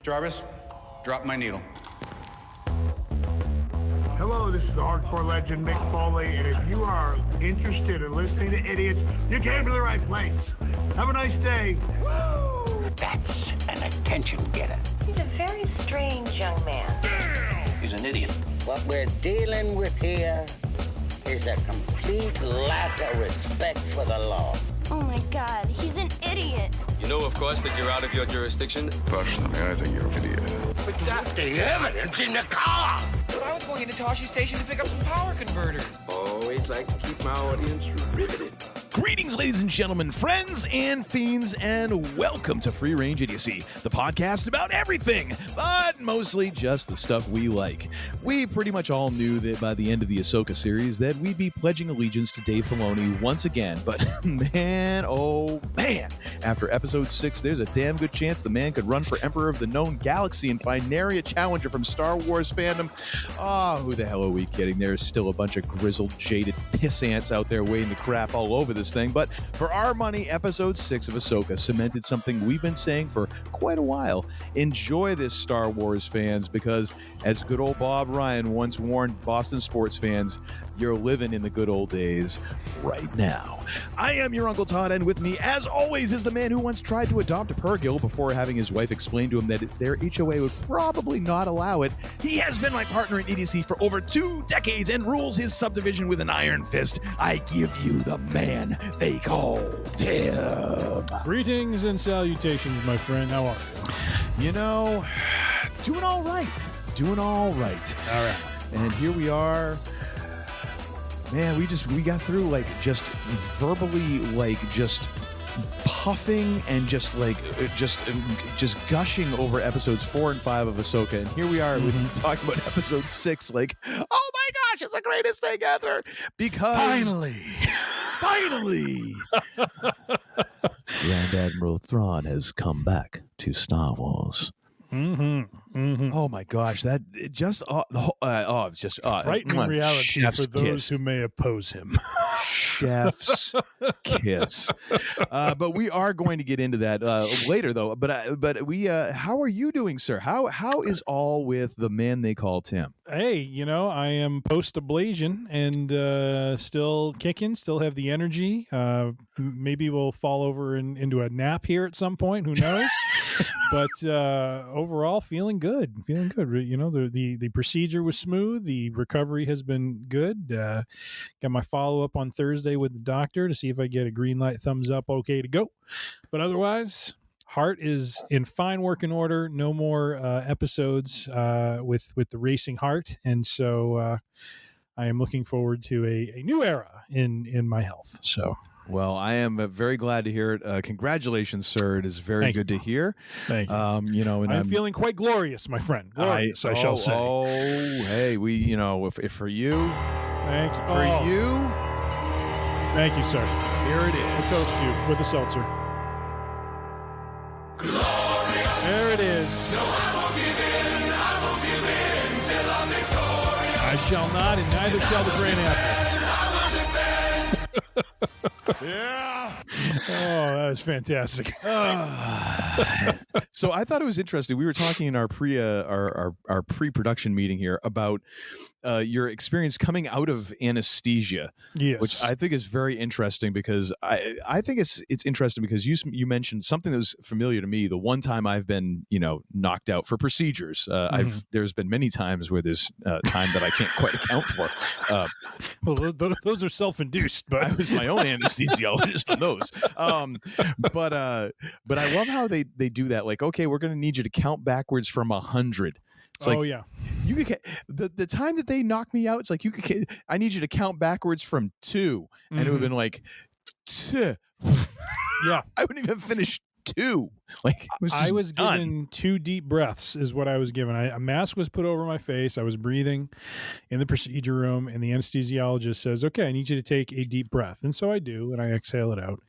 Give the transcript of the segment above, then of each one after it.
Jarvis, drop my needle. Hello, this is the hardcore legend Mick Foley, and if you are interested in listening to idiots, you came to the right place. Have a nice day. Woo! That's an attention getter. He's a very strange young man. He's an idiot. What we're dealing with here is a complete lack of respect for the law. Oh my God, he's an idiot. You know, of course, that you're out of your jurisdiction. Personally, I think you're an idiot. But that's the evidence in the car. I was going into Toshi Station to pick up some power converters. Always like to keep my audience riveted. Greetings, ladies and gentlemen, friends and fiends, and welcome to Free Range Idiocy, the podcast about everything, but mostly just the stuff we like. We pretty much all knew that by the end of the Ahsoka series that we'd be pledging allegiance to Dave Filoni once again, but man, oh man, after episode 6, there's a damn good chance the man could run for Emperor of the known galaxy and find nary a challenger from Star Wars fandom. Oh, who the hell are we kidding? There's still a bunch of grizzled, jaded piss ants out there waiting to crap all over this thing, but for our money, episode 6 of Ahsoka cemented something we've been saying for quite a while. Enjoy this, Star Wars fans, because as good old Bob Ryan once warned Boston sports fans, you're living in the good old days right now. I am your Uncle Todd, and with me, as always, is the man who once tried to adopt a Purrgil before having his wife explain to him that their HOA would probably not allow it. He has been my partner in idiocy for over 2 decades and rules his subdivision with an iron fist. I give you the man they call Tim. Greetings and salutations, my friend. How are you? You know, doing all right. Doing all right. All right. And here we are. Man, we got through like just verbally like just puffing and just gushing over episodes 4 and 5 of Ahsoka, and here we are talking about episode 6 like, oh my gosh, it's the greatest thing ever, because finally Grand Admiral Thrawn has come back to Star Wars. Oh my gosh, that it just just frightening reality chef's for those kiss. who may oppose him. Chef's kiss. But we are going to get into that later, though. But we, how are you doing, sir? How is all with the man they call Tim? Hey, you know, I am post-ablation and still kicking, still have the energy. Maybe we'll fall over into a nap here at some point. Who knows? But overall, feeling good. You know, the procedure was smooth. The recovery has been good. Got my follow-up on Thursday with the doctor to see if I get a green light, thumbs up, okay to go. But otherwise, heart is in fine working order. No more episodes with the racing heart. And so I am looking forward to a new era in my health. So... Well, I am very glad to hear it. Congratulations, sir. It is very good to hear. Thank you. You know, and I'm feeling quite glorious, my friend. Glorious, I shall say. Oh, hey, we, you know, if for you, thank you. For you, thank you, sir. Here it is. I toast you with a seltzer. Glorious. There it is. No, I won't give in till I'm victorious. I shall not, and neither shall the Grand Admiral. Yeah. Oh, that was fantastic. So I thought it was interesting. We were talking in our pre-production meeting here about your experience coming out of anesthesia, yes, which I think is very interesting, because I think it's interesting because you mentioned something that was familiar to me. The one time I've been, you know, knocked out for procedures, there's been many times where there's time that I can't quite account for. Well, those are self-induced, but I was my own anesthesiologist on those. But I love how they do that. Like, okay, we're going to need you to count backwards from 100. It's like, yeah, you could the time that they knocked me out. It's like, I need you to count backwards from 2, and it would have been like, yeah, I wouldn't even finish 2. Like, I was given 2 deep breaths is what I was given. A mask was put over my face. I was breathing in the procedure room, and the anesthesiologist says, okay, I need you to take a deep breath. And so I do, and I exhale it out.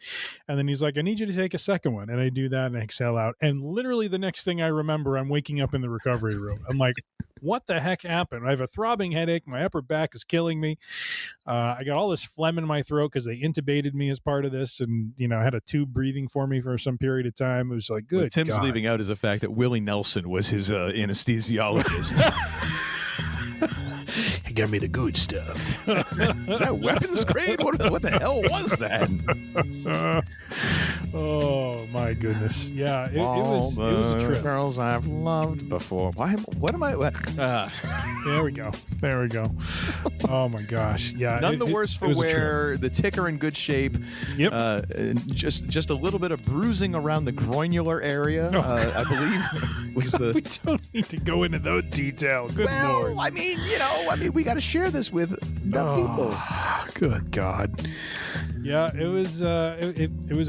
And then he's like, I need you to take a second one. And I do that and I exhale out. And literally the next thing I remember, I'm waking up in the recovery room. I'm like, what the heck happened? I have a throbbing headache. My upper back is killing me. I got all this phlegm in my throat because they intubated me as part of this, and I had a tube breathing for me for some period of time. It was like, good. What Tim's God. leaving out is the fact that Willie Nelson was his anesthesiologist. He gave me the good stuff. Is that weapons grade? What the hell was that? Oh my goodness! Yeah, it was a trip. Girls I've loved before. What am I? There we go. Oh my gosh! Yeah, none the worse for wear. The ticker in good shape. Yep. Just a little bit of bruising around the groinular area. I believe was the. We don't need to go into those detail. Good Lord. I mean, we got to share this with people. Good God. Yeah, it was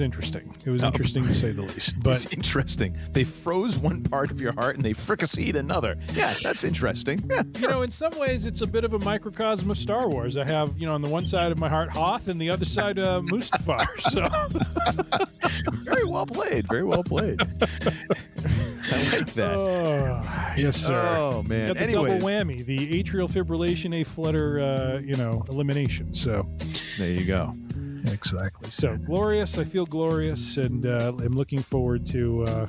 interesting. It was interesting to say the least. But it's interesting. They froze one part of your heart and they fricasseed another. Yeah, that's interesting. Yeah. In some ways, it's a bit of a microcosm of Star Wars. I have, on the one side of my heart, Hoth, and the other side, Mustafar. So, very well played. Very well played. I like that. Oh, yes, sir. Oh man. Got the double whammy: the atrial fibrillation, a flutter, elimination. So, there you go. Exactly. So glorious. I feel glorious, and I'm looking forward to,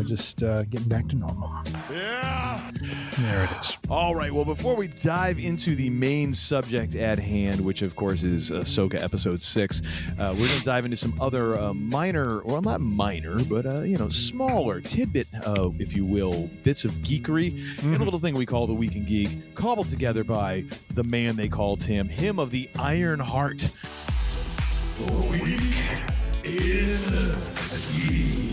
just getting back to normal. Yeah. There it is. All right. Well, before we dive into the main subject at hand, which of course is Ahsoka Episode 6, we're going to dive into some other minor, well, not minor, but smaller tidbit, if you will, bits of geekery, and a little thing we call the Week in Geek, cobbled together by the man they call Tim, him of the Iron Heart. The Week in Geek.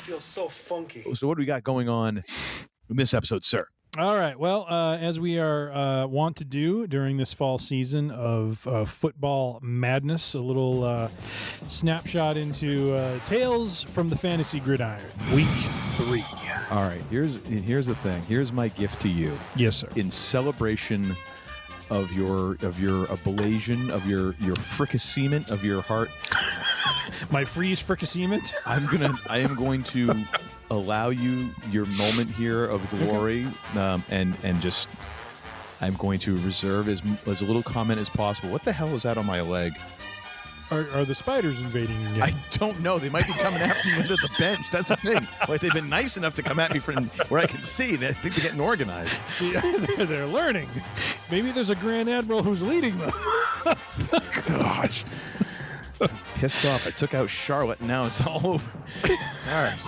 Feels so funky. So what do we got going on in this episode, sir? All right. Well, as we are want to do during this fall season of football madness, a little snapshot into Tales from the Fantasy Gridiron, Week 3. All right. Here's the thing. Here's my gift to you. Yes, sir. In celebration of your ablation, of your fricasseement of your heart. My freeze fricasseement? I am going to allow you your moment here of glory, and just I'm going to reserve as a little comment as possible. What the hell is that on my leg? Are the spiders invading you? I don't know. They might be coming after you into the bench. That's the thing. Like, they've been nice enough to come at me from where I can see. I think they're getting organized. Yeah, they're learning. Maybe there's a Grand Admiral who's leading them. Gosh. I'm pissed off. I took out Charlotte, and now it's all over. All right.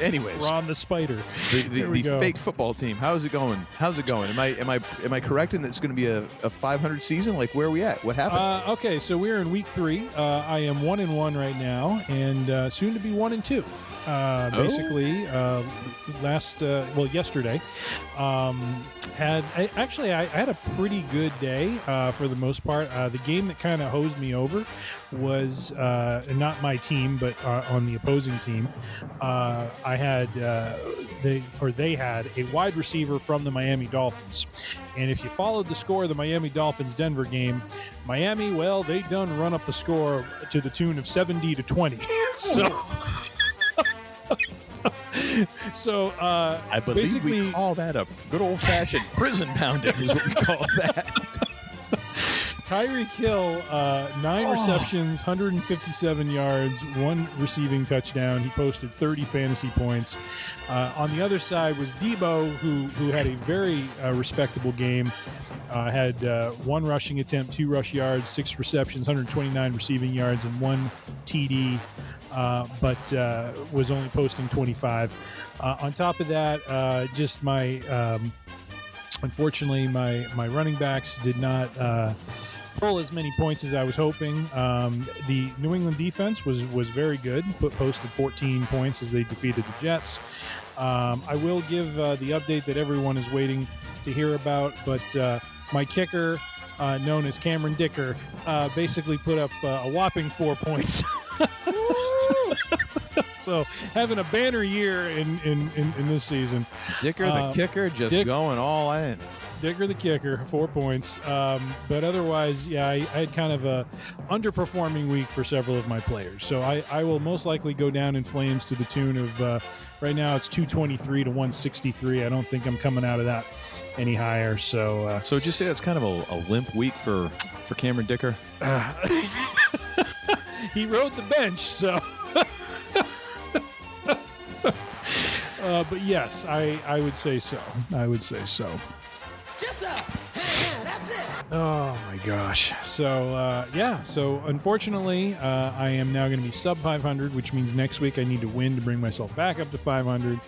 Anyways, Ron the Spider. The fake football team. How's it going? Am I correct in that it's going to be a 500 season? Like, where are we at? What happened? Okay, so we're in week 3. I am 1-1 right now, and soon to be 1-2. Basically, yesterday, I had a pretty good day for the most part. The game that kind of hosed me over was not my team, but on the opposing team. I had they had a wide receiver from the Miami Dolphins, and if you followed the score of the Miami Dolphins Denver game, Miami, well, they done run up the score to the tune of 70-20. So I believe we call that a good old-fashioned prison pounding is what we call that. Tyreek Hill, 9 receptions, 157 yards, 1 receiving touchdown. He posted 30 fantasy points. On the other side was Debo, who had a very respectable game. Had 1 rushing attempt, 2 rush yards, 6 receptions, 129 receiving yards, and 1 TD. But was only posting 25. On top of that, just unfortunately, my running backs did not pull as many points as I was hoping. The New England defense was very good, posted 14 points as they defeated the Jets. I will give the update that everyone is waiting to hear about, but my kicker, known as Cameron Dicker, basically put up a whopping 4 points. So having a banner year in this season. Dicker the kicker just going all in. Dicker the kicker, 4 points. But otherwise, yeah, I had kind of a underperforming week for several of my players. So I will most likely go down in flames to the tune of, right now it's 223 to 163. I don't think I'm coming out of that any higher. So so would you say that's kind of a limp week for Cameron Dicker? He rode the bench, so... but yes, I would say so. I would say so. Just up. That's it. Oh my gosh. So yeah. So unfortunately, I am now going to be sub 500, which means next week I need to win to bring myself back up to 500.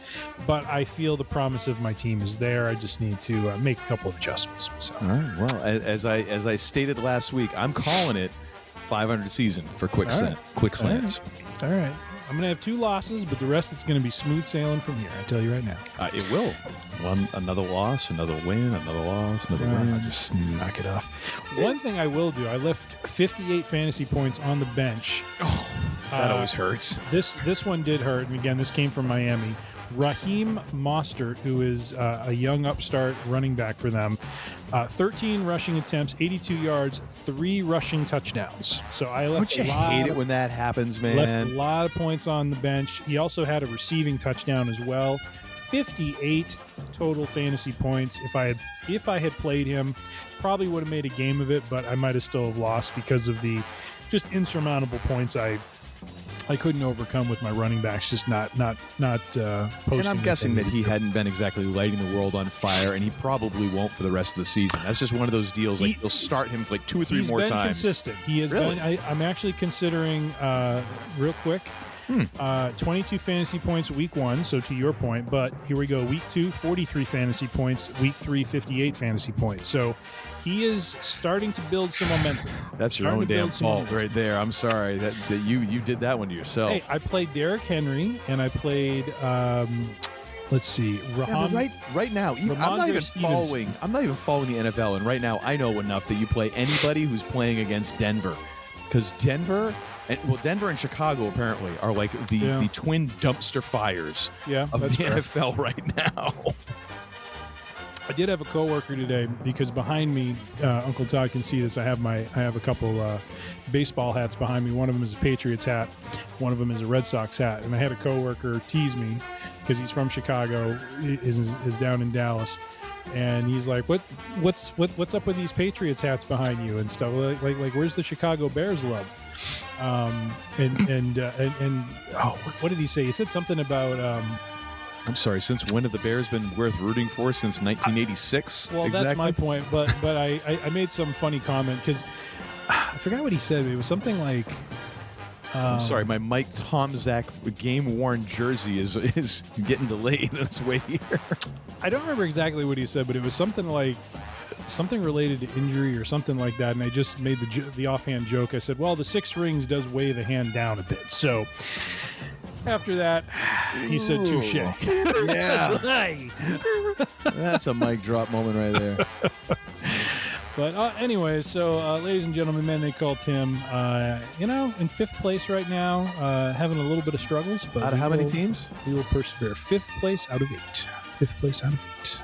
But I feel the promise of my team is there. I just need to make a couple of adjustments. So. All right. Well, as I stated last week, I'm calling it 500 season for Quickslants. All right. I'm going to have 2 losses, but the rest it's going to be smooth sailing from here. I tell you right now. It will. Another loss, another win, another loss, another win. I'll just knock it off. One thing I will do, I left 58 fantasy points on the bench. Oh, that always hurts. This one did hurt. And again, this came from Miami. Raheem Mostert, who is a young upstart running back for them, 13 rushing attempts, 82 yards, 3 rushing touchdowns. So I left Don't you hate it when that happens, man? Left a lot of points on the bench. He also had a receiving touchdown as well. 58 total fantasy points. If I had played him, probably would have made a game of it, but I might have still have lost because of the just insurmountable points I couldn't overcome with my running backs, just not posting. And I'm guessing that he hadn't been exactly lighting the world on fire, and he probably won't for the rest of the season. That's just one of those deals. Like you'll start him for like 2 or 3 more times. He's been consistent. He has really? been. I'm actually considering real quick. 22 fantasy points week 1, so to your point, but here we go. Week 2, 43 fantasy points. Week 3, 58 fantasy points. So he is starting to build some momentum. That's your own damn fault right there. I'm sorry that you did that one to yourself. Hey, I played Derrick Henry, and I played, let's see, right now, I'm not even following the NFL, and right now I know enough that you play anybody who's playing against Denver, because Denver and Chicago apparently are like the twin dumpster fires of the NFL right now. I did have a coworker today because behind me, Uncle Todd can see this. I have a couple baseball hats behind me. One of them is a Patriots hat. One of them is a Red Sox hat. And I had a coworker tease me because he's from Chicago, is down in Dallas. And he's like, what's up with these Patriots hats behind you and stuff? Like where's the Chicago Bears love? What did he say? He said something about I'm sorry, since when have the Bears been worth rooting for? Since 1986? Well, exactly? That's my point, but I made some funny comment because I forgot what he said. It was something like... I'm sorry, my Mike Tomczak game-worn jersey is getting delayed on its way here. I don't remember exactly what he said, but it was something like something related to injury or something like that, and I just made the offhand joke. I said, well, the 6 rings does weigh the hand down a bit, so... After that, he said touche. Yeah. That's a mic drop moment right there. But anyway, so ladies and gentlemen, man, they call Tim, in 5th place right now, having a little bit of struggles. But out of how many teams? We will persevere. 5th place out of 8. 5th place out of 8.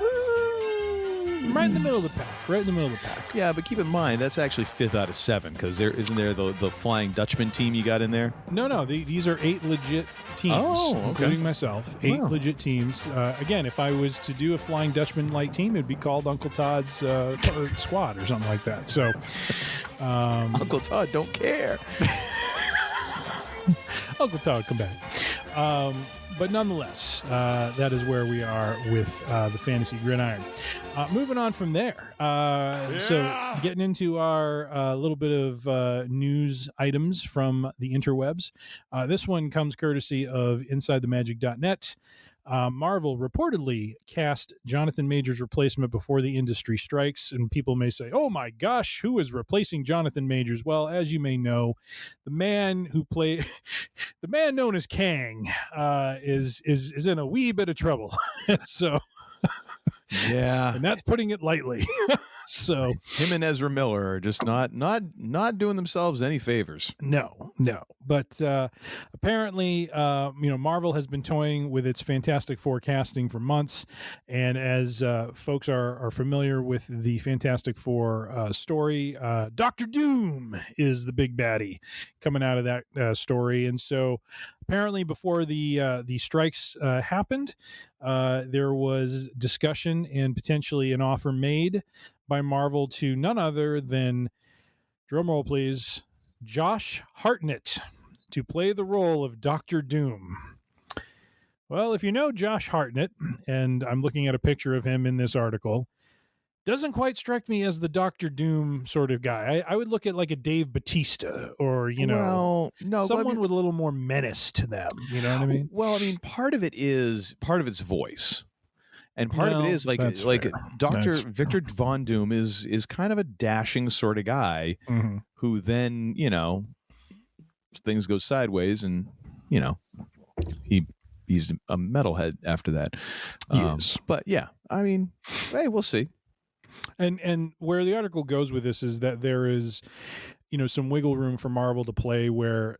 Right in the middle of the pack. Yeah, but keep in mind, that's actually 5th out of 7, because isn't there the Flying Dutchman team you got in there? No, these are 8 legit teams, including myself. 8 legit teams. Again, if I was to do a Flying Dutchman-like team, it'd be called Uncle Todd's squad or something like that. So, Uncle Todd don't care. Uncle Todd, come back. But nonetheless, that is where we are with the Fantasy Gridiron. Moving on from there. So getting into our little bit of news items from the interwebs. This one comes courtesy of InsideTheMagic.net. Marvel reportedly cast Jonathan Majors' replacement before the industry strikes, and people may say, "Oh my gosh, who is replacing Jonathan Majors?" Well, as you may know, the man known as Kang, is in a wee bit of trouble. So, yeah, and that's putting it lightly. So him and Ezra Miller are just not doing themselves any favors. No. But apparently, Marvel has been toying with its Fantastic Four casting for months, and as folks are familiar with the Fantastic Four story, Doctor Doom is the big baddie coming out of that story, and so apparently before the strikes happened, there was discussion and potentially an offer made by Marvel to none other than, drumroll please, Josh Hartnett to play the role of Doctor Doom. Well, if you know Josh Hartnett, and I'm looking at a picture of him in this article, doesn't quite strike me as the Doctor Doom sort of guy. I would look at like a Dave Bautista or, someone with a little more menace to them. You know what I mean? Well, I mean, part of it's voice. And part of it is like Dr. Victor Von Doom is kind of a dashing sort of guy who then, things go sideways and, he's a metalhead after that. Yes. But yeah, I mean, hey, we'll see. And where the article goes with this is that there is, some wiggle room for Marvel to play where,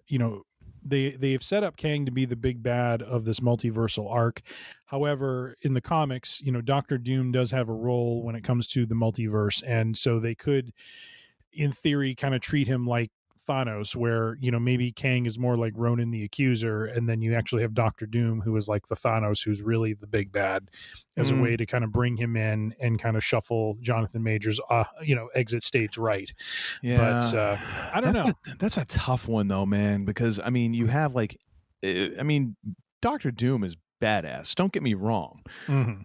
they've set up Kang to be the big bad of this multiversal arc. However, in the comics, Doctor Doom does have a role when it comes to the multiverse. And so they could, in theory, kind of treat him like Thanos, where, maybe Kang is more like Ronan the Accuser. And then you actually have Doctor Doom, who is like the Thanos, who's really the big bad, as a way to kind of bring him in and kind of shuffle Jonathan Majors, exit stage right. Yeah. But I don't know. That's a tough one though, man, because I mean, you have Doctor Doom is badass. Don't get me wrong. Mm-hmm.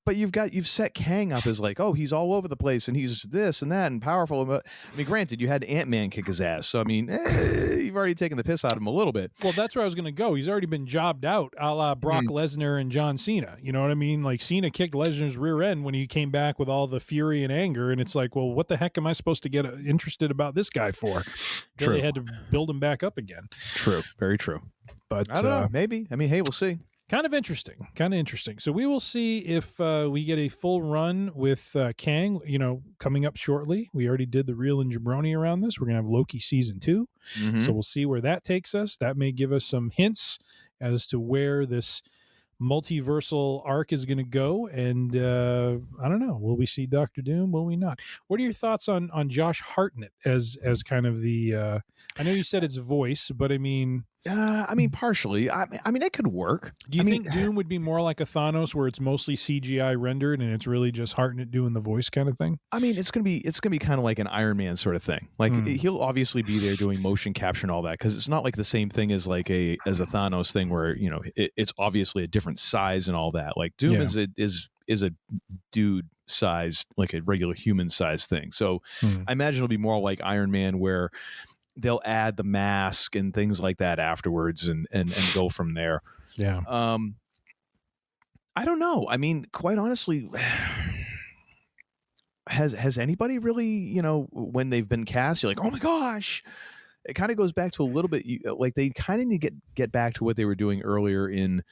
But you've set Kang up as like, oh, he's all over the place and he's this and that and powerful. But I mean, granted, you had Ant-Man kick his ass. So, I mean, you've already taken the piss out of him a little bit. Well, that's where I was going to go. He's already been jobbed out a la Brock Lesnar and John Cena. You know what I mean? Like Cena kicked Lesnar's rear end when he came back with all the fury and anger. And it's like, well, what the heck am I supposed to get interested about this guy for? True. They had to build him back up again. True. Very true. But I don't know. Maybe. I mean, hey, we'll see. Kind of interesting. So we will see if we get a full run with Kang, coming up shortly. We already did the Real and Jabroni around this. We're going to have Loki season 2. Mm-hmm. So we'll see where that takes us. That may give us some hints as to where this multiversal arc is going to go. And I don't know. Will we see Doctor Doom? Will we not? What are your thoughts on Josh Hartnett as kind of the I know you said it's voice, but I mean partially. I mean, it could work. Do you think Doom would be more like a Thanos, where it's mostly CGI rendered and it's really just Hartnett doing the voice kind of thing? I mean, it's gonna be kind of like an Iron Man sort of thing. Like he'll obviously be there doing motion capture and all that, because it's not like the same thing as a Thanos thing where it's obviously a different size and all that. Like Doom is a dude sized, like a regular human sized thing. So I imagine it'll be more like Iron Man, where they'll add the mask and things like that afterwards and go from there. Yeah. I don't know. I mean, quite honestly, has anybody really, when they've been cast, you're like, oh my gosh, it kind of goes back to a little bit like they kind of need to get back to what they were doing earlier in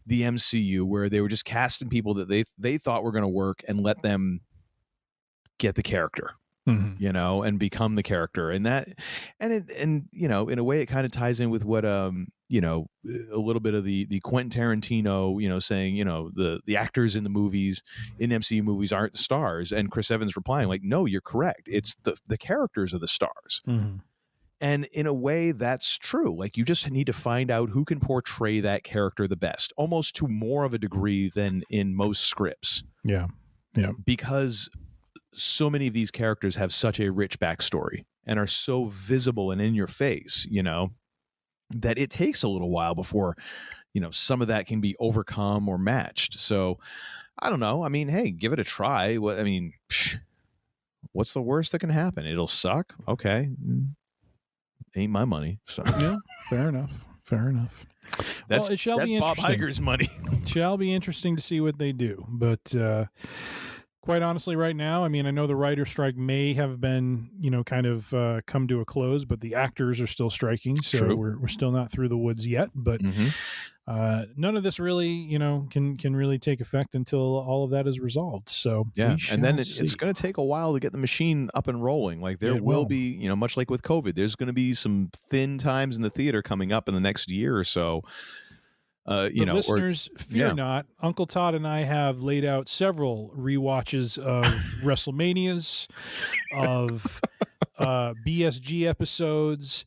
the MCU, where they were just casting people that they thought were going to work and let them get the character. Mm-hmm. And become the character, and in a way it kind of ties in with what a little bit of the Quentin Tarantino, saying, the actors in the movies, in MCU movies, aren't the stars, and Chris Evans replying like, no, you're correct, it's the characters are the stars. Mm-hmm. And in a way that's true. Like, you just need to find out who can portray that character the best, almost to more of a degree than in most scripts. Yeah because so many of these characters have such a rich backstory and are so visible and in your face, that it takes a little while before, some of that can be overcome or matched. So I don't know. I mean, hey, give it a try. What's the worst that can happen? It'll suck. Okay. Ain't my money. So yeah, fair enough. That's be Bob Iger's money. It shall be interesting to see what they do. But, quite honestly, right now, I mean, I know the writer strike may have been, kind of come to a close, but the actors are still striking. So we're still not through the woods yet. But none of this really, can really take effect until all of that is resolved. So yeah, and then it's going to take a while to get the machine up and rolling. Like there will be, much like with COVID, there's going to be some thin times in the theater coming up in the next year or so. Listeners, fear not. Uncle Todd and I have laid out several rewatches of WrestleManias, of BSG episodes,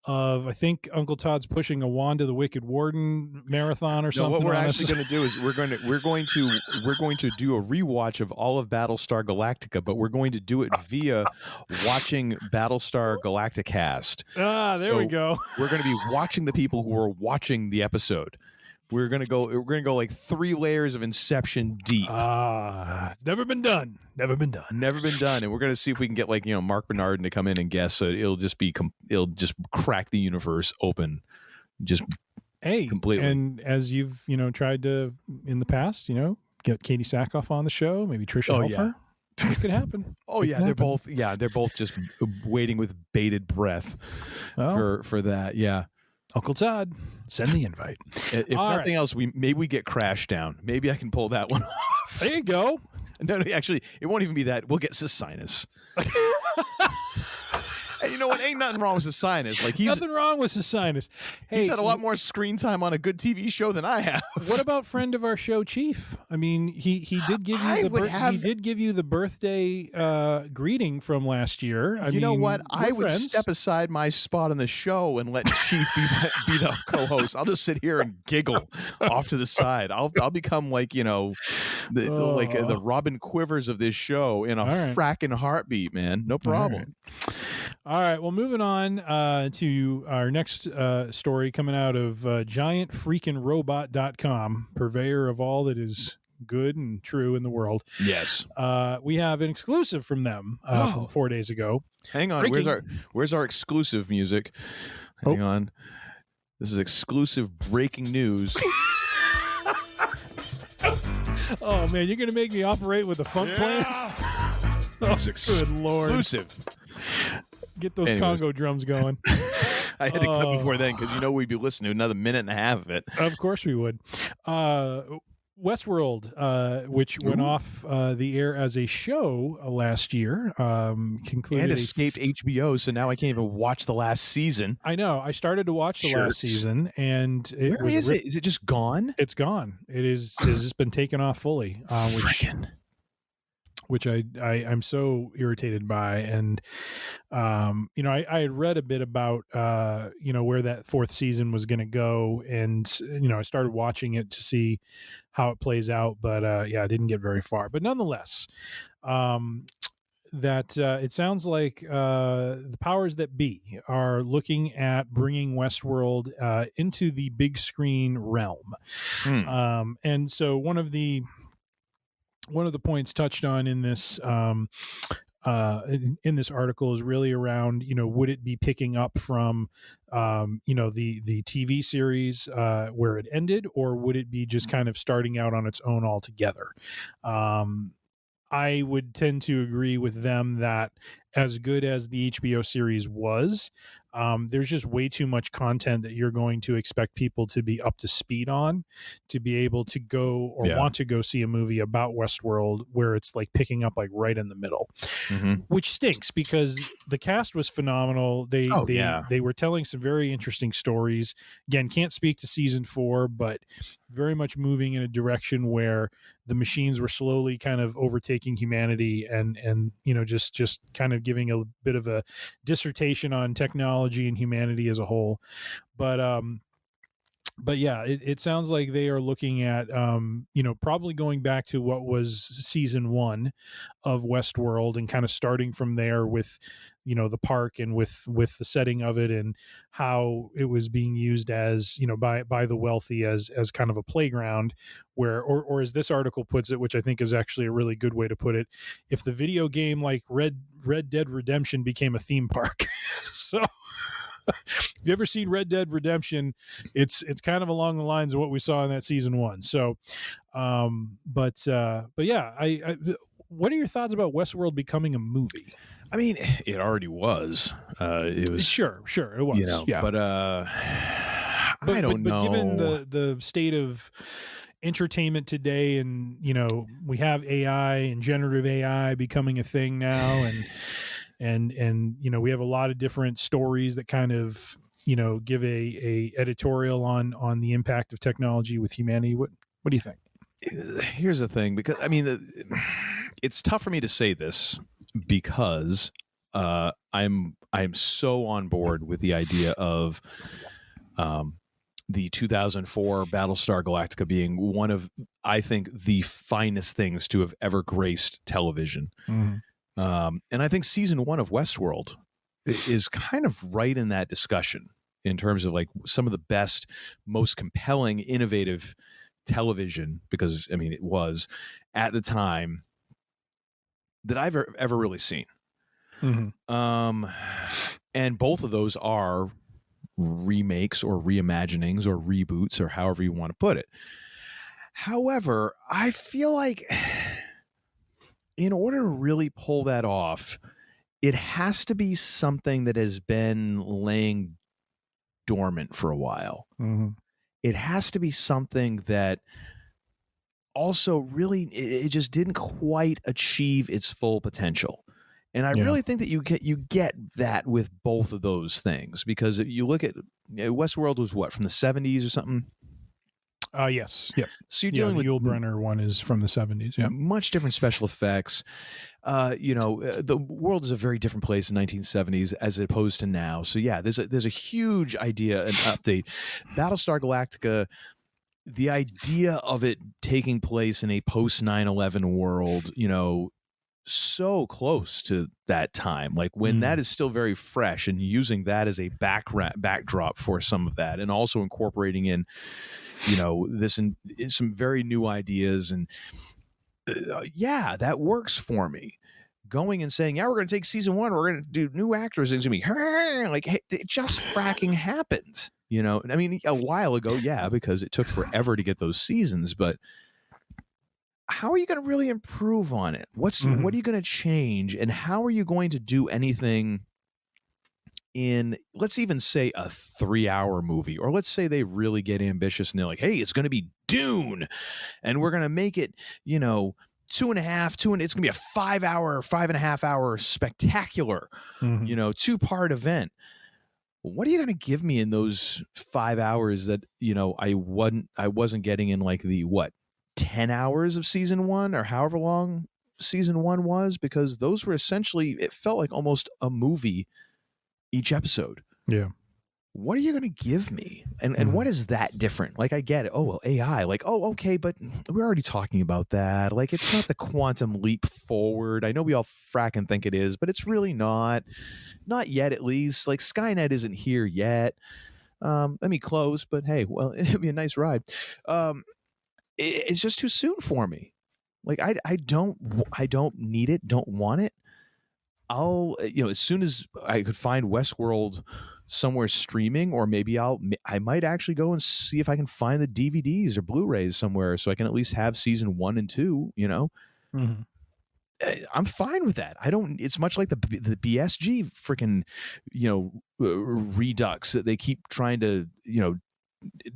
of I think Uncle Todd's pushing a Wanda the Wicked Warden marathon or something. What we're actually going to do is we're going to do a rewatch of all of Battlestar Galactica, but we're going to do it via watching Battlestar Galacticast. There we go. We're going to be watching the people who are watching the episode. We're gonna go like 3 layers of Inception deep. Never been done. And we're gonna see if we can get Mark Bernardin to come in and guess. So it'll just crack the universe open, completely. And as you've tried to in the past, get Katie Sackhoff on the show, maybe Tricia Helfer. This could happen. They're both just waiting with bated breath for that. Yeah. Uncle Todd, send the invite. If nothing else, maybe we get Crash Down. Maybe I can pull that one off. There you go. No, actually, it won't even be that. We'll get Sisinus. And you know what? Ain't nothing wrong with Sisinus. Nothing wrong with Sisinus. Hey, he's had a lot more screen time on a good TV show than I have. What about friend of our show, Chief? I mean, he did give you he did give you the birthday greeting from last year. You know what? I would step aside my spot on the show and let Chief be the co-host. I'll just sit here and giggle off to the side. I'll become the Robin Quivers of this show in a fracking heartbeat, man. No problem. All right, well, moving on to our next story coming out of giantfreakinrobot.com, purveyor of all that is good and true in the world. Yes. We have an exclusive from them from 4 days ago. Hang on, where's our exclusive music? Hang on. This is exclusive breaking news. Oh, man, you're going to make me operate with a funk plan? Good Lord. Exclusive. Get those Congo drums going. I had to cut before then because we'd be listening to another minute and a half of it. Of course we would. Westworld, which went off the air as a show last year, concluded and escaped HBO, so now I can't even watch the last season. I know. I started to watch the last season, and where is it? Is it just gone? It's gone. It's just been taken off fully. Which I'm so irritated by. And, I had read a bit about, where that 4th season was going to go. And, I started watching it to see how it plays out. But, I didn't get very far. But nonetheless, it sounds like the powers that be are looking at bringing Westworld into the big screen realm. And so one of the points touched on in this in this article is really around, would it be picking up from, the TV series where it ended, or would it be just kind of starting out on its own altogether? I would tend to agree with them that as good as the HBO series was, there's just way too much content that you're going to expect people to be up to speed on to be able to go or want to go see a movie about Westworld where it's picking up right in the middle, which stinks because the cast was phenomenal. They were telling some very interesting stories. Again, can't speak to season 4, but very much moving in a direction where the machines were slowly kind of overtaking humanity and just kind of giving a bit of a dissertation on technology and humanity as a whole. But yeah, it sounds like they are looking at, probably going back to what was season 1 of Westworld and kind of starting from there with, the park and with the setting of it and how it was being used as, by the wealthy as kind of a playground where, or as this article puts it, which I think is actually a really good way to put it, if the video game like Red Dead Redemption became a theme park. So if you ever seen Red Dead Redemption, it's kind of along the lines of what we saw in that season 1. So, but yeah, I what are your thoughts about Westworld becoming a movie? I mean, it already was. It was sure it was. But I don't know. But given the state of entertainment today, and we have AI and generative AI becoming a thing now, and we have a lot of different stories that kind of give a editorial on the impact of technology with humanity. What do you think? Here's the thing, because I mean, it's tough for me to say this because I'm so on board with the idea of the 2004 Battlestar Galactica being one of, I think, the finest things to have ever graced television. And I think season 1 of Westworld is kind of right in that discussion in terms of like some of the best, most compelling, innovative television, because I mean, it was at the time that I've ever really seen. And both of those are remakes or reimaginings or reboots or however you want to put it. However, I feel like in order to really pull that off, it has to be something that has been laying dormant for a while. It has to be something that also really, it just didn't quite achieve its full potential. And I really think that you get that with both of those things, because you look at Westworld was what, from the 70s or something? Yes. Yep. So you're dealing with the Yul Brynner one is from the 70s. Yeah. Much different special effects. The world is a very different place in 1970s as opposed to now. So yeah, there's a huge idea and update. Battlestar Galactica, the idea of it taking place in a post 9/11 world, so close to that time, like when that is still very fresh, and using that as a backdrop for some of that, and also incorporating in this in some very new ideas, and that works for me. Going and saying, we're going to take season 1, we're going to do new actors, and it's going to be like, hey, it just fracking happened, I mean, a while ago, because it took forever to get those seasons, but how are you going to really improve on it? What are you going to change, and how are you going to do anything in, let's even say, a 3-hour movie, or let's say they really get ambitious and they're like, hey, it's going to be Dune, and we're going to make it, 2.5, it's going to be a 5.5 hour spectacular, 2-part event. What are you going to give me in those 5 hours that, I wasn't getting in like the 10 hours of season 1, or however long season 1 was, because those were essentially, it felt like almost a movie each episode. Yeah. What are you going to give me? And what is that different? Like, I get it. Oh, well, AI, like, oh, okay, but we're already talking about that. Like, it's not the quantum leap forward. I know we all fracking think it is, but it's really not yet, at least. Like, Skynet isn't here yet. I mean, close, but hey, well, it'd be a nice ride. It's just too soon for me. Like, I don't need it, don't want it. I'll, as soon as I could find Westworld somewhere streaming, or maybe I might actually go and see if I can find the DVDs or Blu-rays somewhere, so I can at least have season 1 and 2, I'm fine with that. It's much like the BSG freaking, redux that they keep trying to,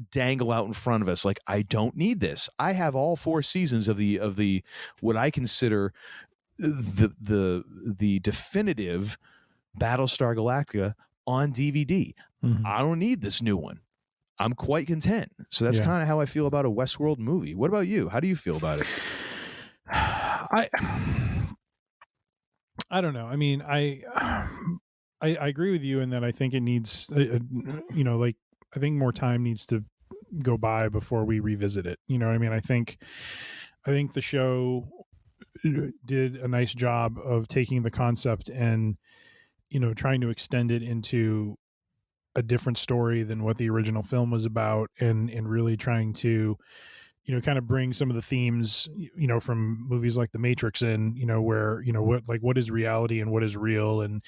dangle out in front of us. Like, I don't need this. I have all 4 seasons of the what I consider the definitive Battlestar Galactica on DVD. I don't need this new one. I'm quite content. So that's kind of how I feel about a Westworld movie. What about you? How do you feel about it? I don't know. I mean, I agree with you in that I think it needs, I think more time needs to go by before we revisit it. You know what I mean? I think the show did a nice job of taking the concept and, trying to extend it into a different story than what the original film was about, and really trying to, kind of bring some of the themes, from movies like The Matrix in, where, what is reality and what is real, and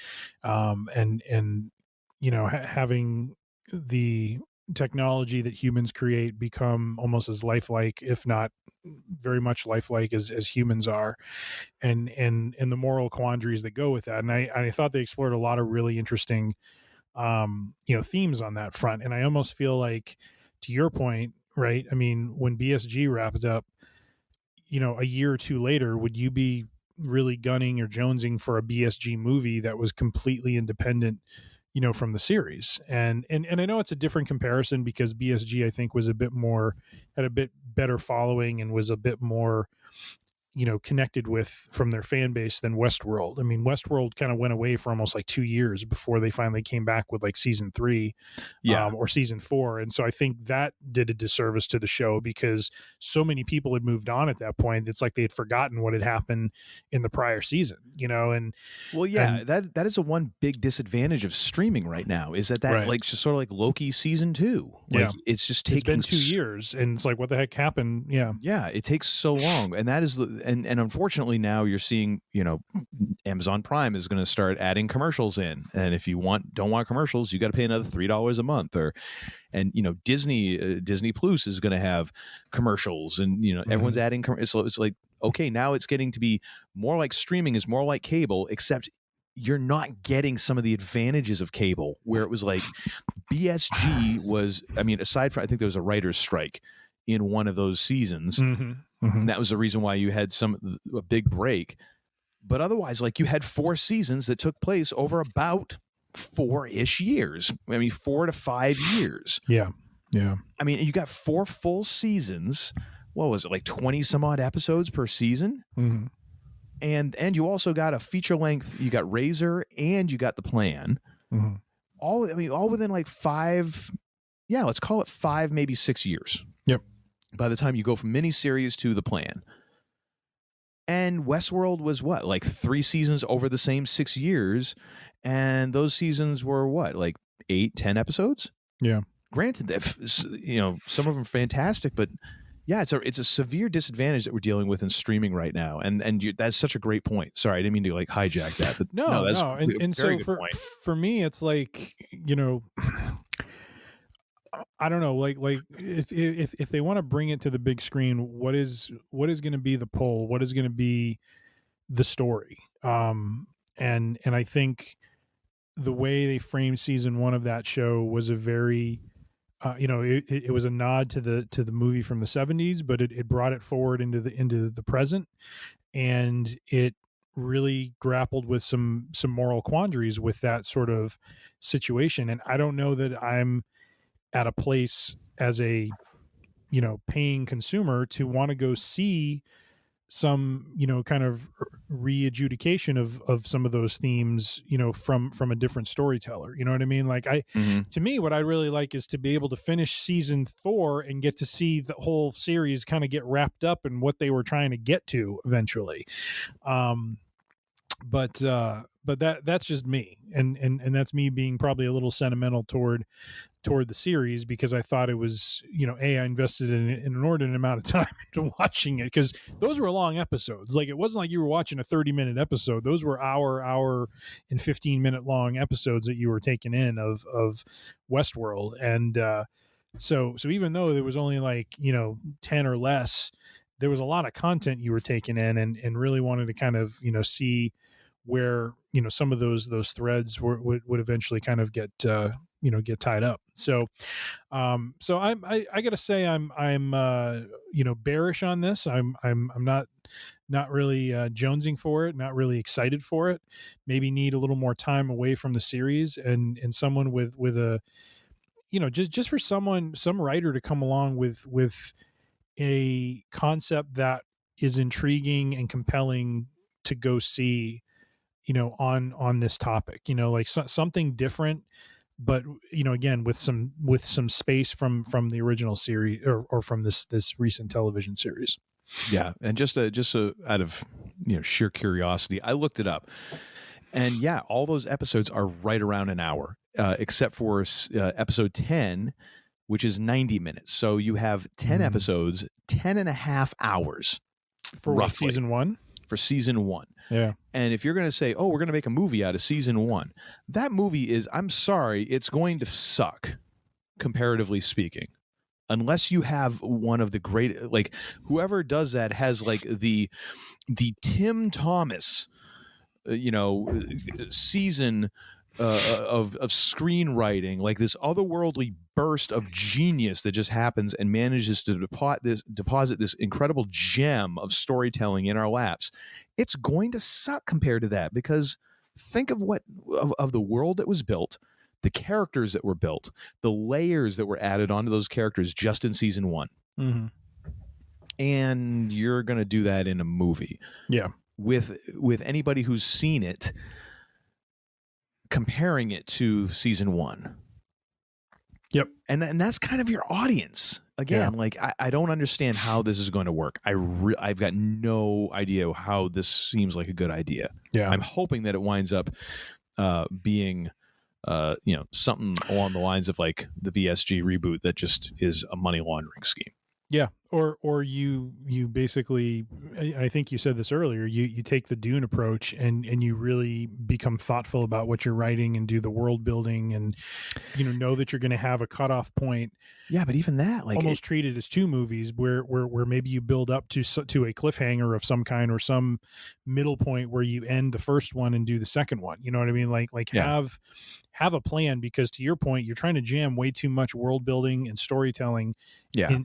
having the technology that humans create become almost as lifelike, if not very much lifelike as humans are, and the moral quandaries that go with that. And I thought they explored a lot of really interesting themes on that front. And I almost feel like, to your point, right? I mean, when BSG wrapped up, a year or two later, would you be really gunning or jonesing for a BSG movie that was completely independent, from the series? And I know it's a different comparison because BSG, I think, was had a bit better following and was a bit more, connected with from their fan base than Westworld. I mean, Westworld kind of went away for almost like 2 years before they finally came back with like season 3 or season 4. And so I think that did a disservice to the show because so many people had moved on at that point. It's like they had forgotten what had happened in the prior season, and that is a one big disadvantage of streaming right now is that right. like just sort of like Loki season 2. Like it's just taking it's been 2 years and it's like, what the heck happened? Yeah, it takes so long. And that is and unfortunately now you're seeing, Amazon Prime is going to start adding commercials in. And if you don't want commercials, you got to pay another $3 a month Disney Plus is going to have commercials and, everyone's adding. So it's like, okay, now it's getting to be more like streaming is more like cable, except you're not getting some of the advantages of cable where it was like BSG was, aside from, I think there was a writer's strike in one of those seasons. And that was the reason why you had a big break. But otherwise, like you had 4 seasons that took place over about 4-ish years. 4 to 5 years. Yeah. You got 4 full seasons. What was it, like 20 some odd episodes per season? Mm-hmm. And you also got a feature length. You got Razor and you got The Plan. Mm-hmm. All within like 5. Yeah, let's call it 5, maybe 6 years. Yep. By the time you go from miniseries to The Plan. And Westworld was what, like 3 seasons over the same 6 years, and those seasons were what, like 8-10 episodes? Yeah. Granted, some of them fantastic, but yeah, it's a severe disadvantage that we're dealing with in streaming right now, and that's such a great point. Sorry, I didn't mean to like hijack that, but no, that's and so for me, it's like I don't know, like if they want to bring it to the big screen, what is going to be the pull? What is going to be the story? And I think the way they framed season 1 of that show was a very, it was a nod to the movie from the 70s, but it brought it forward into the present, and it really grappled with some moral quandaries with that sort of situation. And I don't know that I'm at a place as a, paying consumer to want to go see some, kind of re-adjudication of some of those themes, from a different storyteller. You know what I mean? Like to me, what I really like is to be able to finish season 4 and get to see the whole series kind of get wrapped up in what they were trying to get to eventually. But that's just me. And that's me being probably a little sentimental toward the series because I thought it was, I invested in an inordinate amount of time into watching it because those were long episodes. Like it wasn't like you were watching a 30-minute episode. Those were hour and 15-minute long episodes that you were taking in of Westworld. And so even though there was only like, 10 or less, there was a lot of content you were taking in and really wanted to kind of, see where, some of those threads would eventually kind of get tied up. So I gotta say I'm bearish on this. I'm not really jonesing for it, not really excited for it. Maybe need a little more time away from the series and someone with a, just for some writer to come along with a concept that is intriguing and compelling to go see, on this topic, like something different, but again with some space from the original series or from this recent television series. Yeah, and just out of sheer curiosity, I looked it up, and yeah, all those episodes are right around an hour, except for episode 10, which is 90 minutes. So you have 10 episodes, 10 and a half hours for roughly. Season 1. For season 1. Yeah. And if you're going to say, oh, we're going to make a movie out of season 1, that movie is, I'm sorry, it's going to suck, comparatively speaking. Unless you have one of the great, like whoever does that has like the Tim Thomas, season of screenwriting, like this otherworldly burst of genius that just happens and manages to deposit this incredible gem of storytelling in our laps, it's going to suck compared to that, because think of what of the world that was built, the characters that were built, the layers that were added onto those characters just in season 1. Mm-hmm. And you're going to do that in a movie. Yeah. With anybody who's seen it, comparing it to season 1. Yep. And that's kind of your audience. Again, like I don't understand how this is going to work. I've got no idea how this seems like a good idea. Yeah. I'm hoping that it winds up being something along the lines of like the BSG reboot that just is a money laundering scheme. Yeah, or you basically, I think you said this earlier, you take the Dune approach and you really become thoughtful about what you're writing and do the world building and know that you're going to have a cutoff point. Yeah, but even that, like, almost treat it as 2 movies where maybe you build up to a cliffhanger of some kind or some middle point where you end the first one and do the second one. You know what I mean? Like have a plan, because to your point, you're trying to jam way too much world building and storytelling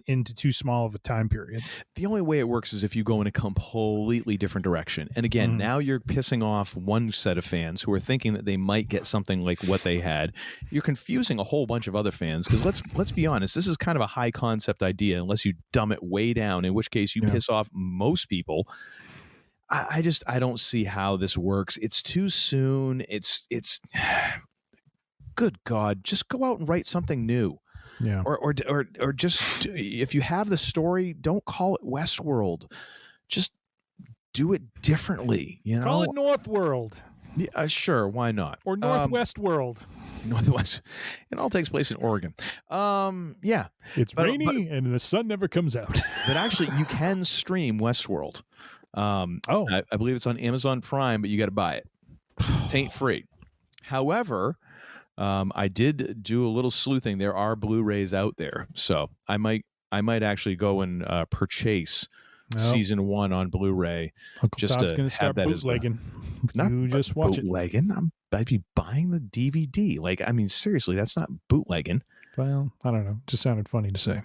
into too small of a time period. The only way it works is if you go in a completely different direction. And again, now you're pissing off one set of fans who are thinking that they might get something like what they had. You're confusing a whole bunch of other fans, because let's be honest, this is kind of a high concept idea unless you dumb it way down, in which case you piss off most people. I don't see how this works. It's too soon. It's good God, just go out and write something new. Yeah. Or just, if you have the story, don't call it Westworld. Just do it differently. Call it Northworld. Yeah, sure, why not? Or Northwest World. Northwest. It all takes place in Oregon. Yeah. It's rainy and the sun never comes out. But actually, you can stream Westworld. I believe it's on Amazon Prime, but you got to buy it. It ain't free. However, I did do a little sleuthing. There are Blu-rays out there, so I might actually go and purchase season 1 on Blu-ray. Uncle just Todd's to gonna have start that bootlegging. Not you just watch bootlegging. I'd be buying the DVD. Like, I mean, seriously, that's not bootlegging. Well, I don't know. It just sounded funny to say.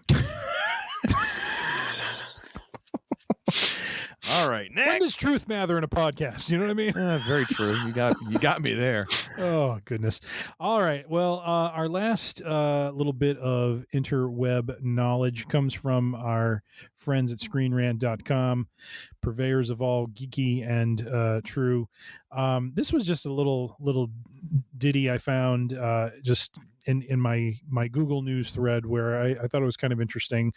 All right, next. When does truth matter in a podcast? You know what I mean? Very true. You got me there. Oh, goodness. All right. Well, our last little bit of interweb knowledge comes from our friends at ScreenRant.com, purveyors of all geeky and true. This was just a little ditty I found just in my Google News thread where I thought it was kind of interesting.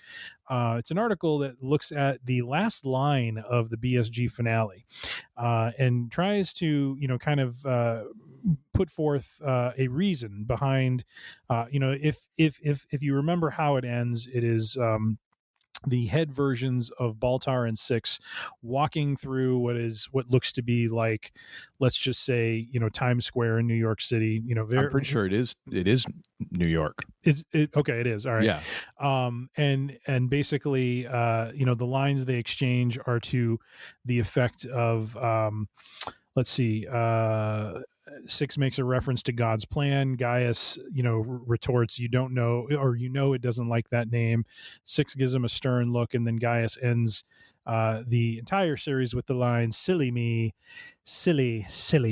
It's an article that looks at the last line of the BSG finale and tries to, kind of put forth a reason behind, if you remember how it ends, it is the head versions of Baltar and Six walking through what looks to be like, let's just say, Times Square in New York City. I'm pretty sure it is New York. Okay, it is. All right. Yeah. And basically, the lines they exchange are to the effect of, let's see, Six makes a reference to God's plan. Gaius, retorts, "You don't know," or it doesn't like that name. Six gives him a stern look, and then Gaius ends the entire series with the line, "Silly me, silly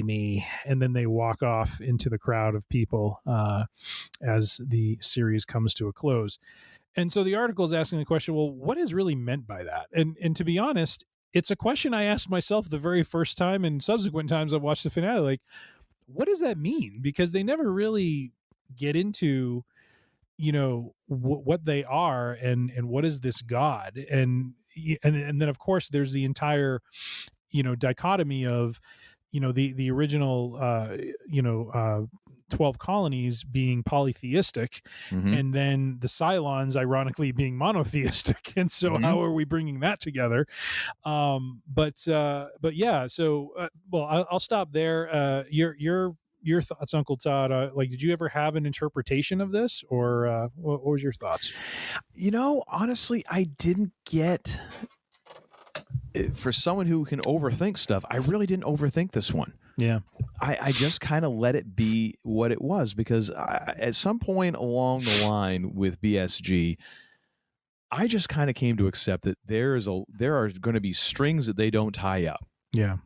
me," and then they walk off into the crowd of people as the series comes to a close. And so the article is asking the question, well, what is really meant by that? And to be honest, it's a question I asked myself the very first time, and subsequent times I've watched the finale, like, what does that mean? Because they never really get into, what they are and what is this God? And then of course there's the entire, dichotomy of, the original, 12 colonies being polytheistic, and then the Cylons ironically being monotheistic. And so how are we bringing that together? But yeah, so I'll stop there. Your thoughts, Uncle Todd? Did you ever have an interpretation of this, or what was your thoughts? Honestly, I didn't get. For someone who can overthink stuff, I really didn't overthink this one. Yeah. I just kind of let it be what it was, because at some point along the line with BSG, I just kind of came to accept that there are going to be strings that they don't tie up. Yeah.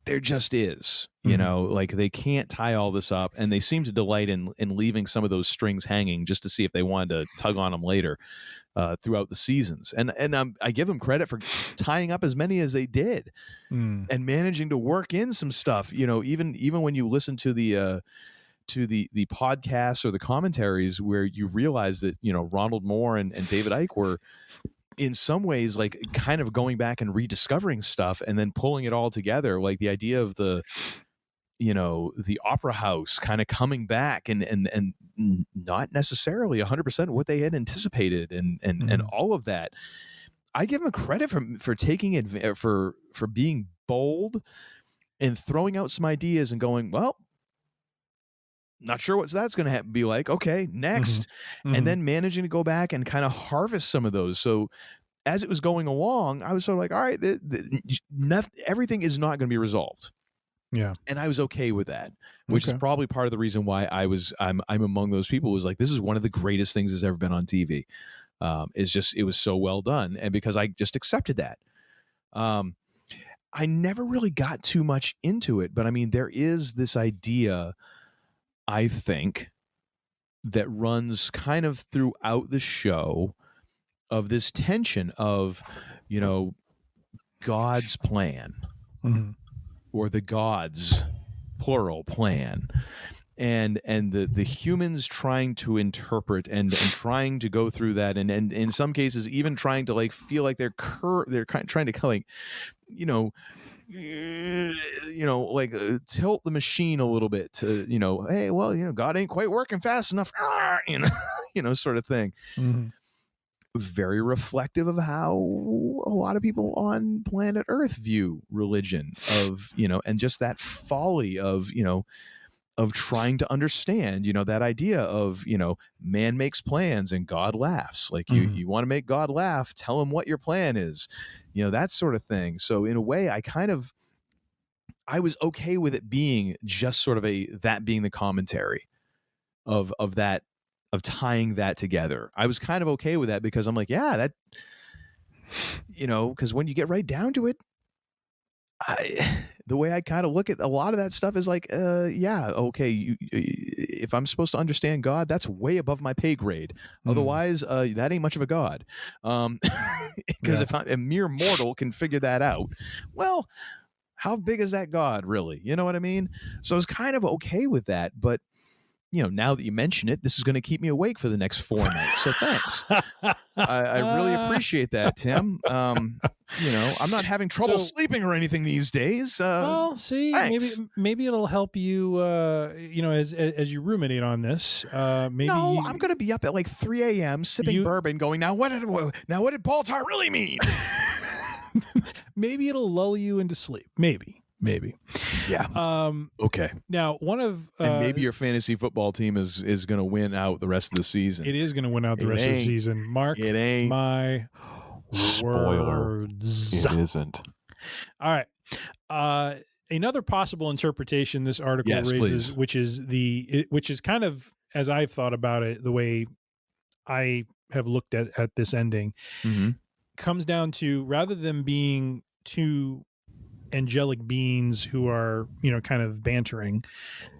There just is, you know, like they can't tie all this up, and they seem to delight in leaving some of those strings hanging just to see if they wanted to tug on them later throughout the seasons. And I give them credit for tying up as many as they did and managing to work in some stuff. You know, even when you listen to the podcasts or the commentaries where you realize that, you know, Ronald Moore and David Icke were in some ways like kind of going back and rediscovering stuff and then pulling it all together, like the idea of the, you know, the opera house kind of coming back and not necessarily 100% what they had anticipated and all of that. I give them credit for taking it, for being bold and throwing out some ideas and going, well, not sure what that's going to be like. Okay, next. And then managing to go back and kind of harvest some of those. So as it was going along, I was sort of like, all right, everything is not going to be resolved. Yeah. And I was okay with that, which is probably part of the reason why I'm among those people who was like, this is one of the greatest things that's ever been on TV. It was so well done. And because I just accepted that. I never really got too much into it, but I mean, there is this idea, I think, that runs kind of throughout the show of this tension of, you know, God's plan or the gods, plural, plan, and the humans trying to interpret and trying to go through that, and in some cases even trying to like feel like they're trying to like, like tilt the machine a little bit to, you know, hey, well, you know, God ain't quite working fast enough, sort of thing. Very reflective of how a lot of people on planet Earth view religion, of, you know, and just that folly of, you know, of trying to understand, you know, that idea of, you know, man makes plans and God laughs. Like you want to make God laugh, tell him what your plan is, you know, that sort of thing. So in a way, I was okay with it being just sort of that being the commentary of that, of tying that together. I was kind of okay with that because I'm like, yeah, that, you know, because when you get right down to it, the way I kind of look at a lot of that stuff is like, yeah, okay, if I'm supposed to understand God, that's way above my pay grade. Otherwise, that ain't much of a God. Because if a mere mortal can figure that out, well, how big is that God really? You know what I mean? So I was kind of okay with that, but you know, now that you mention it, this is going to keep me awake for the next 4 nights. So thanks. I really appreciate that, Tim. You know, I'm not having trouble sleeping or anything these days. Well, see, thanks. maybe it'll help you, you know, as you ruminate on this. Maybe I'm going to be up at like 3 a.m. sipping bourbon going, now what did Baltar really mean? Maybe it'll lull you into sleep. Maybe. Yeah. Okay. Now, one of and maybe your fantasy football team is going to win out the rest of the season. It is going to win out the rest of the season. Mark, it ain't my words. It isn't. All right. Another possible interpretation this article raises, please. which is kind of, as I've thought about it, the way I have looked at this ending, comes down to, rather than being two angelic beings who are, you know, kind of bantering,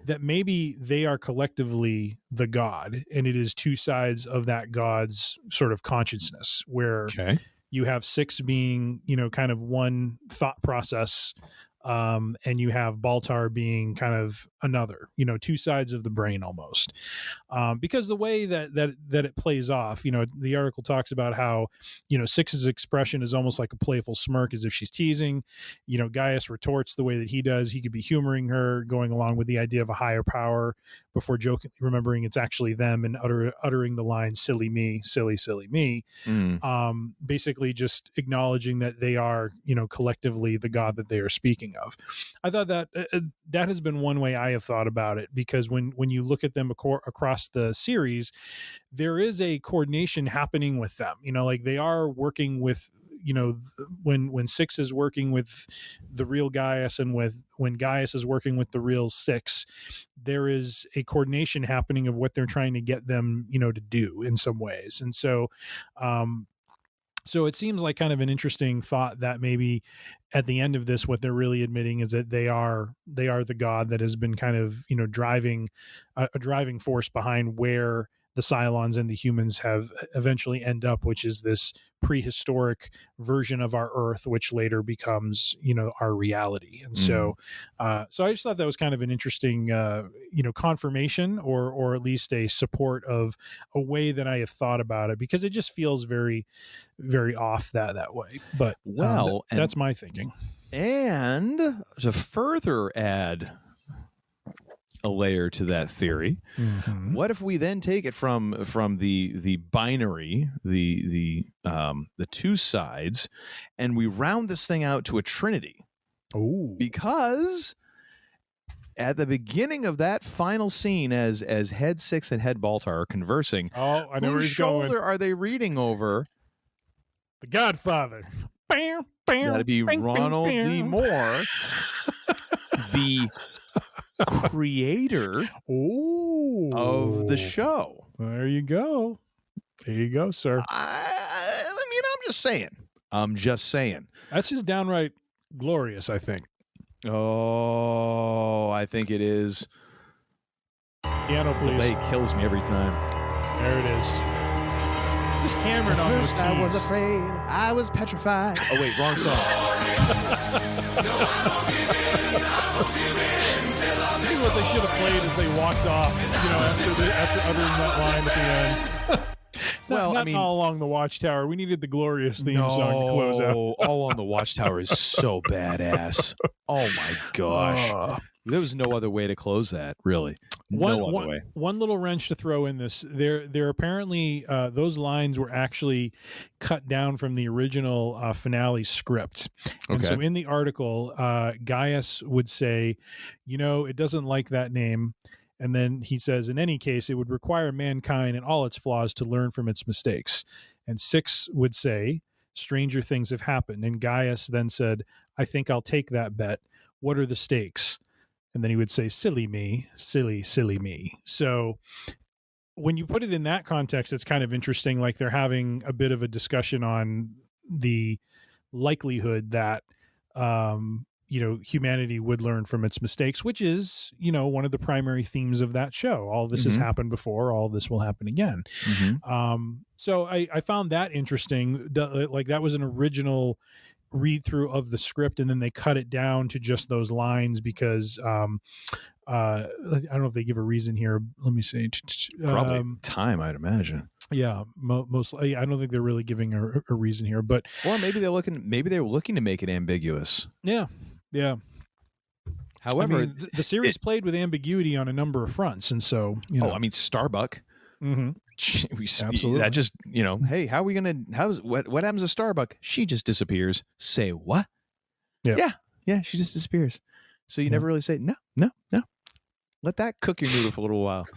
that maybe they are collectively the God, and it is two sides of that God's sort of consciousness, where you have six being, you know, kind of one thought process, and you have Baltar being kind of another, you know, two sides of the brain almost. Because the way that it plays off, you know, the article talks about how, you know, Six's expression is almost like a playful smirk, as if she's teasing. You know, Gaius retorts the way that he does. He could be humoring her, going along with the idea of a higher power, before remembering it's actually them, and uttering the line, silly me, silly me. Basically just acknowledging that they are, you know, collectively the God that they are speaking of. I thought that that has been one way I have thought about it, because when you look at them across the series, there is a coordination happening with them. You know, like they are working with when Six is working with the real Gaius and when Gaius is working with the real Six, there is a coordination happening of what they're trying to get them, to do in some ways. And so, so it seems like kind of an interesting thought that maybe at the end of this, what they're really admitting is that they are the god that has been kind of, driving a driving force behind where the Cylons and the humans have eventually end up, which is this prehistoric version of our Earth, which later becomes, our reality. And so I just thought that was kind of an interesting, confirmation or at least a support of a way that I have thought about it, because it just feels very, very off that way. But that's my thinking. And to further add a layer to that theory, what if we then take it from the binary, the two sides, and we round this thing out to a trinity? Because at the beginning of that final scene, as Head Six and Head Baltar are conversing, I know where whose he's going. shoulder are they reading over? The Godfather. That'd be Ronald D. Moore, the creator of the show. There you go. There you go, sir. I'm just saying. That's just downright glorious, I think. Oh, I think it is. Piano, please. Delay kills me every time. There it is. Just hammered on those keys. I was afraid. I was petrified. Oh, wait, wrong song. This is what they should have played as they walked off, after uttering that line at the end. Not all along the Watchtower. We needed the glorious theme song to close out. All on the Watchtower is so badass. Oh my gosh. There was no other way to close that, really. No other way. One little wrench to throw in this. There apparently those lines were actually cut down from the original finale script. And so in the article, Gaius would say, it doesn't like that name. And then he says, in any case, it would require mankind and all its flaws to learn from its mistakes. And Six would say, stranger things have happened. And Gaius then said, I think I'll take that bet. What are the stakes? And then he would say, silly me, silly me. So when you put it in that context, it's kind of interesting. Like they're having a bit of a discussion on the likelihood that, humanity would learn from its mistakes, which is, one of the primary themes of that show. All this has happened before. All this will happen again. So I found that interesting. That was an original read through of the script, and then they cut it down to just those lines because I don't know if they give a reason here. Let me see. Probably time, I'd imagine. Yeah, mostly. I don't think they're really giving a reason here, but maybe they're looking to make it ambiguous. Yeah. However, the series played with ambiguity on a number of fronts, and so Starbuck. Absolutely. That just hey, how are we gonna? What happens to Starbuck? She just disappears. Say what? Yeah. She just disappears. So you never really say no. Let that cook your noodle for a little while.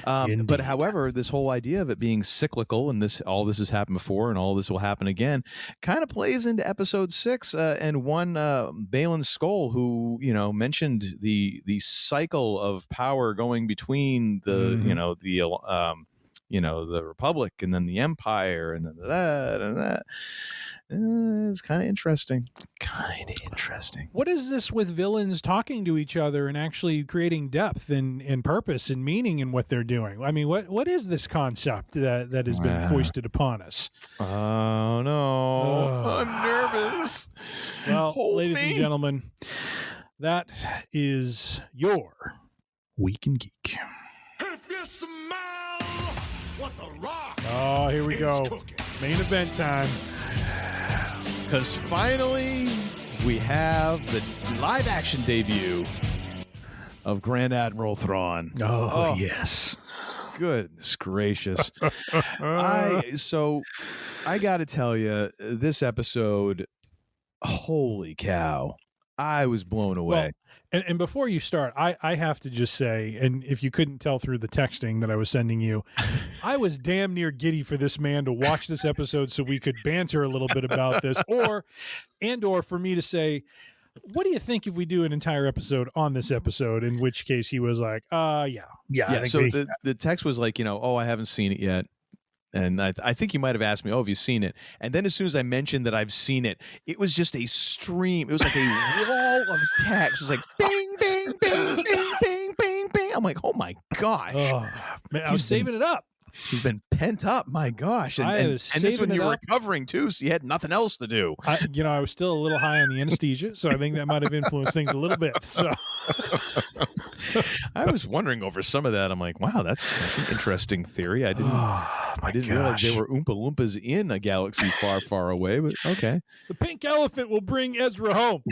But however, this whole idea of it being cyclical and all this has happened before and all this will happen again kind of plays into episode 6 and one Balin Skoll, who mentioned the cycle of power going between the the Republic and then the Empire and then that and that. It's kind of interesting. What is this with villains talking to each other and actually creating depth and purpose and meaning in what they're doing? I mean, what is this concept that has been foisted upon us? Oh, no. I'm nervous. Well, ladies and gentlemen, that is your Week in Geek. If you smell what the Rock here we go. Cooking. Main event time. Because finally, we have the live-action debut of Grand Admiral Thrawn. Oh, yes. Goodness gracious. I got to tell you, this episode, holy cow. I was blown away. Well, and before you start, I have to just say, and if you couldn't tell through the texting that I was sending you, I was damn near giddy for this man to watch this episode so we could banter a little bit about this, or for me to say, what do you think if we do an entire episode on this episode? In which case he was like, yeah. So the text was like, I haven't seen it yet. And I think you might have asked me, have you seen it? And then as soon as I mentioned that I've seen it, it was just a stream. It was like a wall of text. It was like bing, bing, bing, bing, bing, bing, bing. I'm like, oh my gosh. Oh, man, I was saving it up. He's been pent up. My gosh. And this when you were recovering too, so you had nothing else to do. I was still a little high on the anesthesia, so I think that might have influenced things a little bit. So I was wondering over some of that. I'm like, wow, that's an interesting theory. I didn't realize there were Oompa Loompas in a galaxy far, far away, but okay. The pink elephant will bring Ezra home.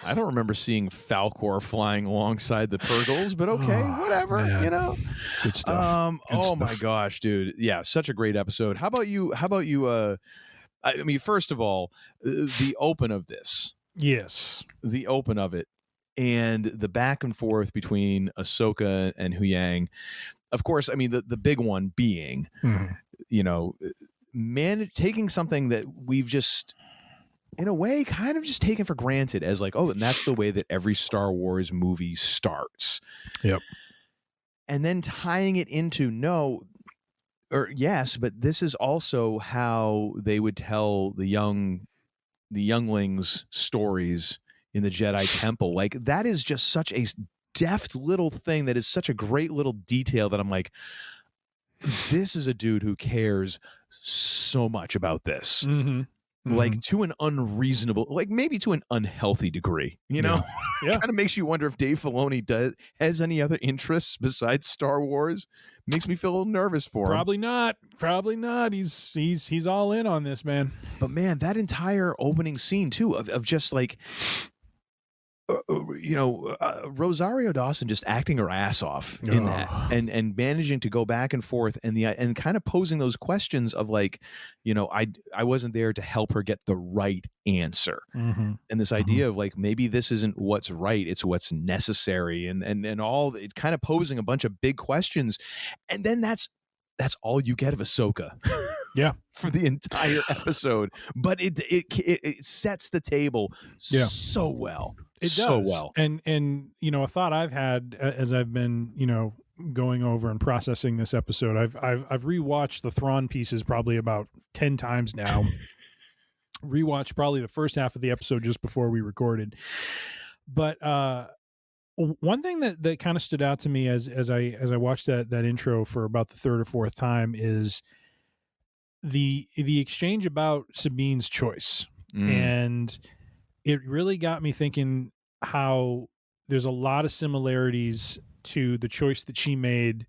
I don't remember seeing Falcor flying alongside the Purgles, but okay, whatever, man. Good stuff. My gosh, dude. Yeah, such a great episode. How about you? I mean, first of all, the open of this. Yes. The open of it and the back and forth between Ahsoka and Huyang. Of course, I mean, the big one being, taking something that we've just, in a way, kind of just taken for granted as like, and that's the way that every Star Wars movie starts. Yep. And then tying it into yes, but this is also how they would tell the younglings stories in the Jedi Temple. Like, that is just such a deft little thing that is such a great little detail that I'm like, this is a dude who cares so much about this. Mm-hmm. Like to an unreasonable, like maybe to an unhealthy degree, Yeah. Kind of makes you wonder if Dave Filoni has any other interests besides Star Wars. Makes me feel a little nervous for him. Probably not. He's all in on this, man. But man, that entire opening scene too of just like, Rosario Dawson just acting her ass off in that and managing to go back and forth and kind of posing those questions of like, I wasn't there to help her get the right answer. Mm-hmm. And this idea of like, maybe this isn't what's right, it's what's necessary and all it kind of posing a bunch of big questions. And then that's all you get of Ahsoka. Yeah. For the entire episode. But it sets the table so well. It does. So well. And a thought I've had as I've been, going over and processing this episode, I've rewatched the Thrawn pieces probably about 10 times now. Rewatched probably the first half of the episode just before we recorded. But one thing that kind of stood out to me as I watched that intro for about the third or fourth time is the exchange about Sabine's choice. And it really got me thinking how there's a lot of similarities to the choice that she made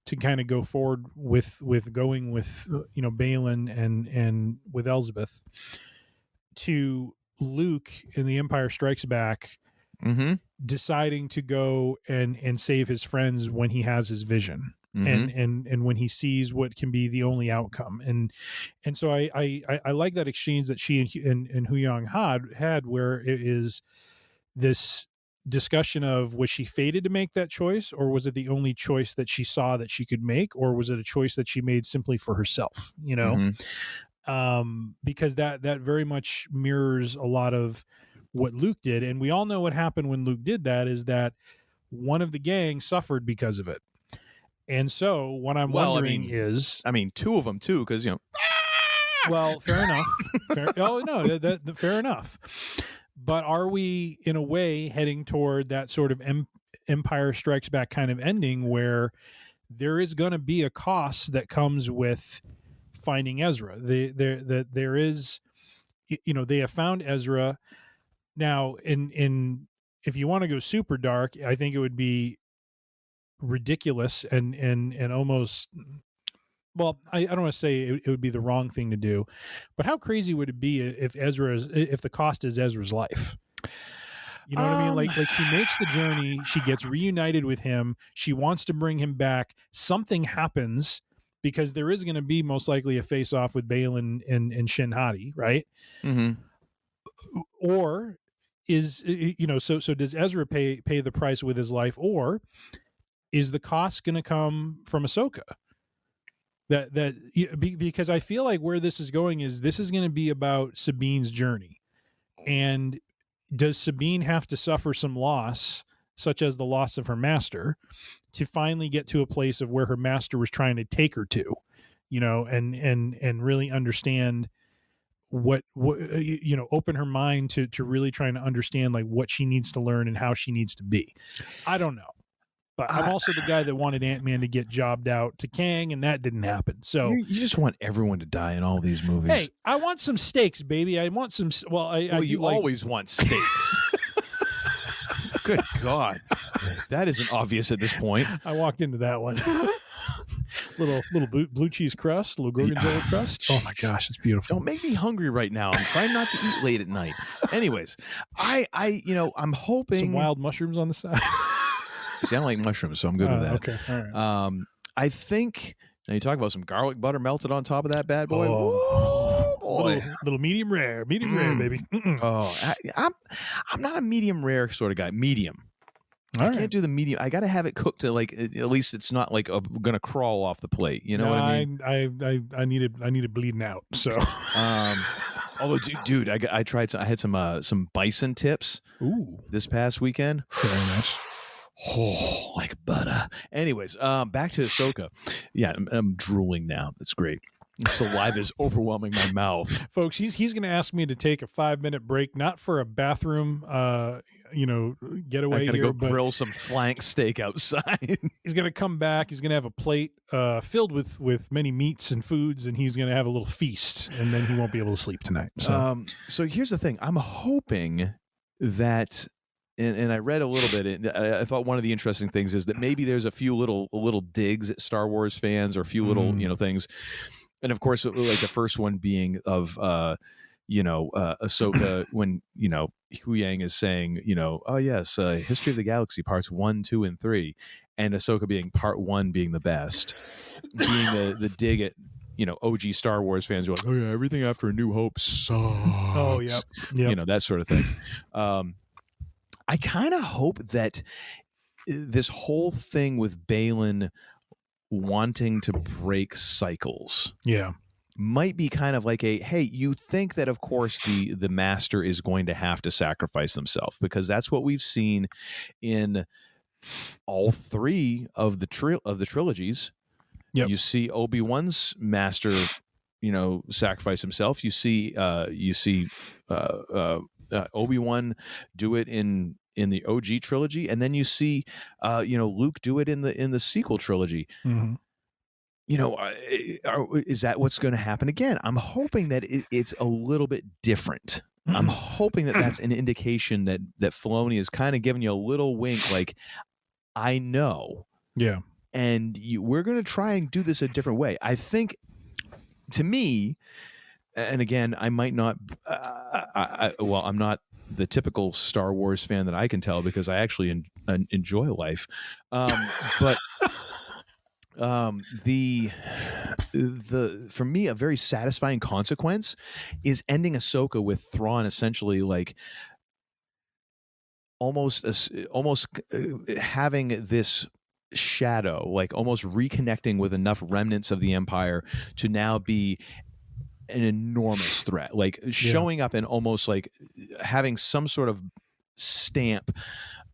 to kind of go forward with going with Balin and with Elsbeth, to Luke in The Empire Strikes Back, deciding to go and save his friends when he has his vision. And when he sees what can be the only outcome, and so I like that exchange that she and Huyang had, where it is this discussion of, was she fated to make that choice, or was it the only choice that she saw that she could make, or was it a choice that she made simply for herself? Because that very much mirrors a lot of what Luke did, and we all know what happened when Luke did that is that one of the gang suffered because of it. And so what I'm wondering is... two of them too, because, Well, fair enough. Fair enough. But are we, in a way, heading toward that sort of Empire Strikes Back kind of ending where there is going to be a cost that comes with finding Ezra? There is, they have found Ezra. Now, if you want to go super dark, I think it would be ridiculous and almost, well, I don't want to say it would be the wrong thing to do, but how crazy would it be if the cost is Ezra's life? You know what I mean? Like she makes the journey, she gets reunited with him, she wants to bring him back, something happens, because there is going to be most likely a face-off with Balin and Shin Hati, right? Mm-hmm. Or so does Ezra pay the price with his life, or is the cost going to come from Ahsoka? Because I feel like where this is going is this is going to be about Sabine's journey, and does Sabine have to suffer some loss, such as the loss of her master, to finally get to a place of where her master was trying to take her to, and really understand what open her mind to really trying to understand like what she needs to learn and how she needs to be. I don't know. But I'm also the guy that wanted Ant-Man to get jobbed out to Kang, and that didn't happen. So you just want everyone to die in all these movies. Hey, I want some steaks, baby. I want some. Well, you always want steaks. Good God, that isn't obvious at this point. I walked into that one. little blue cheese crust, little gorgonzola crust. Oh my gosh, it's beautiful. Don't make me hungry right now. I'm trying not to eat late at night. Anyways, I'm hoping some wild mushrooms on the side. See, I don't like mushrooms, so I'm good with that. Okay, all right. I think now you talk about some garlic butter melted on top of that bad boy. Oh, boy, little medium rare, baby. Oh, I'm not a medium rare sort of guy. Medium. All I right. can't do the medium. I got to have it cooked to like at least it's not like gonna crawl off the plate. You know what I mean? I needed bleeding out. So, although dude, I tried. I had some bison tips. Ooh, this past weekend. Very nice. Oh, like butter. Anyways, back to Ahsoka. Yeah, I'm drooling now. That's great. Saliva is overwhelming my mouth. Folks, he's going to ask me to take a 5-minute break, not for a bathroom, getaway. I gotta here, go grill some flank steak outside. He's going to come back. He's going to have a plate filled with many meats and foods, and he's going to have a little feast, and then he won't be able to sleep tonight. So here's the thing. I'm hoping that. And I read a little bit. I thought one of the interesting things is that maybe there's a few little digs at Star Wars fans, or a few little things. And of course, like the first one being of Ahsoka when Hu Yang is saying oh yes, History of the Galaxy parts 1, 2, and 3, and Ahsoka being part 1 being the best, being the dig at OG Star Wars fans who are like, oh yeah, everything after A New Hope sucks. Oh yep. That sort of thing. I kind of hope that this whole thing with Baylan wanting to break cycles might be kind of like hey, you think that of course the master is going to have to sacrifice himself, because that's what we've seen in all 3 of the trilogies. Yep. You see Obi-Wan's master sacrifice himself. You see Obi-Wan do it in the OG trilogy, and then you see Luke do it in the sequel trilogy. Mm-hmm. Is that what's going to happen again? I'm hoping that it's a little bit different. I'm hoping that that's an indication that Filoni is kind of giving you a little wink, like, I know, and we're going to try and do this a different way. I think, to me, and again, I might not. I'm not the typical Star Wars fan that I can tell, because I actually enjoy life. But the for me, a very satisfying consequence is ending Ahsoka with Thrawn essentially like almost having this shadow, like almost reconnecting with enough remnants of the Empire to now be an enormous threat, like showing up and almost like having some sort of stamp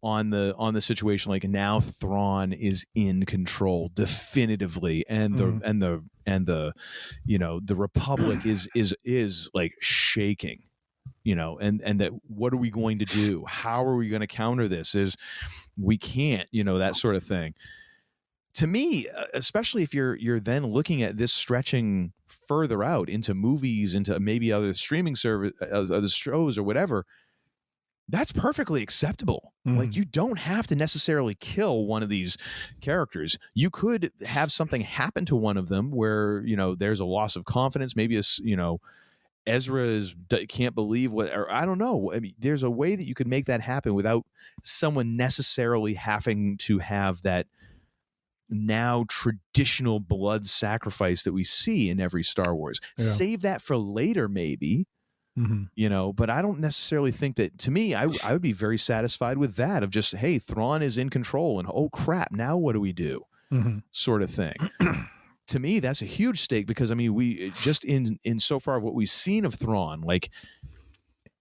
on the situation, like now Thrawn is in control definitively, and the Republic is like shaking, and that what are we going to do? How are we going to counter this? We can't, that sort of thing. To me, especially if you're then looking at this stretching further out into movies, into maybe other streaming service, other shows or whatever, that's perfectly acceptable. Like, you don't have to necessarily kill one of these characters. You could have something happen to one of them where, there's a loss of confidence. Maybe Ezra can't believe what, or I don't know. I mean, there's a way that you could make that happen without someone necessarily having to have that now traditional blood sacrifice that we see in every Star Wars. Save that for later, maybe. you know, but I don't necessarily think that, to me, I would be very satisfied with that, of just, hey, Thrawn is in control and oh crap, now what do we do? Sort of thing. To me, that's a huge stake, because I mean, we just in so far of what we've seen of Thrawn, like,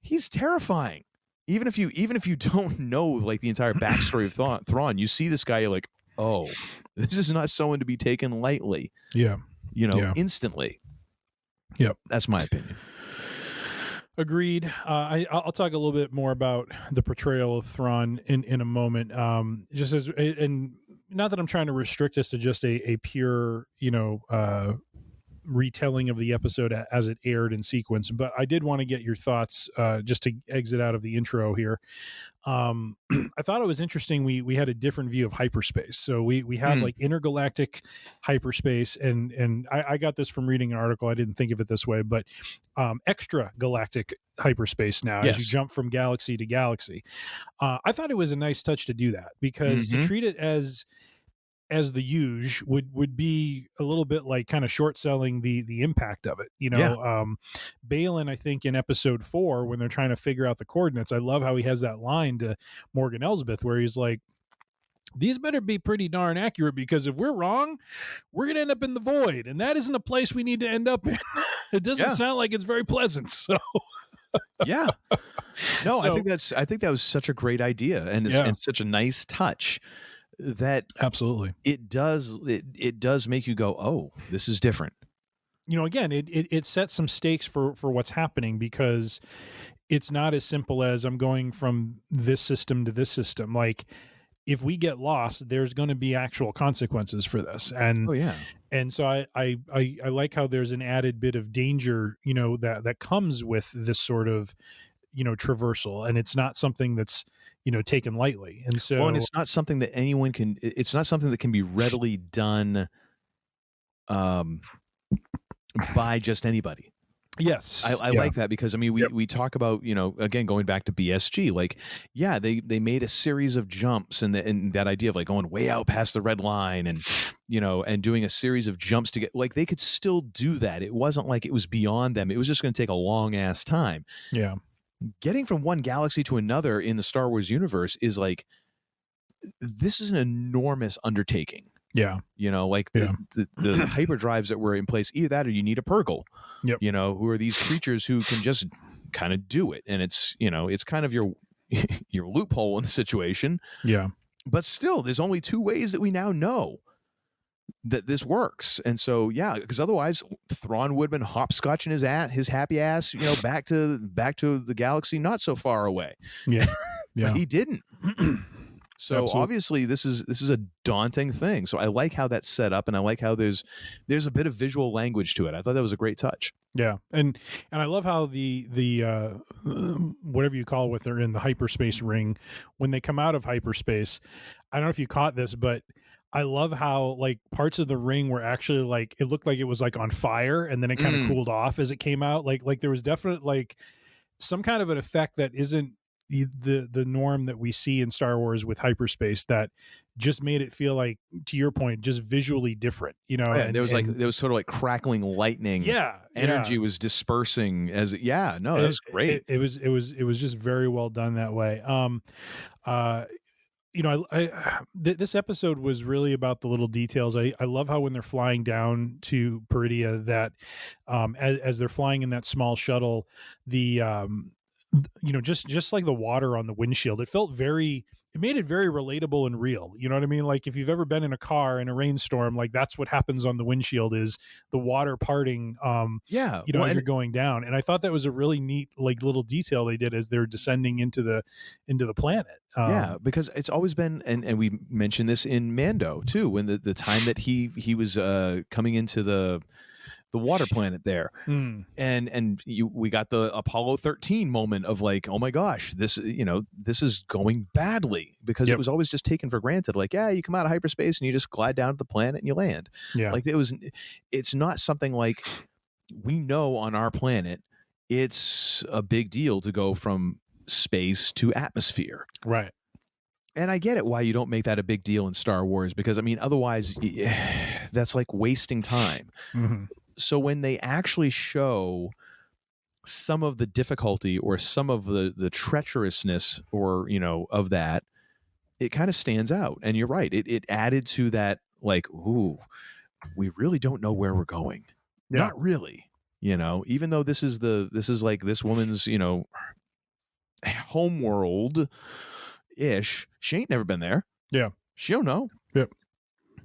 he's terrifying. Even if you don't know like the entire backstory of Thrawn, you see this guy, you're like, oh, this is not someone to be taken lightly. Yeah. You know, instantly. Yep. That's my opinion. Agreed. I'll talk a little bit more about the portrayal of Thrawn in a moment. Just as, and not that I'm trying to restrict us to just a pure, you know, retelling of the episode as it aired in sequence, but I did want to get your thoughts just to exit out of the intro here. I thought it was interesting. We had a different view of hyperspace. So we have like intergalactic hyperspace, and I got this from reading an article. I didn't think of it this way, but extra galactic hyperspace now, as you jump from galaxy to galaxy. I thought it was a nice touch to do that, because to treat it as the huge would be a little bit like kind of short selling the impact of it, you know. Balin, I think in episode 4, when they're trying to figure out the coordinates, I love how he has that line to Morgan Elsbeth where he's like, these better be pretty darn accurate, because if we're wrong, we're going to end up in the void, and that isn't a place we need to end up in. It doesn't sound like it's very pleasant. So no, so, I think that was such a great idea, and it's such a nice touch. That absolutely it does make you go, oh, this is different. You know, again, it sets some stakes for what's happening, because it's not as simple as I'm going from this system to this system. Like, if we get lost, there's going to be actual consequences for this. And and so I like how there's an added bit of danger, you know, that comes with this sort of, you know, traversal, and it's not something that's, you know, taken lightly. And so, and it's not something that anyone can, it's not something that can be readily done by just anybody. Yes. I like that, because I mean, we talk about, you know, again, going back to BSG, like, they made a series of jumps, and that idea of like going way out past the red line, and, you know, and doing a series of jumps to get, like, they could still do that. It wasn't like it was beyond them. It was just going to take a long ass time. Yeah. Getting from one galaxy to another in the Star Wars universe is like, this is an enormous undertaking. Yeah. You know, like the hyperdrives that were in place, either that or you need a Purgle, you know, who are these creatures who can just kind of do it. And it's, you know, it's kind of your loophole in the situation. Yeah. But still, there's only 2 ways that we now know that this works. And so, because otherwise Thrawn would have been hopscotching his happy ass, you know, back to the galaxy not so far away. Yeah. But he didn't. So absolutely. Obviously this is a daunting thing. So I like how that's set up, and I like how there's a bit of visual language to it. I thought that was a great touch. Yeah. And I love how the whatever you call what they're in, the hyperspace ring, when they come out of hyperspace, I don't know if you caught this, but I love how like parts of the ring were actually like, it looked like it was like on fire, and then it kind of cooled off as it came out. Like there was definite like some kind of an effect that isn't the norm that we see in Star Wars with hyperspace, that just made it feel like, to your point, just visually different, you know. And there was sort of like crackling lightning. Energy was dispersing as that was great. It was just very well done that way. You know, this episode was really about the little details. I love how when they're flying down to Peridia, that as they're flying in that small shuttle, the you know, just like the water on the windshield, it made it very relatable and real. You know what I mean? Like if you've ever been in a car in a rainstorm, like that's what happens on the windshield, is the water parting, you know, as you're going down. And I thought that was a really neat, like little detail they did as they're descending into the planet. Because it's always been, and we mentioned this in Mando too, when the time that he was coming into the water planet there, and we got the Apollo 13 moment of like, oh my gosh, this is going badly, because it was always just taken for granted, like, you come out of hyperspace and you just glide down to the planet and you land. Like it's not something like, we know on our planet it's a big deal to go from space to atmosphere, right? And I get it why you don't make that a big deal in Star Wars, because I mean, otherwise that's like wasting time. So when they actually show some of the difficulty or some of the treacherousness or, of that, it kind of stands out. And you're right. It added to that, like, ooh, we really don't know where we're going. Yeah. Not really, even though this is like this woman's, home world ish. She ain't never been there. Yeah. She don't know. Yep.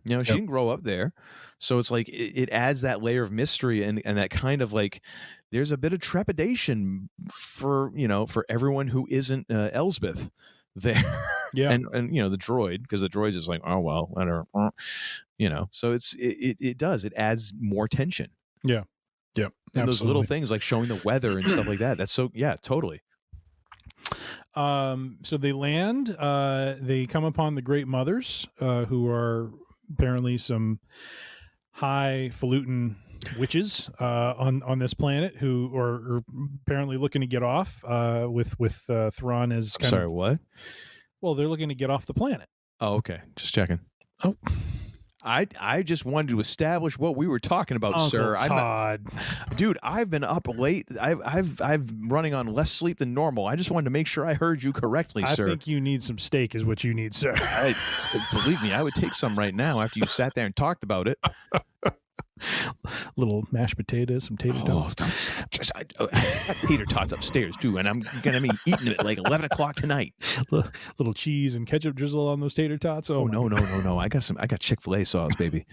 She didn't grow up there. So it's like it adds that layer of mystery and that kind of like there's a bit of trepidation for everyone who isn't Elsbeth there. Yeah. and the droid, because the droid's just like, oh well, whatever. So it does. It adds more tension. Yeah. Yep. And those little things like showing the weather and stuff like that. That's so totally. So they land, they come upon the Great Mothers, who are apparently some highfalutin witches on this planet who are apparently looking to get off with Thrawn as kind Sorry, of, what? Well, they're looking to get off the planet. Oh, okay. Just checking. Oh. I just wanted to establish what we were talking about, Uncle sir. Todd. Dude, I've been up late. I've running on less sleep than normal. I just wanted to make sure I heard you correctly, sir. I think you need some steak is what you need, sir. Believe me, I would take some right now after you sat there and talked about it. Little mashed potatoes, some tater tots. I got tater tots upstairs too, and I'm gonna be eating it at like 11 o'clock tonight. Little cheese and ketchup drizzle on those tater tots. Oh no! I got Chick-fil-A sauce, baby.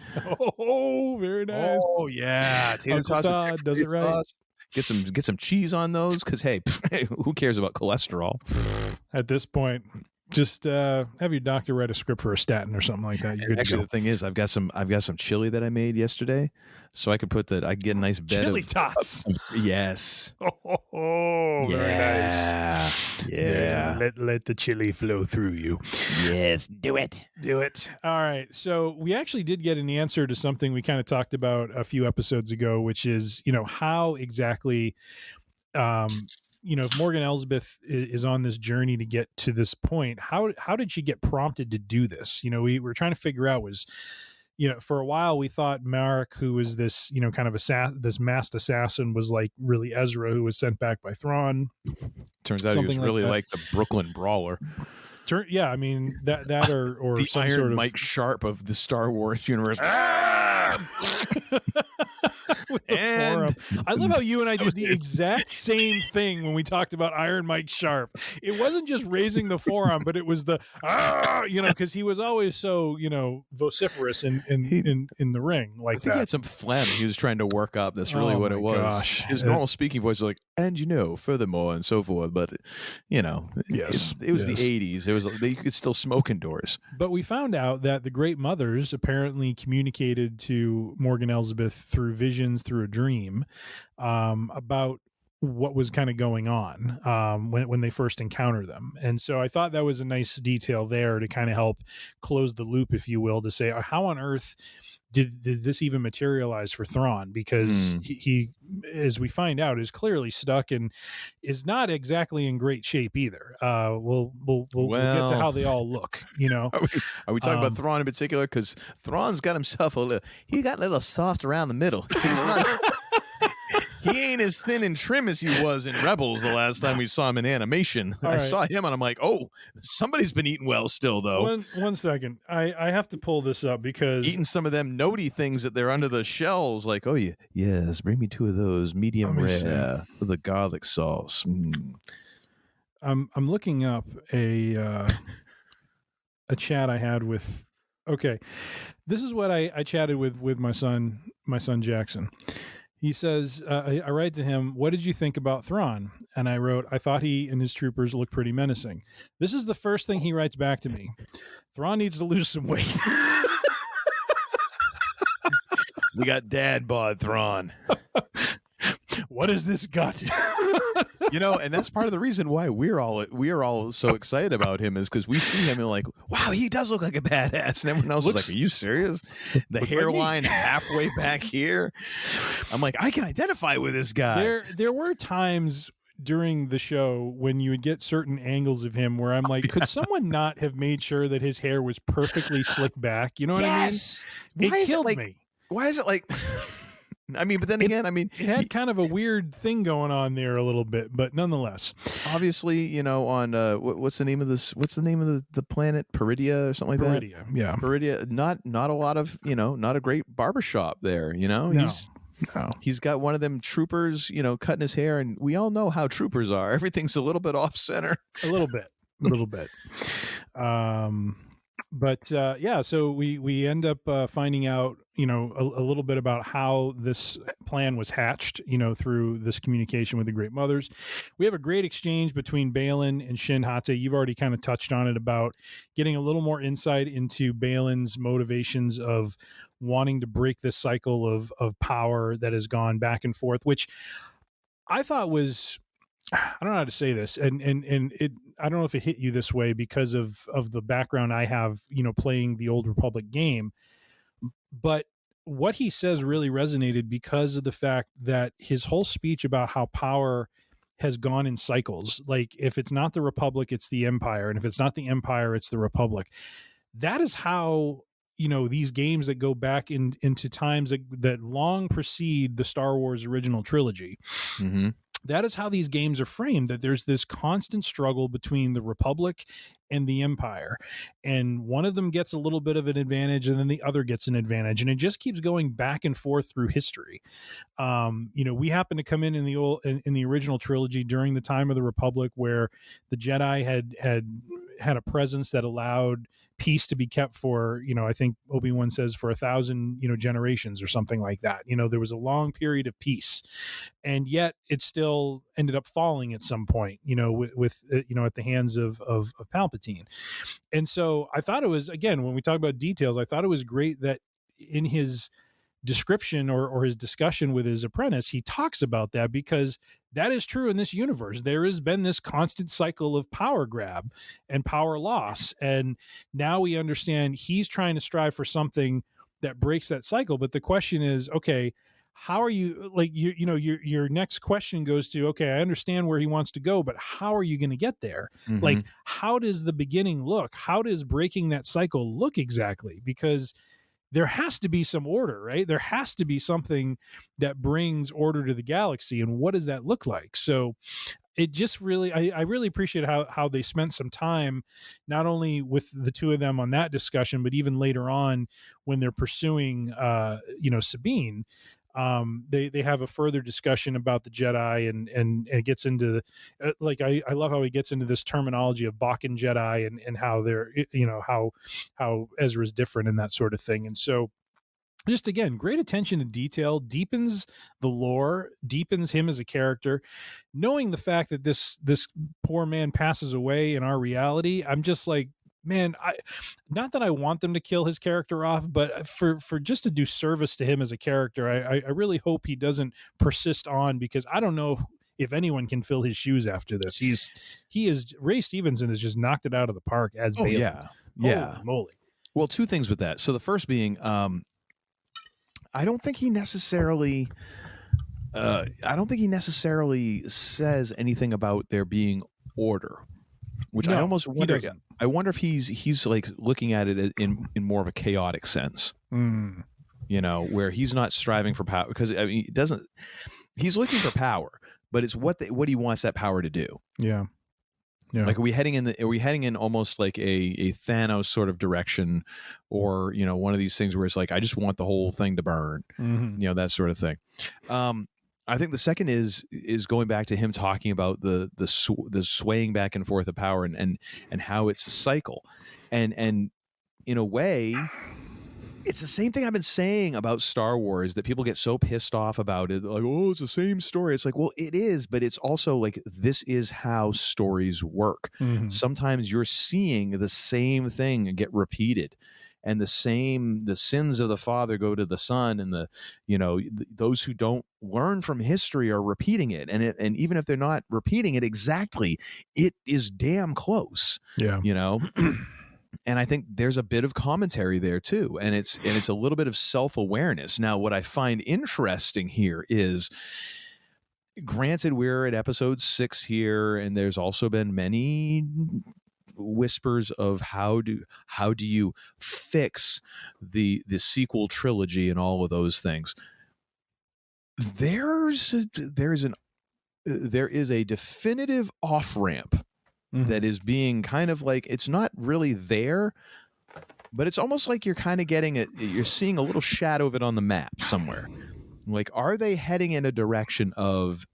Oh, very nice. Oh yeah, tater Uncle tots. Todd does it right. Sauce. Get some cheese on those, because hey, who cares about cholesterol? At this point, just have your doctor write a script for a statin or something like that. You're good Actually, to go. the thing is, I've got some chili that I made yesterday, so I could put that. I get a nice bed chili of tots. Yes. Oh, very nice. Yeah. Let the chili flow through you. Yes, do it. Do it. All right. So we actually did get an answer to something we kind of talked about a few episodes ago, which is, how exactly, if Morgan Elsbeth is on this journey to get to this point, how did she get prompted to do this? We were trying to figure out was, for a while we thought Marek, who was this, kind of this masked assassin, was like really Ezra, who was sent back by Thrawn. Turns out he was really like the Brooklyn Brawler. Yeah, I mean that or the some Iron sort of Mike Sharp of the Star Wars universe. With the forearm. I love how you and I did the exact same thing when we talked about Iron Mike Sharp. It wasn't just raising the forearm, but it was the because he was always so vociferous in the ring like I think that. he had some phlegm he was trying to work up. That's really what it was. Gosh. His normal speaking voice was like, and furthermore, and so forth. But yes, it was the 80s. It was you could still smoke indoors. But we found out that the Great Mothers apparently communicated to Morgan Elsbeth through visions, through a dream, about what was kind of going on when they first encounter them. And so I thought that was a nice detail there to kind of help close the loop, if you will, to say, how on earth did this even materialize for Thrawn? Because he, as we find out, is clearly stuck and is not exactly in great shape either. We'll get to how they all look. Are we talking about Thrawn in particular? Because Thrawn's got himself he got a little soft around the middle. He ain't as thin and trim as he was in Rebels the last time we saw him in animation. I saw him and I'm like, oh, somebody's been eating well still, though. One second. I have to pull this up because... Eating some of them notey things that they're under the shells. Like, oh, yeah, yes, bring me 2 of those medium rare with the garlic sauce. I'm looking up a chat I had with... Okay, this is what I chatted with my son Jackson. He says, I write to him, what did you think about Thrawn? And I wrote, I thought he and his troopers looked pretty menacing. This is the first thing he writes back to me. Thrawn needs to lose some weight. We got dad bod Thrawn. What has this got? And that's part of the reason why we're all so excited about him is because we see him and like, wow, he does look like a badass. And everyone else is like, are you serious? The hairline halfway back here. I'm like, I can identify with this guy. There were times during the show when you would get certain angles of him where I'm like, could someone not have made sure that his hair was perfectly slicked back? You know what I mean? It killed me. Why is it like... I mean, but then again, I mean, it had kind of a weird thing going on there a little bit, but nonetheless, obviously, you know, on what's the name of this? What's the name of the planet? Peridia or something like that. Peridia, yeah. Peridia. Not a lot of, you know, not a great barbershop there. You know, No. He's got one of them troopers, you know, cutting his hair, and we all know how troopers are. Everything's a little bit off center. A little bit. But yeah, so we end up finding out, you know, a little bit about how this plan was hatched, you know, through this communication with the Great Mothers. We have a great exchange between Balin and Shin Hate. You've already kind of touched on it, about getting a little more insight into Balin's motivations of wanting to break this cycle of power that has gone back and forth, which I thought was, I don't know how to say this, and it, I don't know if it hit you this way because of the background I have, you know, playing the Old Republic game, but what he says really resonated because of the fact that his whole speech about how power has gone in cycles, like if it's not the Republic, it's the Empire, and if it's not the Empire, it's the Republic. That is how, you know, these games that go back into times that long precede the Star Wars original trilogy. Mm-hmm. That is how these games are framed, that there's this constant struggle between the Republic and the Empire. And one of them gets a little bit of an advantage and then the other gets an advantage. And it just keeps going back and forth through history. You know, we happen to come in the original trilogy during the time of the Republic, where the Jedi had a presence that allowed peace to be kept for, you know, I think Obi-Wan says for 1,000, you know, generations or something like that. You know, there was a long period of peace, and yet it still ended up falling at some point, you know, with you know, at the hands of Palpatine. And so I thought it was, again, when we talk about details, I thought it was great that in his description or his discussion with his apprentice, he talks about that, because that is true in this universe. There has been this constant cycle of power grab and power loss. And now we understand he's trying to strive for something that breaks that cycle. But the question is, okay, how are you, like, you know, your next question goes to, okay, I understand where he wants to go, but how are you going to get there? Mm-hmm. Like, how does the beginning look? How does breaking that cycle look exactly? Because there has to be some order, right? There has to be something that brings order to the galaxy. And what does that look like? So it just really, I really appreciate how they spent some time, not only with the two of them on that discussion, but even later on when they're pursuing, you know, Sabine. They have a further discussion about the Jedi, and it gets into like, I love how he gets into this terminology of Bakken Jedi and how they're, you know, how Ezra's different and that sort of thing. And so just, again, great attention to detail, deepens the lore, deepens him as a character. Knowing the fact that this poor man passes away in our reality, I'm just like, man, not that I want them to kill his character off, but for just to do service to him as a character, I really hope he doesn't persist on, because I don't know if anyone can fill his shoes after this. Ray Stevenson has just knocked it out of the park as Balin. Yeah. Holy moly. Well, two things with that. So the first being, I don't think he necessarily says anything about there being order, which I almost wonder. I wonder if he's like looking at it in more of a chaotic sense, you know, where he's not striving for power, because I mean, he's looking for power, but it's what he wants that power to do. Yeah. Yeah. Like, are we heading in almost like a Thanos sort of direction, or, you know, one of these things where it's like, I just want the whole thing to burn, you know, that sort of thing. I think the second is going back to him talking about the swaying back and forth of power and how it's a cycle, and in a way, it's the same thing I've been saying about Star Wars, that people get so pissed off about it, like, oh, it's the same story. It's like, well, it is, but it's also like, this is how stories work. Mm-hmm. Sometimes you're seeing the same thing get repeated, and the sins of the father go to the son, and those who don't learn from history are repeating it. And even if they're not repeating it exactly, it is damn close. Yeah. You know? And I think there's a bit of commentary there too. And it's a little bit of self-awareness. Now, what I find interesting here is, granted, we're at episode 6 here, and there's also been many whispers of how do you fix the sequel trilogy and all of those things. there is a definitive off ramp that is being kind of like, it's not really there, but it's almost like you're kind of getting it. You're seeing a little shadow of it on the map somewhere. Like, are they heading in a direction of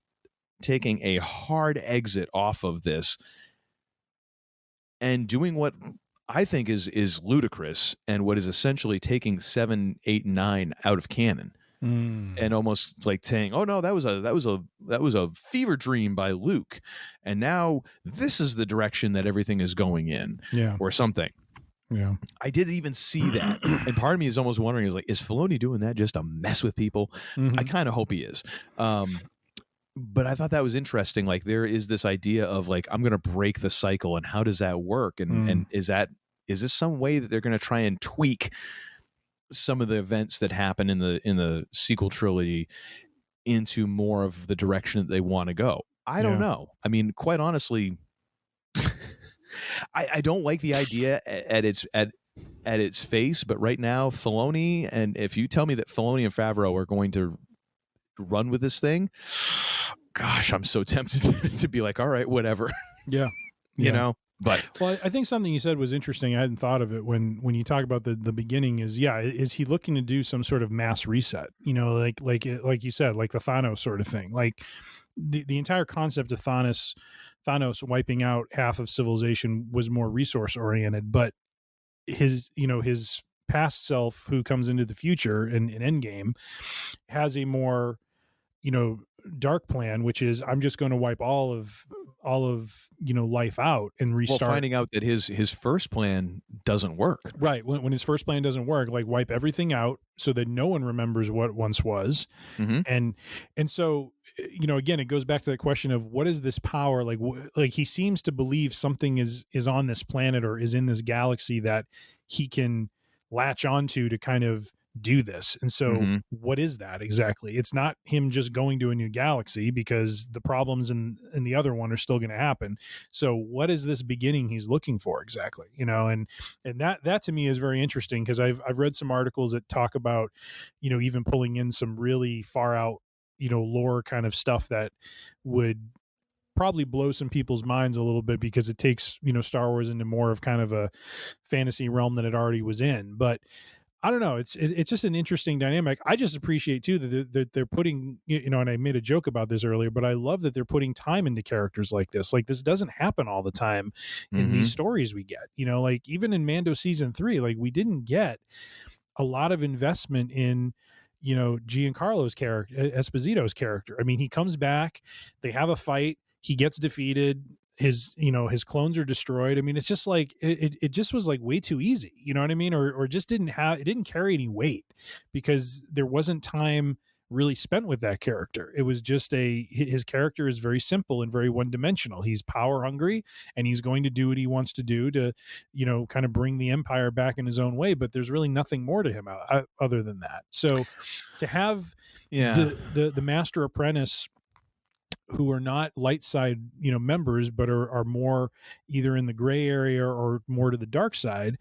taking a hard exit off of this and doing what I think is ludicrous, and what is essentially taking 7, 8, and 9 out of canon, and almost like saying, "Oh no, that was a fever dream by Luke, and now this is the direction that everything is going in," or something. Yeah, I did even see that, and part of me is almost wondering, is Filoni doing that just to mess with people? I kind of hope he is. But I thought that was interesting. Like, there is this idea of like, I'm going to break the cycle, and how does that work? And is this some way that they're going to try and tweak some of the events that happen in the sequel trilogy into more of the direction that they want to go? I don't know. I mean, quite honestly, I don't like the idea at its face, but right now, Filoni, and if you tell me that Filoni and Favreau are going to run with this thing, gosh, I'm so tempted to be like, all right, whatever. Yeah. You know, but well, I think something you said was interesting. I hadn't thought of it when you talk about the beginning is he looking to do some sort of mass reset, you know, like you said, like the Thanos sort of thing, like the entire concept of Thanos wiping out half of civilization was more resource oriented, but his past self, who comes into the future in Endgame, has a more, dark plan, which is, I'm just going to wipe all of life out and restart. Well, finding out that his first plan doesn't work. Right. When his first plan doesn't work, like wipe everything out so that no one remembers what once was. And so, again, it goes back to the question of what is this power? Like he seems to believe something is on this planet or is in this galaxy that he can latch onto to kind of do this. And so what is that exactly? It's not him just going to a new galaxy, because the problems in the other one are still going to happen. So what is this beginning he's looking for exactly? And that to me is very interesting, because I've read some articles that talk about, even pulling in some really far out, lore kind of stuff that would probably blow some people's minds a little bit, because it takes, Star Wars into more of kind of a fantasy realm than it already was in. But I don't know. It's just an interesting dynamic. I just appreciate too that they're putting, and I made a joke about this earlier, but I love that they're putting time into characters like this. Like, this doesn't happen all the time in these stories we get, like even in Mando season 3, like we didn't get a lot of investment in, Giancarlo's character, Esposito's character. I mean, he comes back, they have a fight, he gets defeated, his clones are destroyed. I mean, it's just like it just was like way too easy, you know what I mean? Or just didn't carry any weight, because there wasn't time really spent with that character. It was just his character is very simple and very one-dimensional. He's power hungry, and he's going to do what he wants to do to, kind of bring the Empire back in his own way, but there's really nothing more to him other than that. So to have the master apprentice, who are not light side, members, but are more either in the gray area or more to the dark side,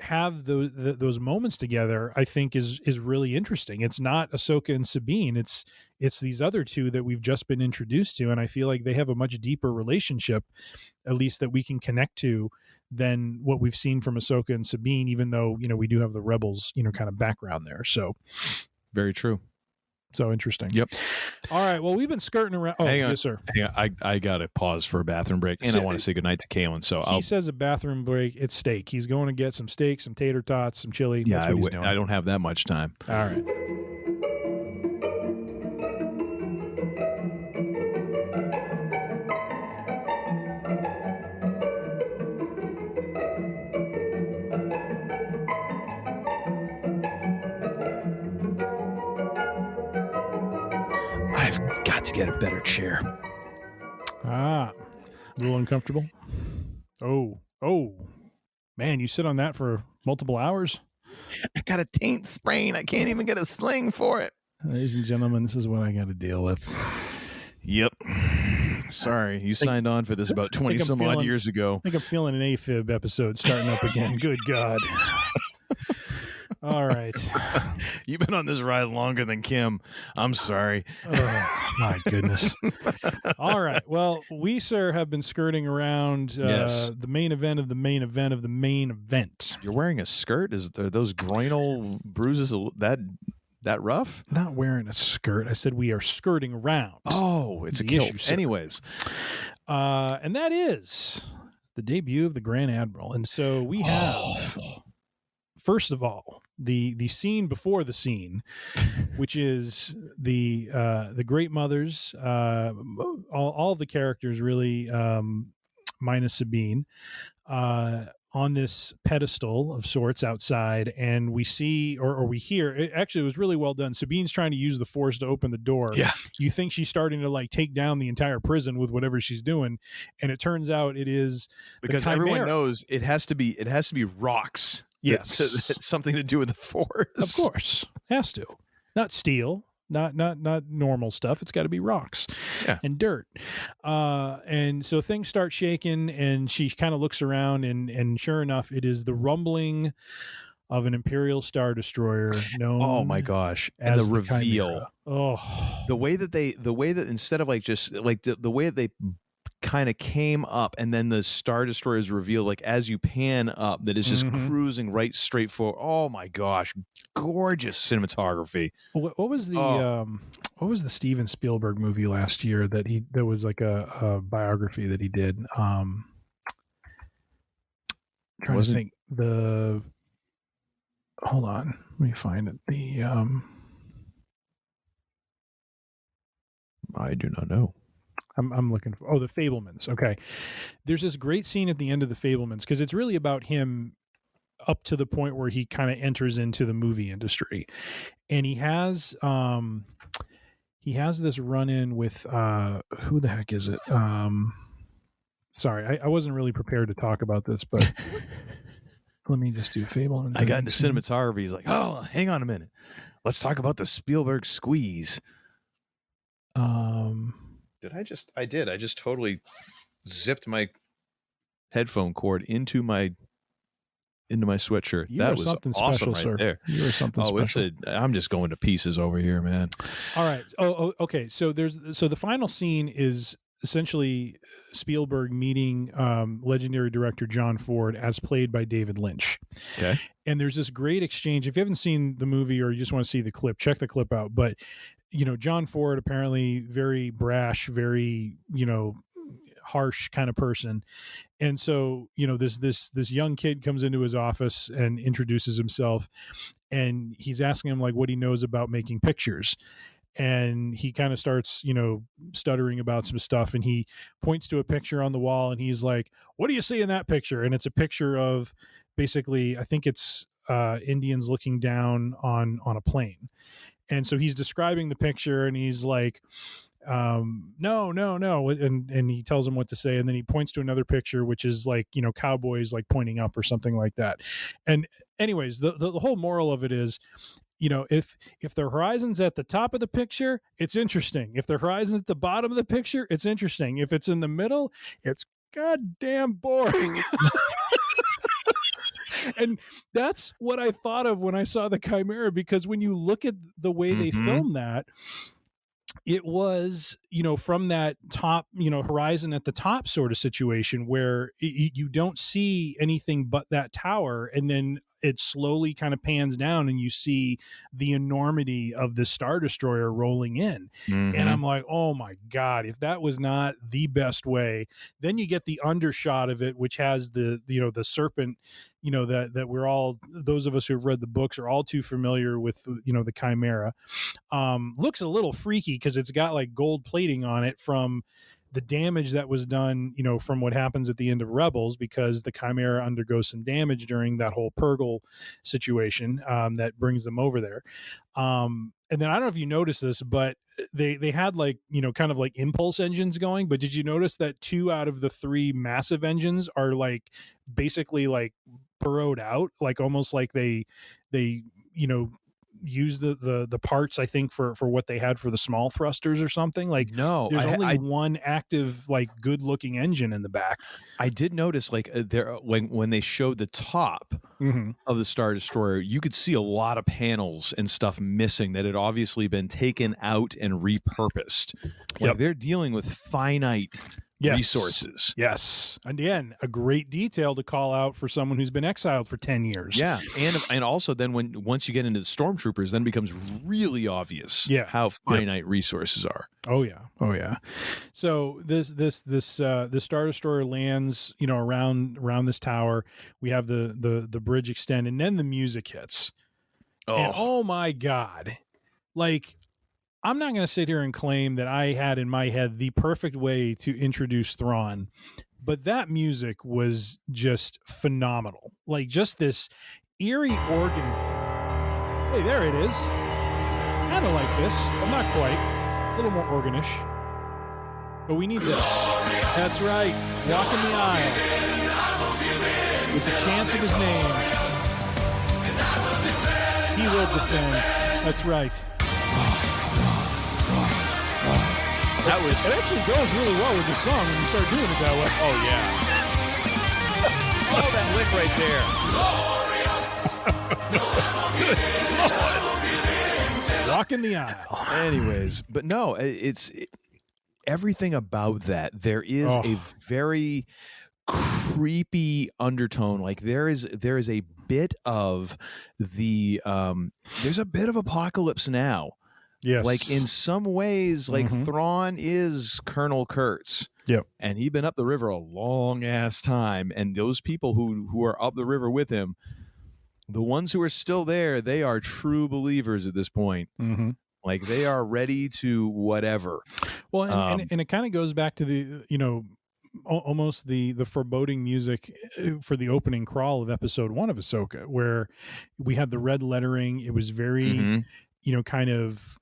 have those moments together, I think is really interesting. It's not Ahsoka and Sabine. It's these other two that we've just been introduced to. And I feel like they have a much deeper relationship, at least that we can connect to, than what we've seen from Ahsoka and Sabine, even though, we do have the Rebels, kind of background there. So very true. So interesting. Yep. All right. Well, we've been skirting around. Oh, yes, sir. I got to pause for a bathroom break, and I want to say goodnight to Kaylin. So he says a bathroom break. It's steak. He's going to get some steak, some tater tots, some chili. Yeah, That's what he's doing. I don't have that much time. All right. To get a better chair. A little uncomfortable. Oh, man, you sit on that for multiple hours? I got a taint sprain. I can't even get a sling for it. Ladies and gentlemen, this is what I got to deal with. Yep. Sorry, you signed on for this about 20 some odd years ago. I think I'm feeling an AFib episode starting up again. Good God. All right. You've been on this ride longer than Kim. I'm sorry. Oh, my goodness. All right. Well, we, sir, have been skirting around the main event of the main event of the main event. You're wearing a skirt? Are those groinal bruises that rough? Not wearing a skirt. I said we are skirting around. Oh, it's a kilt. Issue, anyways. And that is the debut of the Grand Admiral. And so we have... First of all, the scene before the scene, which is the Great Mothers, all of the characters really, minus Sabine, on this pedestal of sorts outside, and we see or we hear. It was really well done. Sabine's trying to use the Force to open the door. Yeah, you think she's starting to like take down the entire prison with whatever she's doing, and it turns out it is because everyone knows it has to be rocks. Yes, it's something to do with the Force. Of course, has to. Not steel, not normal stuff. It's got to be rocks and dirt. And so things start shaking, and she kind of looks around, and sure enough, it is the rumbling of an Imperial Star Destroyer known. Oh my gosh! And the reveal. The way that instead of like just like the way that they kind of came up, and then the Star Destroyer is revealed like as you pan up, that is just cruising right straight forward. Oh my gosh, gorgeous cinematography. What was the Steven Spielberg movie last year that was like a biography that he did? Trying to think. Hold on, let me find it. I do not know. I'm looking for the Fabelmans. Okay, there's this great scene at the end of the Fabelmans because it's really about him up to the point where he kind of enters into the movie industry, and he has this run-in with who the heck is it? Sorry, I wasn't really prepared to talk about this, but let me just do Fabelmans. I got into cinematography. He's like, oh, hang on a minute, let's talk about the Spielberg squeeze. I just totally zipped my headphone cord into my sweatshirt. That was something awesome special, right sir. there. You were something special. I'm just going to pieces over here, man. All right. Okay. So the final scene is essentially Spielberg meeting legendary director John Ford as played by David Lynch. Okay. And there's this great exchange. If you haven't seen the movie or you just want to see the clip, check the clip out. But John Ford, apparently very brash, very, harsh kind of person. And so, this young kid comes into his office and introduces himself, and he's asking him like what he knows about making pictures. And he kind of starts, stuttering about some stuff, and he points to a picture on the wall, and he's like, what do you see in that picture? And it's a picture of basically, I think it's Indians looking down on a plane. And so he's describing the picture, and he's like, no. And he tells him what to say. And then he points to another picture, which is like, cowboys like pointing up or something like that. And anyways, the whole moral of it is, if the horizon's at the top of the picture, it's interesting. If the horizon's at the bottom of the picture, it's interesting. If it's in the middle, it's goddamn boring. And that's what I thought of when I saw the Chimera, because when you look at the way they filmed that, it was, from that top, horizon at the top sort of situation where you don't see anything but that tower. And then it slowly kind of pans down and you see the enormity of the Star Destroyer rolling in. And I'm like, oh my God, if that was not the best way. Then you get the undershot of it, which has the serpent, that we're all, those of us who have read the books are all too familiar with, the Chimera. Looks a little freaky because it's got like gold plating on it from the damage that was done, from what happens at the end of Rebels, because the Chimera undergoes some damage during that whole Purgle situation that brings them over there. And then I don't know if you noticed this, but they had like, kind of like impulse engines going. But did you notice that 2 out of the 3 massive engines are like basically like burrowed out, like almost like they use the parts, I think, for what they had for the small thrusters or something. Like, no, there's only one active, like, good looking engine in the back. I did notice, like, there when they showed the top of the Star Destroyer, you could see a lot of panels and stuff missing that had obviously been taken out and repurposed. Like, they're dealing with finite resources. Yes. And again, a great detail to call out for someone who's been exiled for 10 years. Yeah. And also then once you get into the stormtroopers, then it becomes really obvious how finite resources are. Oh yeah. So this Star Destroyer lands, around this tower. We have the bridge extend, and then the music hits. And oh my God. Like, I'm not going to sit here and claim that I had in my head the perfect way to introduce Thrawn, but that music was just phenomenal. Like, just this eerie organ. Hey, there it is. Kind of like this, but not quite. A little more organish. But we need this. That's right. Walking the aisle. With the chants of his name. He will defend. That's right. It actually goes really well with the song when you start doing it that way. Oh yeah. Oh, that lick right there. Walking the aisle. Anyways, but no, everything about that. There is a very creepy undertone. Like, there is a bit of there's a bit of Apocalypse Now. Yes. Like, in some ways, like, Thrawn is Colonel Kurtz. Yep. And he'd been up the river a long ass time. And those people who are up the river with him, the ones who are still there, they are true believers at this point. Like, they are ready to whatever. Well, and it kind of goes back to the, almost the foreboding music for the opening crawl of episode 1 of Ahsoka, where we had the red lettering. It was very, kind of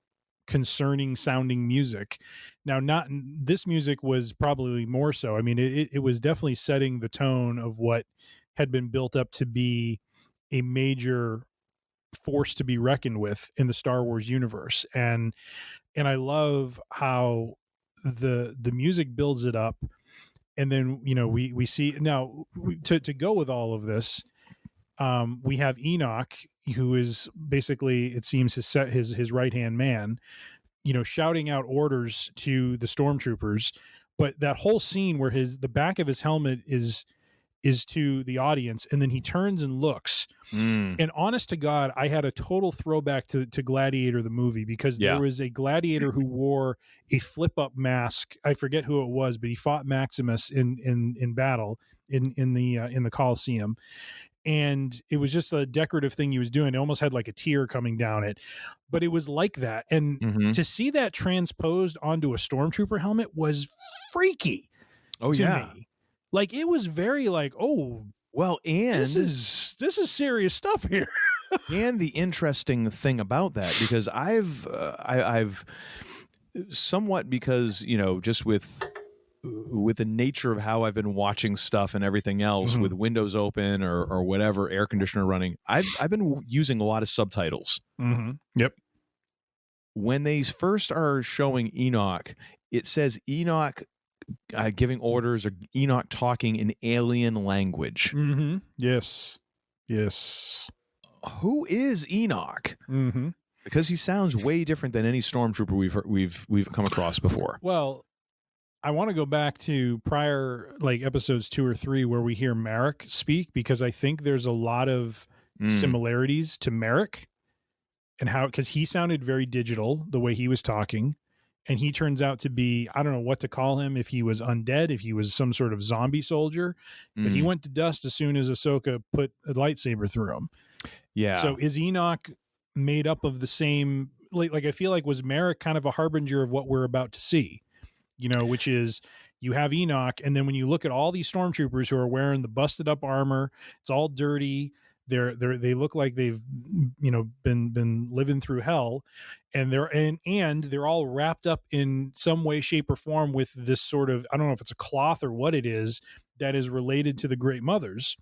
concerning sounding music. Now, this music was probably more so. I mean, it was definitely setting the tone of what had been built up to be a major force to be reckoned with in the Star Wars universe. And I love how the music builds it up. And then, we see now to go with all of this, we have Enoch, who is basically, it seems, his right-hand man, shouting out orders to the stormtroopers. But that whole scene where the back of his helmet is to the audience, and then he turns and looks. And honest to God, I had a total throwback to Gladiator, the movie, because there was a gladiator who wore a flip-up mask. I forget who it was, but he fought Maximus in battle in the Colosseum. And it was just a decorative thing he was doing. It almost had like a tear coming down it, but it was like that. And to see that transposed onto a stormtrooper helmet was freaky. Oh, to me. Like, it was very like, oh, well, and this is serious stuff here. And the interesting thing about that, because I've somewhat, because, just with the nature of how I've been watching stuff and everything else, with windows open or whatever, air conditioner running, I've been using a lot of subtitles. Yep. When they first are showing Enoch, it says Enoch giving orders, or Enoch talking in alien language. Yes. Who is Enoch? Because he sounds way different than any stormtrooper we've come across before. Well, I want to go back to prior, like, episodes 2 or 3 where we hear Merrick speak, because I think there's a lot of similarities to Merrick, and because he sounded very digital the way he was talking. And he turns out to be, I don't know what to call him, if he was undead, if he was some sort of zombie soldier, but he went to dust as soon as Ahsoka put a lightsaber through him. Yeah. So is Enoch made up of the same, like I feel like, was Merrick kind of a harbinger of what we're about to see, which is, you have Enoch, and then when you look at all these stormtroopers who are wearing the busted up armor, it's all dirty. They look like they've been living through hell, and they're all wrapped up in some way, shape, or form with this sort of, I don't know if it's a cloth or what it is, that is related to the Great Mothers,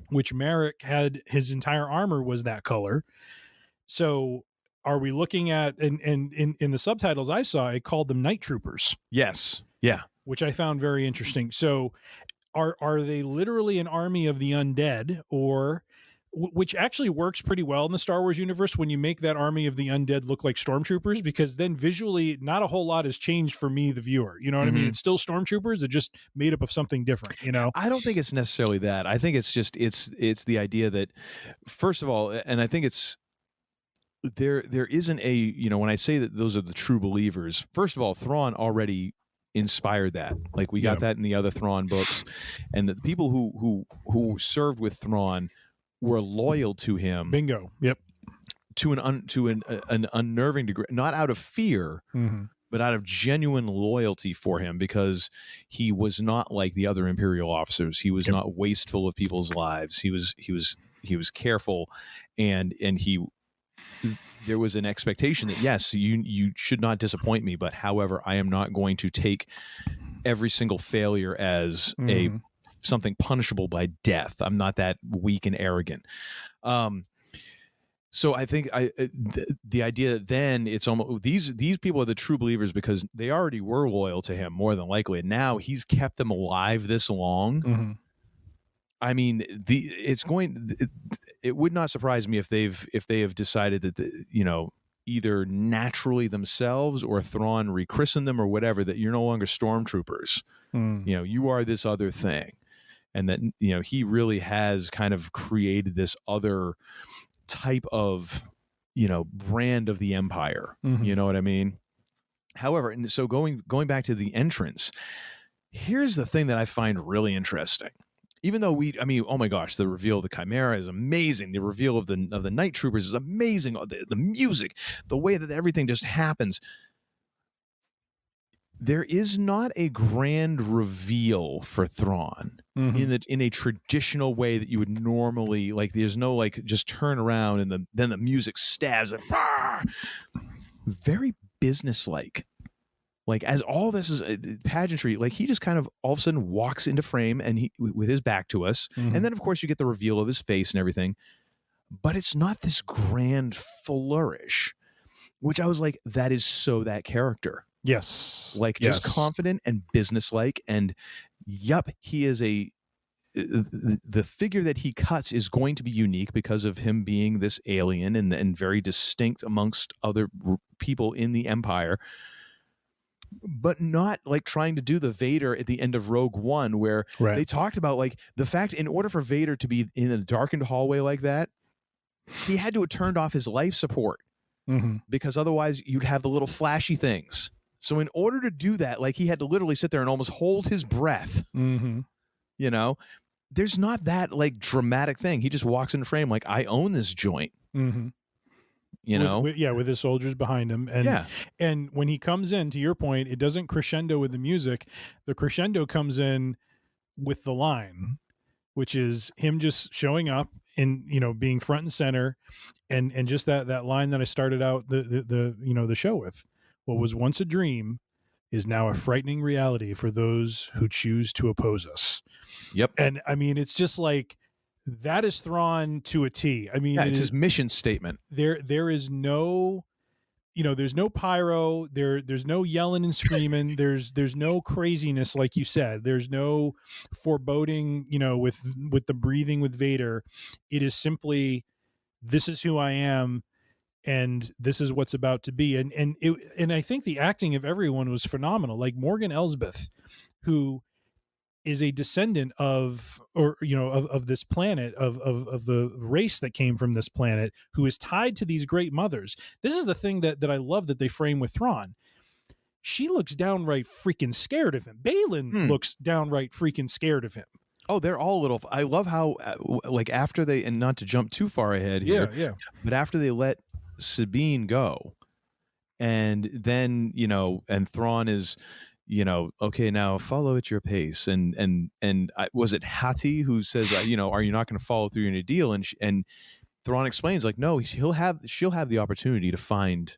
which Merrick had, his entire armor was that color. So are we looking at, and in the subtitles I saw, it called them night troopers. Yes. Yeah. Which I found very interesting. So are they literally an army of the undead, or which actually works pretty well in the Star Wars universe when you make that army of the undead look like stormtroopers, because then visually not a whole lot has changed for me, the viewer. You know what I mean? It's still stormtroopers. They're just made up of something different, you know? I don't think it's necessarily that. I think it's just it's the idea that, first of all, and I think it's there isn't a, you know, when I say that those are the true believers, first of all, Thrawn already inspired that. Like we got that in the other Thrawn books, and the people who served with Thrawn were loyal to him. Bingo. Yep. To an unnerving degree, not out of fear, but out of genuine loyalty for him, because he was not like the other Imperial officers. He was not wasteful of people's lives. He was careful, and there was an expectation that, yes, you should not disappoint me, but however, I am not going to take every single failure as something punishable by death. I'm not that weak and arrogant. So I think the idea that then it's almost these people are the true believers because they already were loyal to him, more than likely, and now he's kept them alive this long. I mean, it would not surprise me if they have decided that either naturally themselves or Thrawn rechristened them or whatever, that you're no longer stormtroopers. You are this other thing, and that he really has kind of created this other type of brand of the Empire. You know what I mean? However, and so going back to the entrance, here's the thing that I find really interesting. Even though oh my gosh, the reveal of the Chimera is amazing. The reveal of the Night Troopers is amazing. The music, the way that everything just happens. There is not a grand reveal for Thrawn in a traditional way that you would normally like. There's no like just turn around and then the music stabs. Very businesslike. Like, as all this is pageantry, like he just kind of all of a sudden walks into frame and he with his back to us. And then, of course, you get the reveal of his face and everything. But it's not this grand flourish, which I was like, that is so that character. Yes. Like, just confident and businesslike. And, yup, he is the figure that he cuts is going to be unique because of him being this alien and very distinct amongst other people in the Empire. But not like trying to do the Vader at the end of Rogue One, where they talked about like the fact in order for Vader to be in a darkened hallway like that, he had to have turned off his life support because otherwise you'd have the little flashy things. So in order to do that, like he had to literally sit there and almost hold his breath. There's not that like dramatic thing. He just walks into frame like, I own this joint. With his soldiers behind him. And when he comes in, to your point, it doesn't crescendo with the music. The crescendo comes in with the line, which is him just showing up and, being front and center. And just that line that I started out the show with. What was once a dream is now a frightening reality for those who choose to oppose us. Yep. And I mean, it's just like, that is Thrawn to a T. I mean, it's his mission statement. There is no, there's no pyro. There's no yelling and screaming. There's no craziness, like you said. There's no foreboding, with the breathing with Vader. It is simply, this is who I am, and this is what's about to be. And I think the acting of everyone was phenomenal. Like Morgan Elsbeth, who is a descendant of this planet, of the race that came from this planet, who is tied to these great mothers. This is the thing that I love that they frame with Thrawn. She looks downright freaking scared of him. Balin looks downright freaking scared of him. Oh, they're all little. I love how, like, after they, and not to jump too far ahead here, but after they let Sabine go, and then, and Thrawn is, okay, now follow at your pace. And was it Hattie who says, are you not going to follow through in a deal? And Thrawn explains, like, no, she'll have the opportunity to find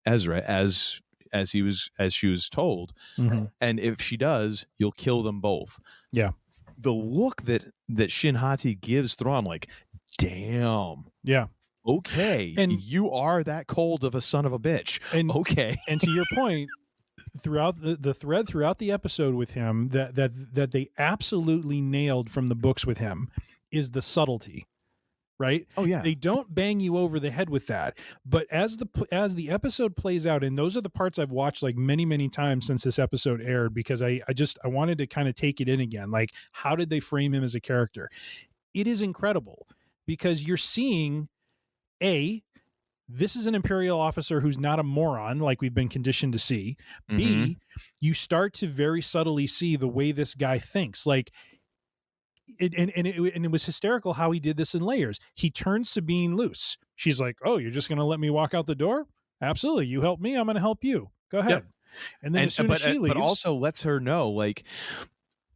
Ezra as she was told. And if she does, you'll kill them both. Yeah. The look that Shin Hati gives Thrawn, like, damn. Yeah. Okay. And you are that cold of a son of a bitch. And okay. And to your point, throughout the thread throughout the episode with him that they absolutely nailed from the books with him is the subtlety. Right? Oh yeah. They don't bang you over the head with that. But as the episode plays out, and those are the parts I've watched like many times since this episode aired, because I wanted to kind of take it in again. Like, how did they frame him as a character? It is incredible because you're seeing this is an Imperial officer who's not a moron like we've been conditioned to see. B, you start to very subtly see the way this guy thinks. Like, it was hysterical how he did this in layers. He turns Sabine loose. She's like, "Oh, you're just going to let me walk out the door? Absolutely. You help me, I'm going to help you. Go ahead." Yep. And then as soon as she leaves, but also lets her know, like,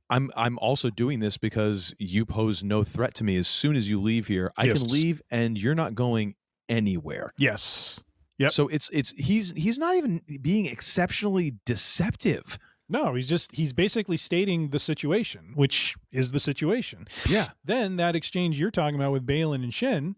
I'm also doing this because you pose no threat to me. As soon as you leave here, I can leave, and you're not going anywhere. Yes. Yep. So he's not even being exceptionally deceptive. No, he's basically stating the situation, which is the situation. Yeah. Then that exchange you're talking about with Baylan and Shin,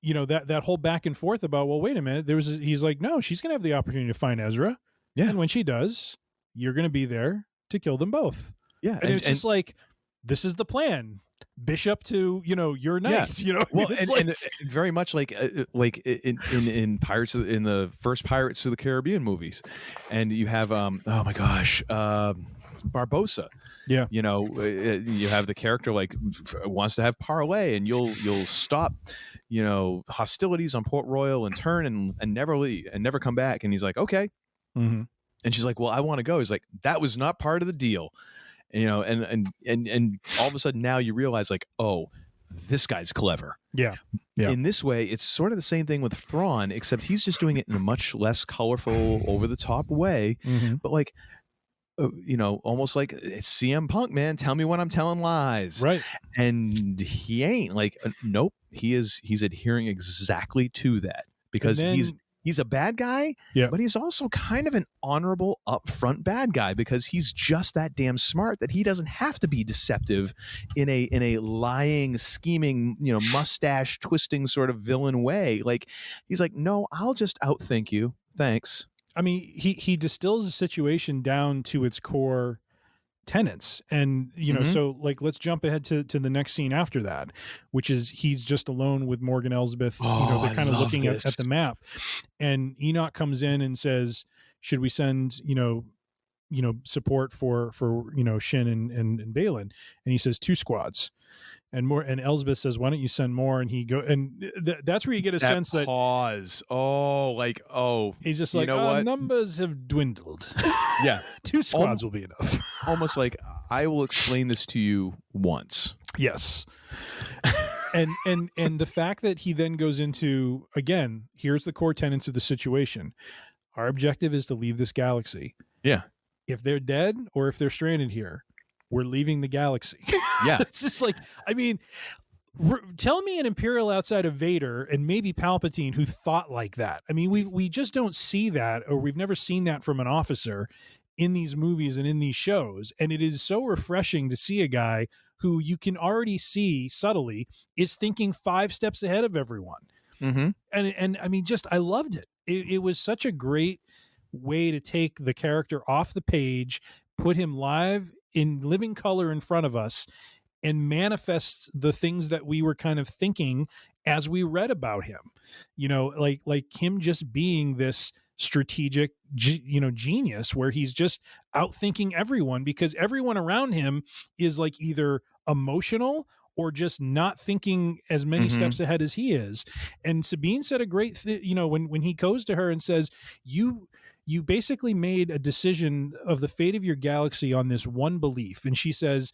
you know, that whole back and forth about, well, wait a minute, he's like, no, she's going to have the opportunity to find Ezra. Yeah. And when she does, you're going to be there to kill them both. Yeah. And it's just like, this is the plan. Bishop to, you know, your knights, you know. Well, and very much like in Pirates in the first Pirates of the Caribbean movies, and you have oh my gosh, Barbossa. Yeah, you know, you have the character like wants to have parlay, and you'll stop, you know, hostilities on Port Royal and turn and never leave and never come back, and he's like, okay, and she's like, well, I want to go. He's like, that was not part of the deal. You know, and all of a sudden now you realize, like, oh, this guy's clever. Yeah. In this way, it's sort of the same thing with Thrawn, except he's just doing it in a much less colorful, over the top way. But like, you know, almost like it's CM Punk, man. Tell me when I'm telling lies, right? And he ain't like, nope. He's adhering exactly to that because he's a bad guy, but he's also kind of an honorable, upfront bad guy because he's just that damn smart that he doesn't have to be deceptive in a lying, scheming, you know, mustache twisting sort of villain way. Like, he's like, no, I'll just outthink you. Thanks. I mean, he distills the situation down to its core tenets, and you know, so like, let's jump ahead to the next scene after that, which is he's just alone with Morgan Elsbeth. You know, they're kind of looking at the map, and Enoch comes in and says, should we send you know support for you know Shin and Baylan? And he says 2 squads. And Elsbeth says, why don't you send more? And he that's where you get a sense that pause. Oh, like, oh, he's just like, what? Numbers have dwindled. Yeah. 2 squads will be enough. Almost like, I will explain this to you once. Yes. and the fact that he then goes into, again, here's the core tenets of the situation. Our objective is to leave this galaxy. Yeah. If they're dead or if they're stranded here, we're leaving the galaxy. Yeah. It's just like, I mean, tell me an Imperial outside of Vader and maybe Palpatine who thought like that. I mean, we just don't see that, or we've never seen that from an officer in these movies and in these shows. And it is so refreshing to see a guy who you can already see subtly is thinking 5 steps ahead of everyone. And I mean, just, I loved it. It was such a great way to take the character off the page, put him live in living color in front of us, and manifest the things that we were kind of thinking as we read about him. You know, like him just being this strategic, genius where he's just outthinking everyone because everyone around him is like either emotional or just not thinking as many steps ahead as he is. And Sabine said a great when he goes to her and says, you basically made a decision of the fate of your galaxy on this one belief. And she says,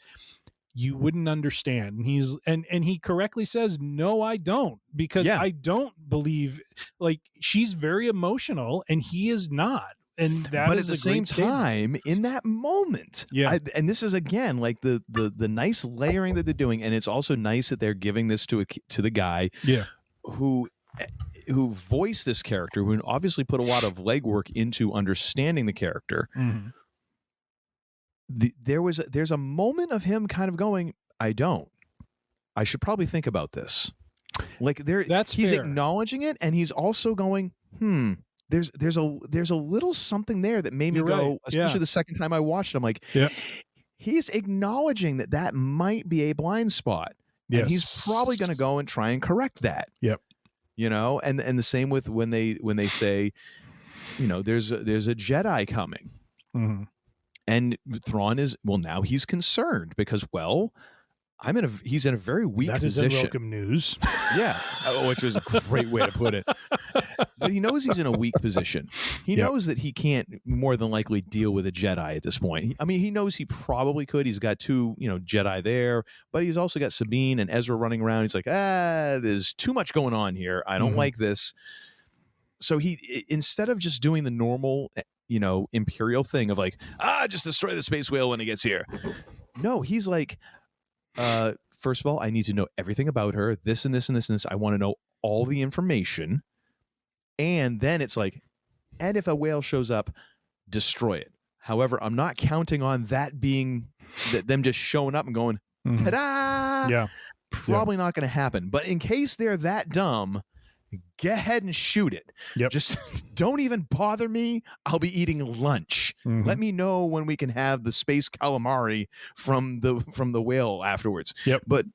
you wouldn't understand. And he correctly says, no, I don't, because I don't believe, like, she's very emotional and he is not. And that but is at the same time, in that moment, and this is again like the nice layering that they're doing, and it's also nice that they're giving this to the guy, who voiced this character, who obviously put a lot of legwork into understanding the character. There's a moment of him kind of going, I should probably think about this. Like he's fair. acknowledging it, and he's also going, there's a little something there that made me You're go, right. especially Yeah. the second time I watched it, I'm like, Yep. he's acknowledging that might be a blind spot. And he's probably going to go and try and correct that. Yep. You know, and the same with when they say, you know, there's a Jedi coming. Mm-hmm. And Thrawn now he's concerned because, he's in a very weak position. That is unwelcome news. Yeah, which was a great way to put it. But he knows he's in a weak position. He knows that he can't more than likely deal with a Jedi at this point. I mean, he knows he probably could. He's got 2, Jedi there, but he's also got Sabine and Ezra running around. He's like, there's too much going on here. I don't like this. So he, instead of just doing the normal, Imperial thing of like, just destroy the space whale when it gets here. No, he's like, first of all, I need to know everything about her, this and this and this and this. I want to know all the information. And then it's like, and if a whale shows up, destroy it. However, I'm not counting on that being them just showing up and going, ta-da! Yeah. Probably not going to happen. But in case they're that dumb, go ahead and shoot it. Yep. Just don't even bother me. I'll be eating lunch. Let me know when we can have the space calamari from the whale afterwards. Yep. But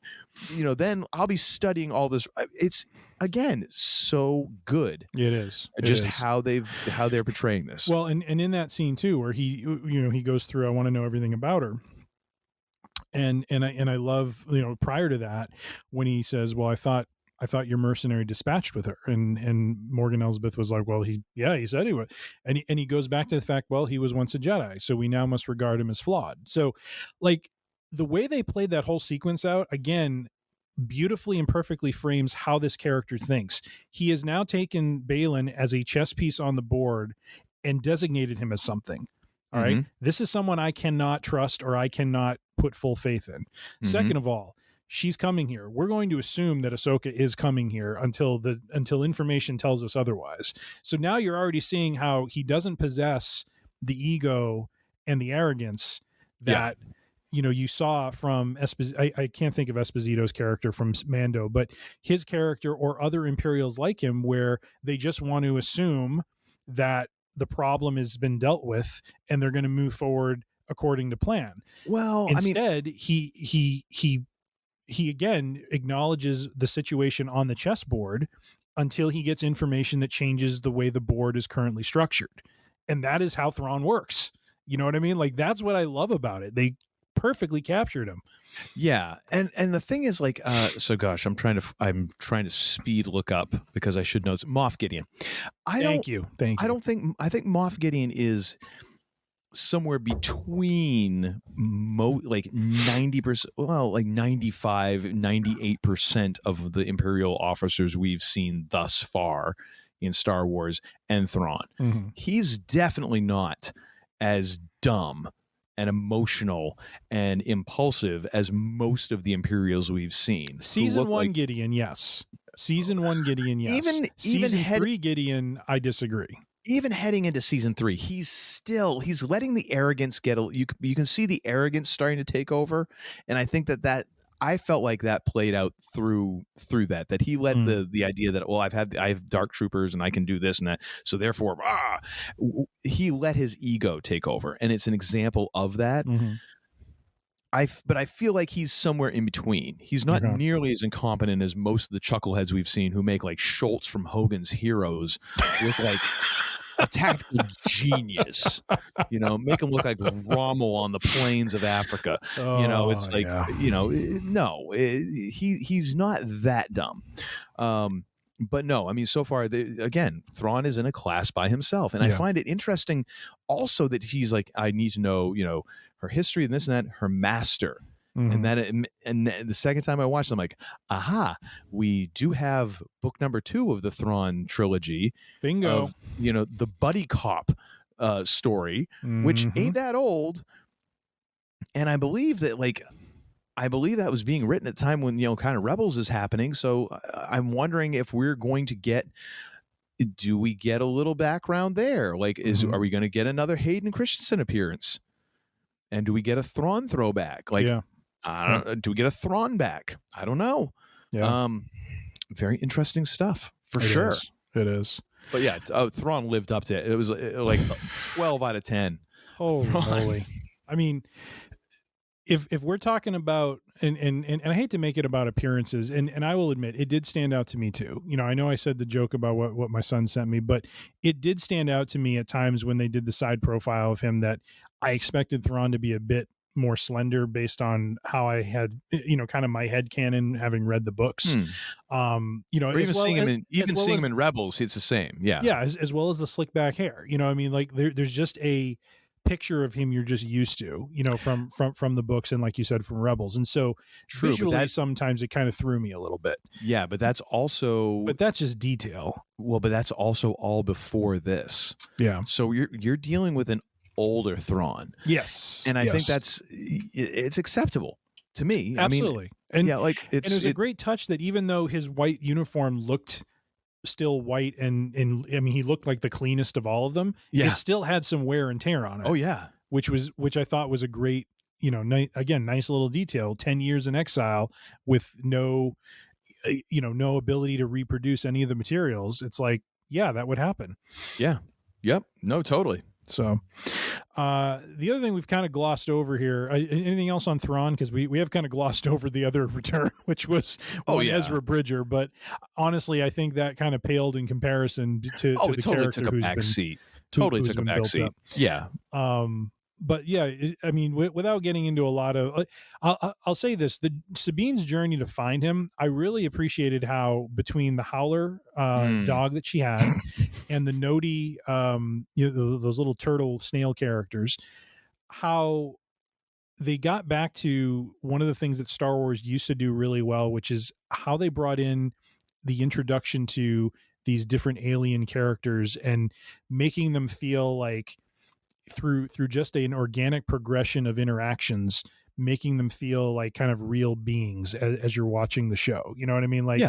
then I'll be studying all this. It's again so good. It is. How they're portraying this. Well, and in that scene too, where he goes through, I want to know everything about her. And I love, prior to that, when he says, well, I thought your mercenary dispatched with her, and Morgan Elsbeth was like, well, he said he would. And he goes back to the fact, well, he was once a Jedi, so we now must regard him as flawed. So like the way they played that whole sequence out, again, beautifully and perfectly frames how this character thinks. He has now taken Balin as a chess piece on the board and designated him as something. All right. This is someone I cannot trust or I cannot put full faith in. Second of all, she's coming here. We're going to assume that Ahsoka is coming here until information tells us otherwise. So now you're already seeing how he doesn't possess the ego and the arrogance that you saw from I can't think of Esposito's character from Mando, but his character or other Imperials like him, where they just want to assume that the problem has been dealt with and they're going to move forward according to plan. Well, instead, he again acknowledges the situation on the chessboard until he gets information that changes the way the board is currently structured. And that is how Thrawn works. You know what I mean? Like, that's what I love about it. They perfectly captured him. Yeah. And the thing is, like, I'm trying to speed look up because I should know it's Moff Gideon. Thank you. I think Moff Gideon is somewhere between like 90%, like 95, 98% of the Imperial officers we've seen thus far in Star Wars and Thrawn. He's definitely not as dumb and emotional and impulsive as most of the Imperials we've seen. Season 1 Gideon, yes. Season 1 Gideon, yes. Even Season 3 Gideon, I disagree. Even heading into season 3, he's letting the arrogance you can see the arrogance starting to take over, and I think that I felt like that played out through that he let the idea that, well, I have dark troopers and I can do this and that, so therefore he let his ego take over, and it's an example of that. But I feel like he's somewhere in between. He's not nearly as incompetent as most of the chuckleheads we've seen who make like Schultz from Hogan's Heroes look like a tactical genius. Make him look like Rommel on the plains of Africa. It's like, no, he's not that dumb. But no, I mean, so far, again, Thrawn is in a class by himself. And I find it interesting also that he's like, I need to know, her history and this and that, her master. And the second time I watched it, I'm like, aha, we do have book number 2 of the Thrawn trilogy. Bingo. Of, the buddy cop story, which ain't that old. And I believe that that was being written at the time when, kind of Rebels is happening. So I'm wondering if we're going to do we get a little background there? Like, are we going to get another Hayden Christensen appearance? And do we get a Thrawn throwback? Like, do we get a Thrawn back? I don't know. Yeah. very interesting stuff for sure. It is. But yeah, Thrawn lived up to it. It was like 12 out of 10. Holy moly. I mean, if we're talking about, and I hate to make it about appearances, and I will admit, it did stand out to me too. You know, I know I said the joke about what my son sent me, but it did stand out to me at times when they did the side profile of him that I expected Thrawn to be a bit more slender based on how I had, you know, kind of my headcanon having read the books. You know, or even seeing him in Rebels, it's the same. Yeah. Yeah. As well as the slick back hair, you know, I mean, like there's just a picture of him you're just used to, you know, from the books. And like you said, from Rebels. And so visually, sometimes it kind of threw me a little bit. Yeah. But that's just detail. Well, but that's also all before this. Yeah. So you're dealing with an older Thrawn. Yes. And I think it's acceptable to me. Absolutely. I mean, it was a great touch that even though his white uniform looked still white and I mean, he looked like the cleanest of all of them. Yeah. It still had some wear and tear on it. Oh yeah. Which I thought was a great, you know, nice little detail. 10 years in exile with no ability to reproduce any of the materials. It's like, yeah, that would happen. Yeah. Yep. No, totally. So the other thing we've kind of glossed over here, anything else on Thrawn? Because we have kind of glossed over the other return, which was Ezra Bridger. But honestly, I think that kind of paled in comparison to the character took a back seat. Totally took a back seat. Yeah. But yeah, I mean, without getting into a lot of, I'll say this: Sabine's journey to find him, I really appreciated how between the Howler dog that she had and the Noti, those little turtle snail characters, how they got back to one of the things that Star Wars used to do really well, which is how they brought in the introduction to these different alien characters and making them feel like, through just an organic progression of interactions, making them feel like kind of real beings as you're watching the show. You know what I mean? Like,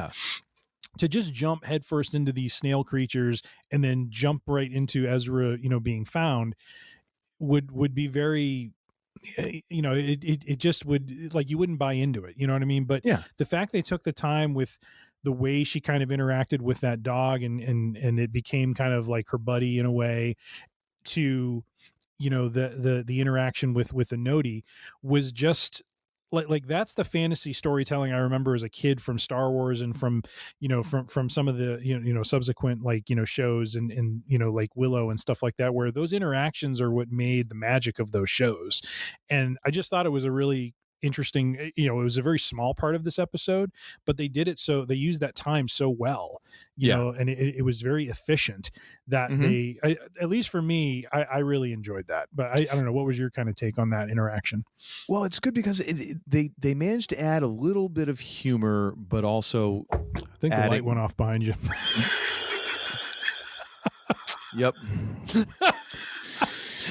to just jump headfirst into these snail creatures and then jump right into Ezra, you know, being found would be very, you know, it just would, like, you wouldn't buy into it. You know what I mean? But the fact they took the time with the way she kind of interacted with that dog and it became kind of like her buddy in a way, to, you know, the interaction with the Noti was just like that's the fantasy storytelling I remember as a kid from Star Wars and from, you know, from some of the, you know, subsequent, like, you know, shows and, you know, like Willow and stuff like that, where those interactions are what made the magic of those shows. And I just thought it was a really interesting, you know, it was a very small part of this episode, but they did it so they used that time so well, you know, and it was very efficient that at least for me, I really enjoyed that. But I don't know, what was your kind of take on that interaction? Well, it's good because they managed to add a little bit of humor, but also I think the light went off behind you. Yep.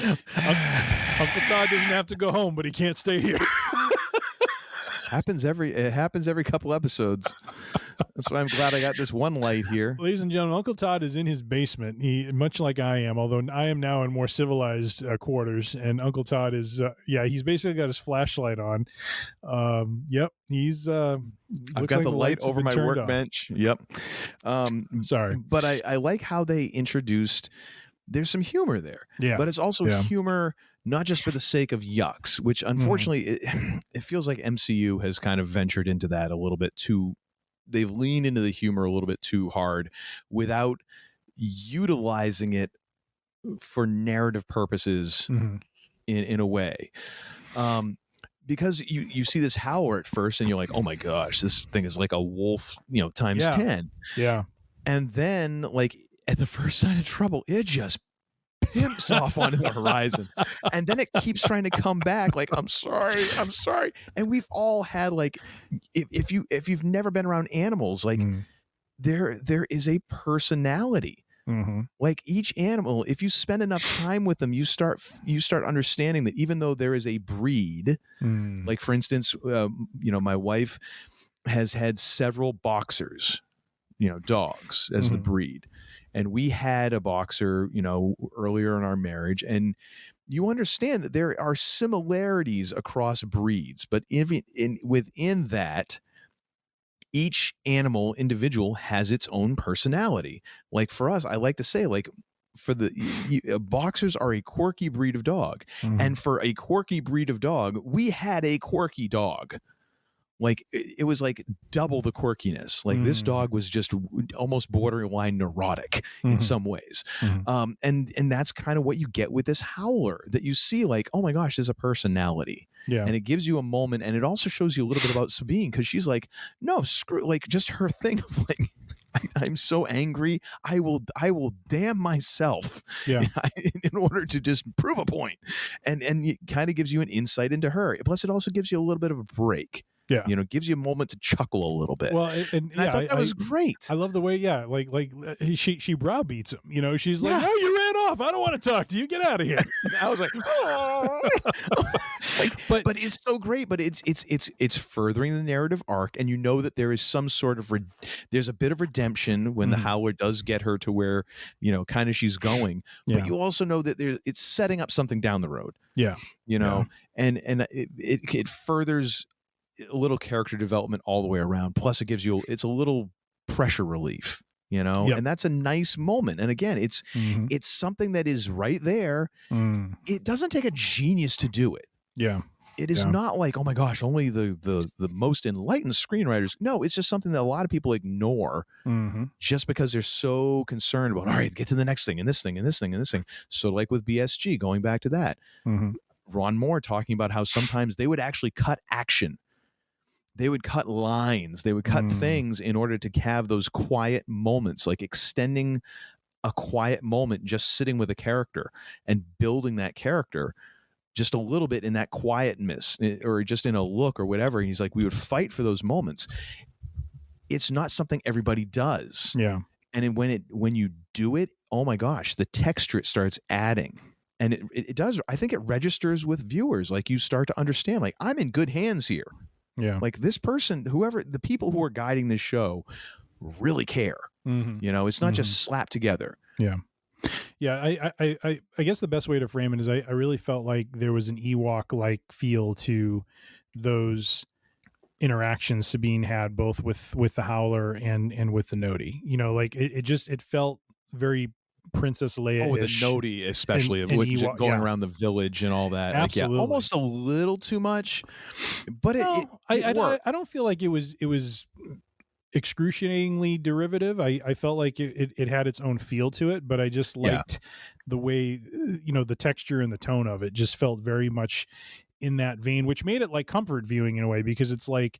Uncle Todd doesn't have to go home, but he can't stay here. It happens every couple episodes. That's why I'm glad I got this one light here. Ladies and gentlemen, Uncle Todd is in his basement. He, much like I am, although I am now in more civilized quarters, and Uncle Todd is, he's basically got his flashlight on. Yep, he's. I've got the light over my workbench. Yep. Sorry, but I like how they introduced. There's some humor there, but it's also humor not just for the sake of yucks, which unfortunately it feels like MCU has kind of ventured into that a little bit too. They've leaned into the humor a little bit too hard without utilizing it for narrative purposes in a way. Because you see this howler at first and you're like, oh my gosh, this thing is like a wolf, you know, times 10. Yeah. And then, like, at the first sign of trouble, it just pimps off onto the horizon. And then it keeps trying to come back like, I'm sorry. And we've all had, like, if you've never been around animals, like there is a personality. Like each animal, if you spend enough time with them, you start understanding that even though there is a breed, like for instance, you know, my wife has had several boxers, you know, dogs as the breed. And we had a boxer, you know, earlier in our marriage, and you understand that there are similarities across breeds, but even within that, each animal individual has its own personality. Like for us, I like to say, like, for the boxers are a quirky breed of dog, and for a quirky breed of dog, we had a quirky dog. Like it was like double the quirkiness. Like this dog was just almost borderline neurotic in some ways. And that's kind of what you get with this howler, that you see like, oh my gosh, there's a personality. Yeah. And it gives you a moment, and it also shows you a little bit about Sabine, because she's like, no, screw, like just her thing of like, I'm so angry, I will damn myself in order to just prove a point. And it kind of gives you an insight into her. Plus it also gives you a little bit of a break. Yeah. You know, gives you a moment to chuckle a little bit. Well, and I thought that was great. I love the way, like she browbeats him. You know, she's like, "No, you ran off. I don't want to talk to you. Get out of here." And I was like, oh. but it's so great. But it's furthering the narrative arc, and you know that there is some sort of there's a bit of redemption when the Howler does get her to where, you know, kind of she's going. But you also know that it's setting up something down the road. Yeah, you know, and it furthers a little character development all the way around. Plus it gives you, it's a little pressure relief, you know, and that's a nice moment. And again, it's something that is right there. It doesn't take a genius to do it. Yeah. It is not like, oh my gosh, only the most enlightened screenwriters. No, it's just something that a lot of people ignore just because they're so concerned about, all right, get to the next thing and this thing and this thing and this thing. So like with BSG, going back to that, Ron Moore talking about how sometimes they would actually cut action. They would cut lines, they would cut things in order to have those quiet moments, like extending a quiet moment, just sitting with a character and building that character just a little bit in that quietness, or just in a look or whatever. And he's like, we would fight for those moments. It's not something everybody does. Yeah. And when you do it, oh my gosh, the texture it starts adding. And it does, I think it registers with viewers. Like you start to understand, like, I'm in good hands here. Yeah. Like this person, whoever, the people who are guiding this show really care. You know, it's not just slapped together. Yeah. Yeah. I guess the best way to frame it is I really felt like there was an Ewok-like feel to those interactions Sabine had, both with the Howler and with the Noti. You know, like it felt very Princess Leia. Oh, the Noti, especially of Ewok, going around the village and all that. Absolutely. Like, almost a little too much, but it worked. I don't feel like it was excruciatingly derivative. I felt like it had its own feel to it, but I just liked the way, you know, the texture and the tone of it just felt very much in that vein, which made it like comfort viewing in a way, because it's like,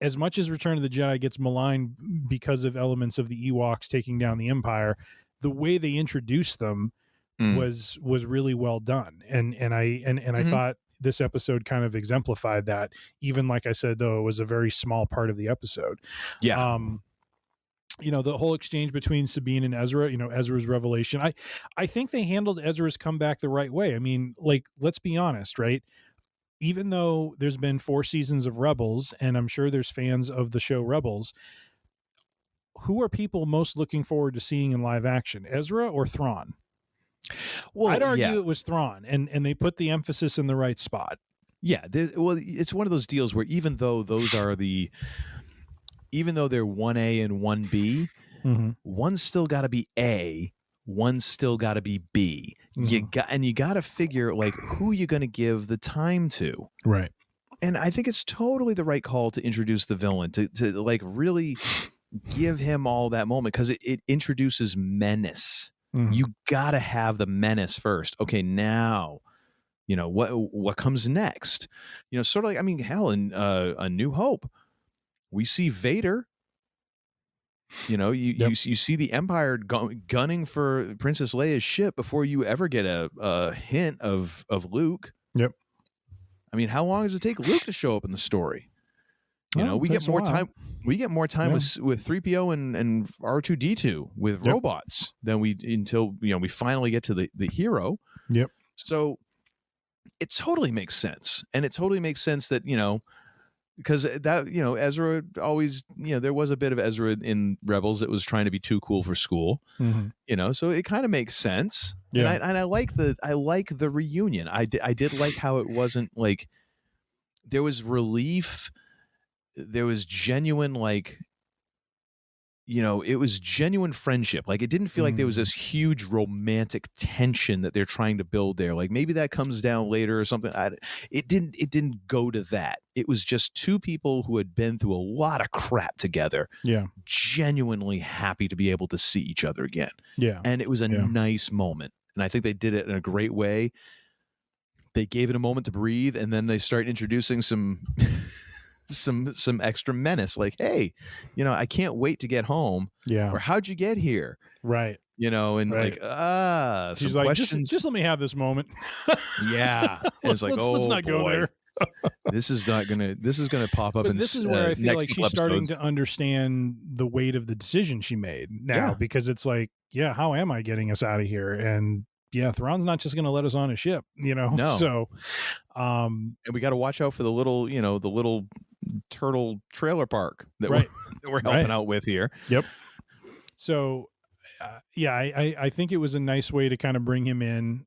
as much as Return of the Jedi gets maligned because of elements of the Ewoks taking down the Empire, the way they introduced them was really well done. And I thought this episode kind of exemplified that, even like I said, though it was a very small part of the episode. Yeah. You know, the whole exchange between Sabine and Ezra, you know, Ezra's revelation. I think they handled Ezra's comeback the right way. I mean, like, let's be honest, right? Even though there's been 4 seasons of Rebels, and I'm sure there's fans of the show Rebels, who are people most looking forward to seeing in live action, Ezra or Thrawn? Well, I'd argue it was Thrawn, and they put the emphasis in the right spot. Yeah, well, it's one of those deals where even though they're 1A and 1B, one's still got to be A, one's still got to be B. You got to figure, like, who you going to give the time to, right? And I think it's totally the right call to introduce the villain, to like really give him all that moment, because it introduces menace. You got to have the menace first. Okay, now, you know, what comes next? You know, sort of like, I mean, hell, in A New Hope, we see Vader. You know, you see the Empire gunning for Princess Leia's ship before you ever get a hint of Luke. Yep. I mean, how long does it take Luke to show up in the story? You know, we get more time. We get more time with 3PO and R2D2 with robots than until we finally get to the hero. Yep. So it totally makes sense, and it totally makes sense that, you know, because that, you know, Ezra always, you know, there was a bit of Ezra in Rebels that was trying to be too cool for school. You know, so it kind of makes sense. Yeah. And I like the reunion. I did like how it wasn't like there was relief there was genuine, like, it was genuine friendship. Like, it didn't feel like there was this huge romantic tension that they're trying to build there. Like, maybe that comes down later or something. It didn't go to that. It was just two people who had been through a lot of crap together. Yeah. Genuinely happy to be able to see each other again. Yeah. And it was a nice moment. And I think they did it in a great way. They gave it a moment to breathe, and then they start introducing some some extra menace, like, hey, I can't wait to get home. Yeah. Or how'd you get here? Right. And right. Some She's like, questions. just let me have this moment. Yeah. And it's like, let's not go there. This is gonna pop up. But in this is where I feel like she's starting to understand the weight of the decision she made now, because it's like, yeah, how am I getting us out of here? And yeah, Thrawn's not just going to let us on a ship, No. So, and we got to watch out for the little turtle trailer park that we're helping out with here. Yep. So, I think it was a nice way to kind of bring him in,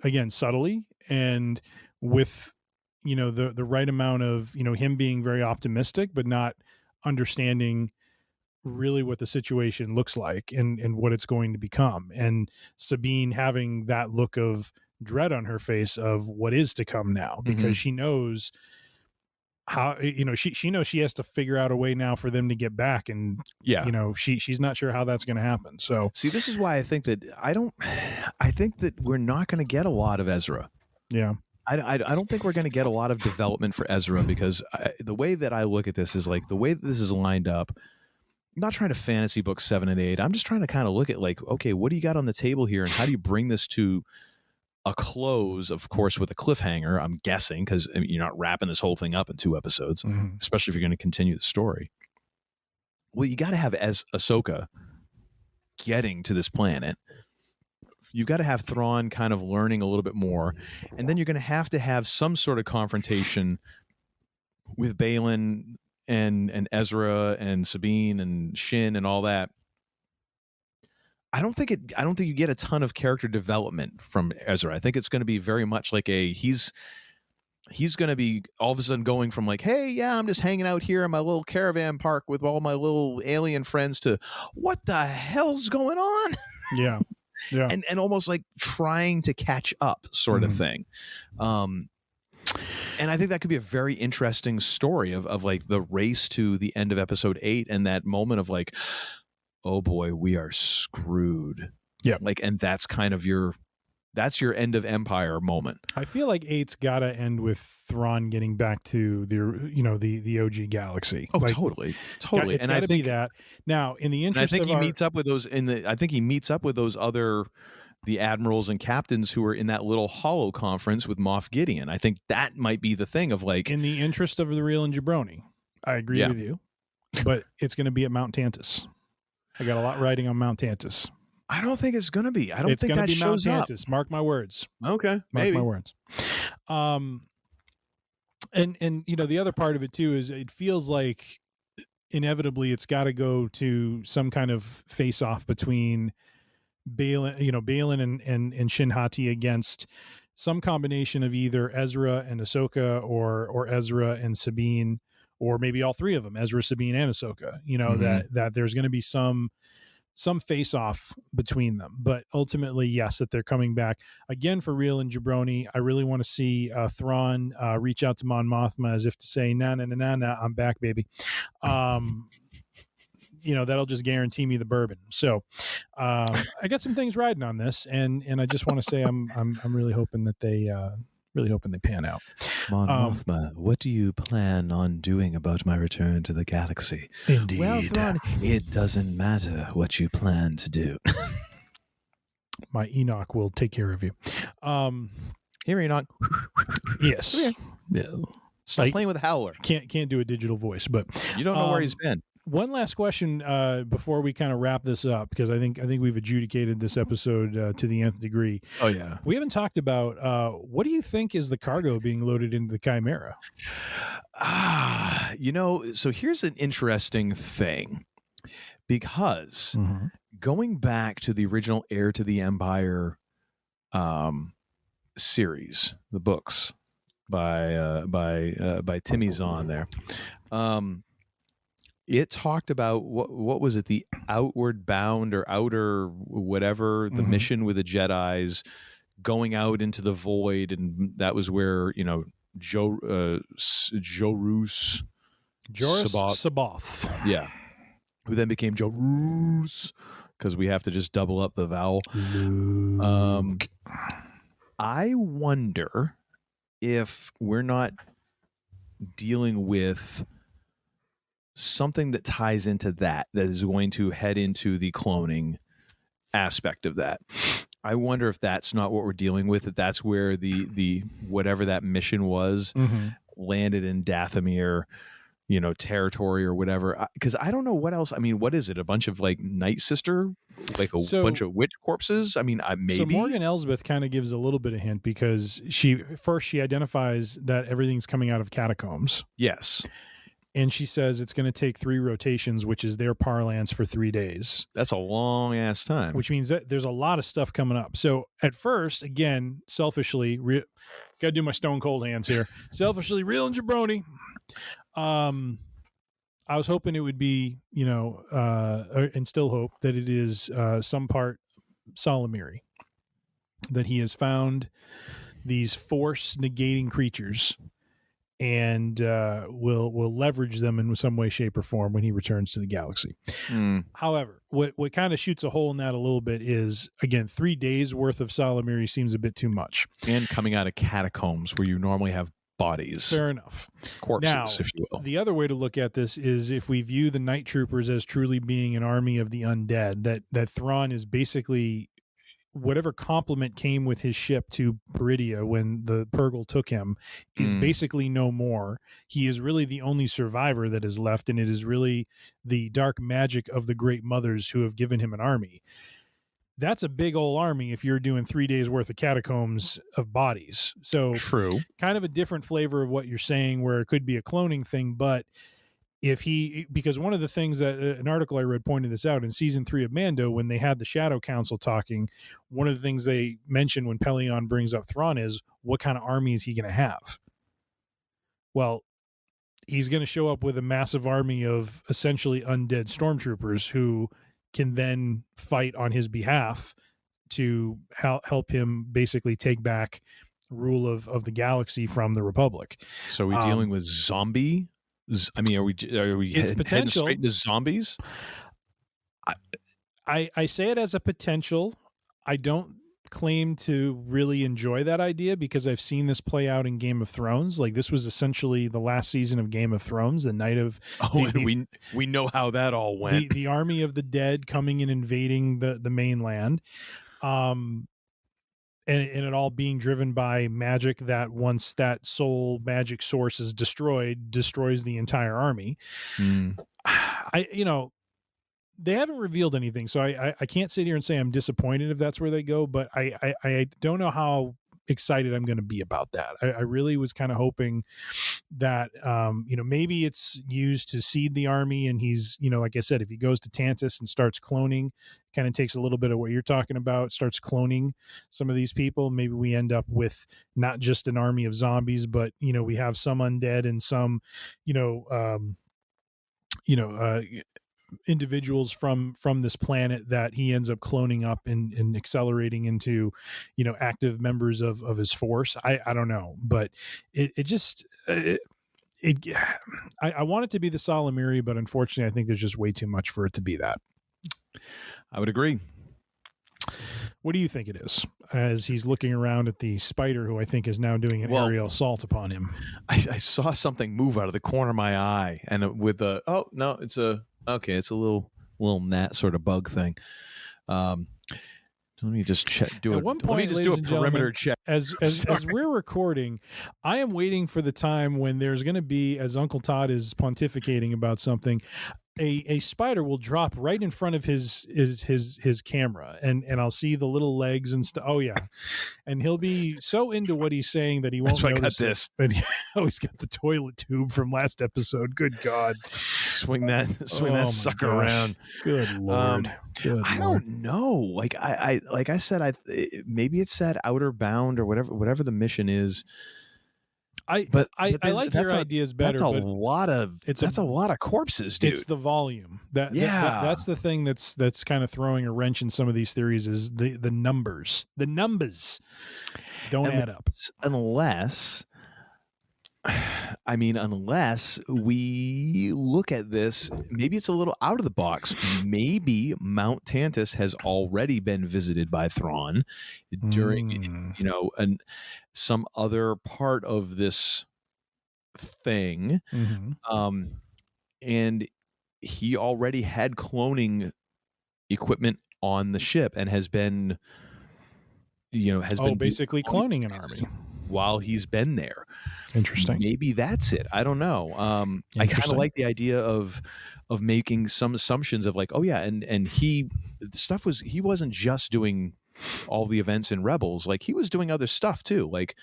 again, subtly and with, the right amount of, him being very optimistic, but not understanding really what the situation looks like and what it's going to become. And Sabine having that look of dread on her face of what is to come now, because she knows how, she knows she has to figure out a way now for them to get back. And, she's not sure how that's going to happen. So see, this is why I think that I think that we're not going to get a lot of Ezra. Yeah. I don't think we're going to get a lot of development for Ezra, because the way that I look at this is like the way that this is lined up. I'm not trying to fantasy book 7 and 8. I'm just trying to kind of look at like, okay, what do you got on the table here, and how do you bring this to a close? Of course, with a cliffhanger, I'm guessing, because you're not wrapping this whole thing up in 2 episodes, especially if you're going to continue the story. Well, you got to have Ahsoka getting to this planet. You've got to have Thrawn kind of learning a little bit more, and then you're going to have some sort of confrontation with Baylan and Ezra and Sabine and Shin and all that. I don't think you get a ton of character development from Ezra. I think it's going to be very much like he's going to be all of a sudden going from like, hey, yeah, I'm just hanging out here in my little caravan park with all my little alien friends, to what the hell's going on? Yeah. Yeah. And almost like trying to catch up sort of thing. And I think that could be a very interesting story of like the race to the end of episode 8, and that moment of like, oh boy, we are screwed. Yeah. Like, and that's kind of your end of Empire moment. I feel like 8's got to end with Thrawn getting back to the OG galaxy. Oh, like, totally. It's got to be that. Now, in the interest, I think he meets up with those I think he meets up with those other the admirals and captains who are in that little hollow conference with Moff Gideon. I think that might be the thing of like, in the interest of the real and Jabroni. I agree with you, but it's going to be at Mount Tantus. I got a lot riding on Mount Tantus. I don't think it's going to be. I don't think that shows Mount up. Tantus. Mark my words. Okay, Mark my words. And the other part of it too is it feels like inevitably it's got to go to some kind of face off between Baylan and Shin Hati against some combination of either Ezra and Ahsoka or Ezra and Sabine, or maybe all three of them, Ezra, Sabine, and Ahsoka. That there's going to be some face off between them, but ultimately, yes, that they're coming back again for real and Jabroni. I really want to see Thrawn reach out to Mon Mothma as if to say, "Nah, I'm back, baby." That'll just guarantee me the bourbon. So I got some things riding on this, and I just want to say I'm really hoping that they pan out. Mon Mothma, what do you plan on doing about my return to the galaxy? Indeed. Well, Thrawn, it doesn't matter what you plan to do. My Enoch will take care of you. Here, Enoch. Yes. Yeah. Stop playing with Howler. Can't do a digital voice, but you don't know where he's been. One last question before we kind of wrap this up, because I think we've adjudicated this episode to the nth degree. Oh yeah, we haven't talked about what do you think is the cargo being loaded into the Chimera? So here's an interesting thing, because going back to the original Heir to the Empire series, the books, by Timmy Zahn there. It talked about what was it, the Outward Bound or Outer whatever, the mission with the Jedis going out into the void, and that was where Jorus Sabath. Yeah. Who then became Jorus, because we have to just double up the vowel. I wonder if we're not dealing with something that ties into that is going to head into the cloning aspect of that. I wonder if that's not what we're dealing with, that that's where the whatever that mission was landed in Dathomir, territory or whatever. Because I don't know what else. I mean, what is it? A bunch of like Night Sister, like bunch of witch corpses? I mean, maybe. So Morgan Elsbeth kind of gives a little bit of hint, because she identifies that everything's coming out of catacombs. Yes. And she says it's going to take 3 rotations, which is their parlance for 3 days. That's a long ass time. Which means that there's a lot of stuff coming up. So at first, again, selfishly, got to do my stone cold hands here. Selfishly, real and jabroni. I was hoping it would be, and still hope that it is some part Salamiri, that he has found these force negating creatures and will leverage them in some way, shape, or form when he returns to the galaxy. However, what kind of shoots a hole in that a little bit is, again, 3 days worth of Salamiri seems a bit too much. And coming out of catacombs where you normally have bodies. Fair enough. Corpses, now, if you will. The other way to look at this is if we view the Night Troopers as truly being an army of the undead, that Thrawn is basically whatever compliment came with his ship to Peridia when the Purgle took him is basically no more. He is really the only survivor that is left, and it is really the dark magic of the Great Mothers who have given him an army. That's a big old army if you're doing 3 days worth of catacombs of bodies. So true. Kind of a different flavor of what you're saying, where it could be a cloning thing, but because one of the things that an article I read pointed this out in season 3 of Mando, when they had the Shadow Council talking, one of the things they mentioned when Pelion brings up Thrawn is, what kind of army is he going to have? Well, he's going to show up with a massive army of essentially undead stormtroopers who can then fight on his behalf to help him basically take back rule of the galaxy from the Republic. So are we dealing with zombie? I mean, are we heading straight into zombies? I say it as a potential. I don't claim to really enjoy that idea, because I've seen this play out in Game of Thrones. Like, this was essentially the last season of Game of Thrones, the night of we know how that all went. The army of the dead coming and invading the mainland. And it all being driven by magic that once that soul magic source is destroyed, destroys the entire army. They haven't revealed anything, so I can't sit here and say I'm disappointed if that's where they go, but I don't know how excited I'm going to be about that. I really was kind of hoping that, maybe it's used to seed the army, and he's, like I said, if he goes to Tantus and starts cloning, kind of takes a little bit of what you're talking about, starts cloning some of these people, maybe we end up with not just an army of zombies, but, we have some undead and some, individuals from this planet that he ends up cloning up and accelerating into, active members of his force. I don't know, but I want it to be the Salamiri, but unfortunately I think there's just way too much for it to be that. I would agree. What do you think it is, as he's looking around at the spider, who I think is now doing an aerial assault upon him? I saw something move out of the corner of my eye, and it's a little gnat sort of bug thing. Let me just check. At one point, let me just do a perimeter check. As we're recording, I am waiting for the time when there's going to be, as Uncle Todd is pontificating about something, a spider will drop right in front of his camera, and I'll see the little legs and stuff. Oh yeah, and he'll be so into what he's saying that he won't notice this. But he's got the toilet tube from last episode. Good God, swing that sucker around. Good Lord. I don't know. Like I said, maybe it's that Outer Bound or whatever the mission is. I like your ideas better. That's a but lot of a lot of corpses, dude. It's the volume that's the thing that's kind of throwing a wrench in some of these theories is the numbers. The numbers don't add up unless we look at this, maybe it's a little out of the box. Maybe Mount Tantus has already been visited by Thrawn during, and some other part of this thing. And he already had cloning equipment on the ship and has been, been basically cloning an army while he's been there. Interesting. Maybe that's it. I don't know. I kind of like the idea of making some assumptions of like, oh yeah, and he wasn't just doing all the events in Rebels, like he was doing other stuff too, like,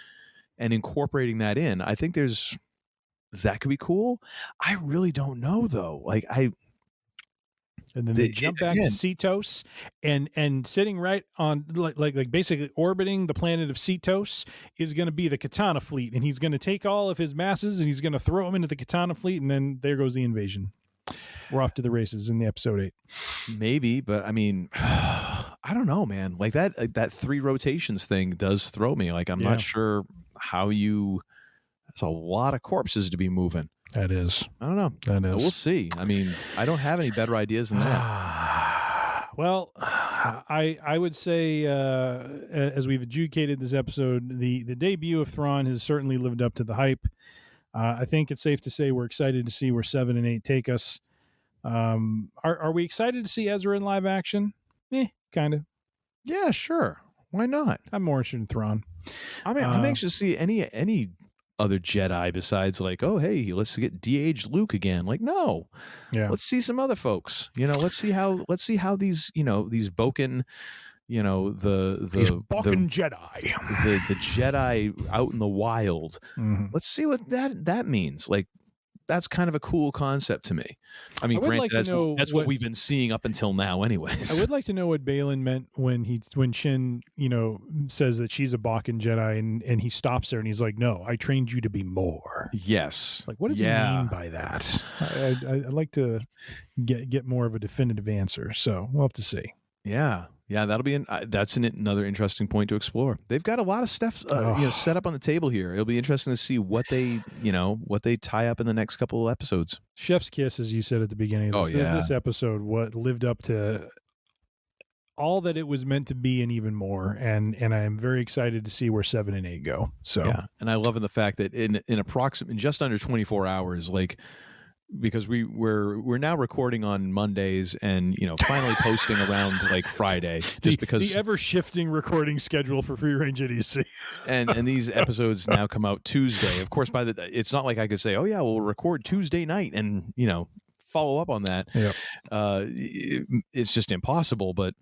and incorporating that in. I think that could be cool. I really don't know though. Like and then they jump back to Cetos and sitting right on like basically orbiting the planet of Cetos is going to be the Katana fleet, and he's going to take all of his masses and he's going to throw them into the Katana fleet, and then there goes the invasion. We're off to the races in the episode 8. Maybe, but I mean, I don't know, man. Like that 3 rotations thing does throw me. Like I'm not sure how it's a lot of corpses to be moving. That is. I don't know. That is. We'll see. I mean, I don't have any better ideas than that. Well, I would say, as we've adjudicated this episode, the debut of Thrawn has certainly lived up to the hype. I think it's safe to say we're excited to see where 7 and 8 take us. Are we excited to see Ezra in live action? Kind of. Yeah, sure. Why not? I'm more interested in Thrawn. I mean, I'm anxious to see any other Jedi besides like, oh hey, let's get de-aged Luke again. Like, no, let's see some other folks. Let's see how these these Boken, the Boken Jedi, the Jedi out in the wild. Let's see what that means. Like, that's kind of a cool concept to me. I mean, granted, that's what we've been seeing up until now anyways. I would like to know what Balin meant when Shin, says that she's a Bakken Jedi and he stops her and he's like, no, I trained you to be more. Yes. Like, what does he mean by that? I'd like to get more of a definitive answer. So we'll have to see. Yeah. Yeah, that'll be that's another interesting point to explore. They've got a lot of stuff set up on the table here. It'll be interesting to see what they tie up in the next couple of episodes. Chef's kiss, as you said at the beginning of this episode, what lived up to all that it was meant to be and even more. And I am very excited to see where 7 and 8 go. So yeah, and I love the fact that in just under 24 hours, like, because we're now recording on Mondays and finally posting around like Friday, just because the ever shifting recording schedule for Free Range Idiocy. and these episodes now come out Tuesday. Of course, it's not like I could say, oh yeah, we'll record Tuesday night and follow up on that. Yep. It's just impossible. But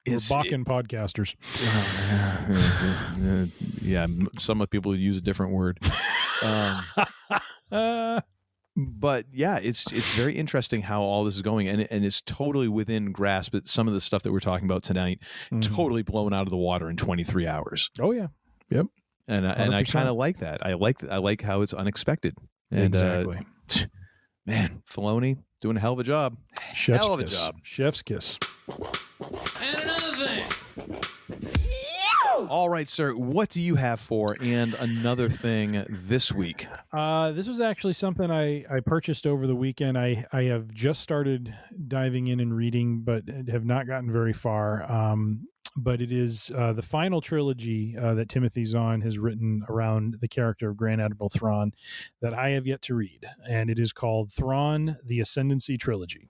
we're Bakken podcasters. Yeah, some people would use a different word. But yeah, it's very interesting how all this is going, and it's totally within grasp. But some of the stuff that we're talking about tonight, totally blown out of the water in 23 hours. Oh yeah, yep. And I kind of like that. I like how it's unexpected. And, exactly. Man, Filoni doing a hell of a job. Hell of a job. Chef's kiss. And another thing. All right, sir. What do you have for and another thing this week? This was actually something I purchased over the weekend. I have just started diving in and reading, but have not gotten very far. But it is the final trilogy that Timothy Zahn has written around the character of Grand Admiral Thrawn that I have yet to read. And it is called Thrawn, the Ascendancy Trilogy.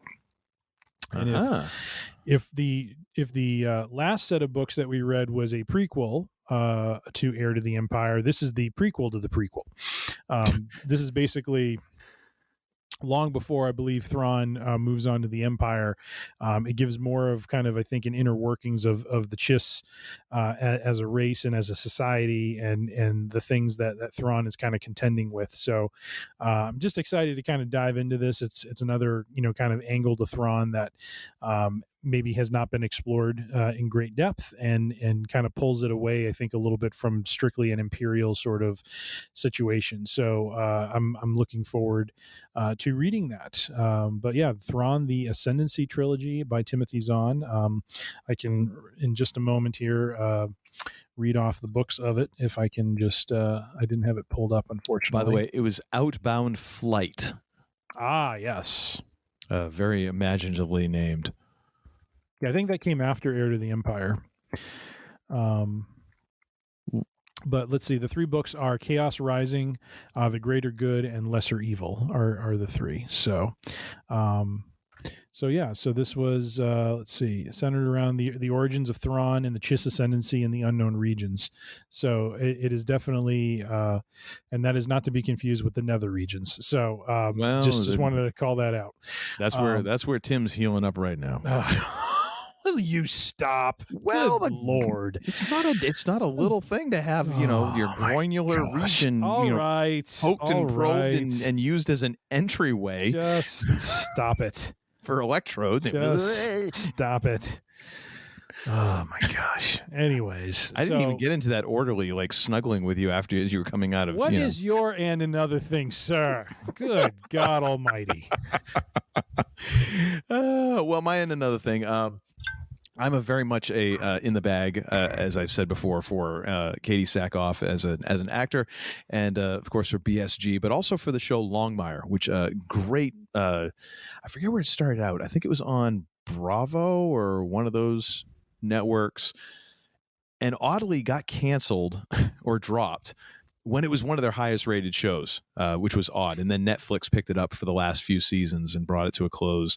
And if the last set of books that we read was a prequel to Heir to the Empire, this is the prequel to the prequel. This is basically long before I believe Thrawn moves on to the Empire. It gives more of kind of, I think, an inner workings of the Chiss as a race and as a society, and the things that Thrawn is kind of contending with. So I'm just excited to kind of dive into this. It's another kind of angle to Thrawn that maybe has not been explored in great depth, and kind of pulls it away, I think, a little bit from strictly an Imperial sort of situation. So I'm looking forward to reading that. But yeah, Thrawn, the Ascendancy trilogy by Timothy Zahn. I can, in just a moment here, read off the books of it if I can just I didn't have it pulled up, unfortunately. By the way, it was Outbound Flight. Ah, yes. Very imaginatively named. Yeah, I think that came after Heir to the Empire. But let's see. The 3 books are Chaos Rising, The Greater Good, and Lesser Evil are the 3. So, so this was, let's see, centered around the origins of Thrawn and the Chiss Ascendancy in the Unknown Regions. So it is definitely, and that is not to be confused with the Nether Regions. So just wanted to call that out. That's where Tim's healing up right now. Will you stop? Well, Good Lord, it's not a little thing to have your groinular region poked and probed and used as an entryway. Just stop it for electrodes. Just stop it. Oh my gosh. Anyways, I didn't even get into that orderly snuggling with you after as you were coming out of. What is your and another thing, sir? Good God Almighty. Well, my and another thing. I'm a very much a in the bag, as I've said before, for Katie Sackhoff as an actor, and of course for BSG, but also for the show Longmire, which great. I forget where it started out. I think it was on Bravo or one of those networks, and oddly got canceled or dropped when it was one of their highest rated shows, which was odd. And then Netflix picked it up for the last few seasons and brought it to a close.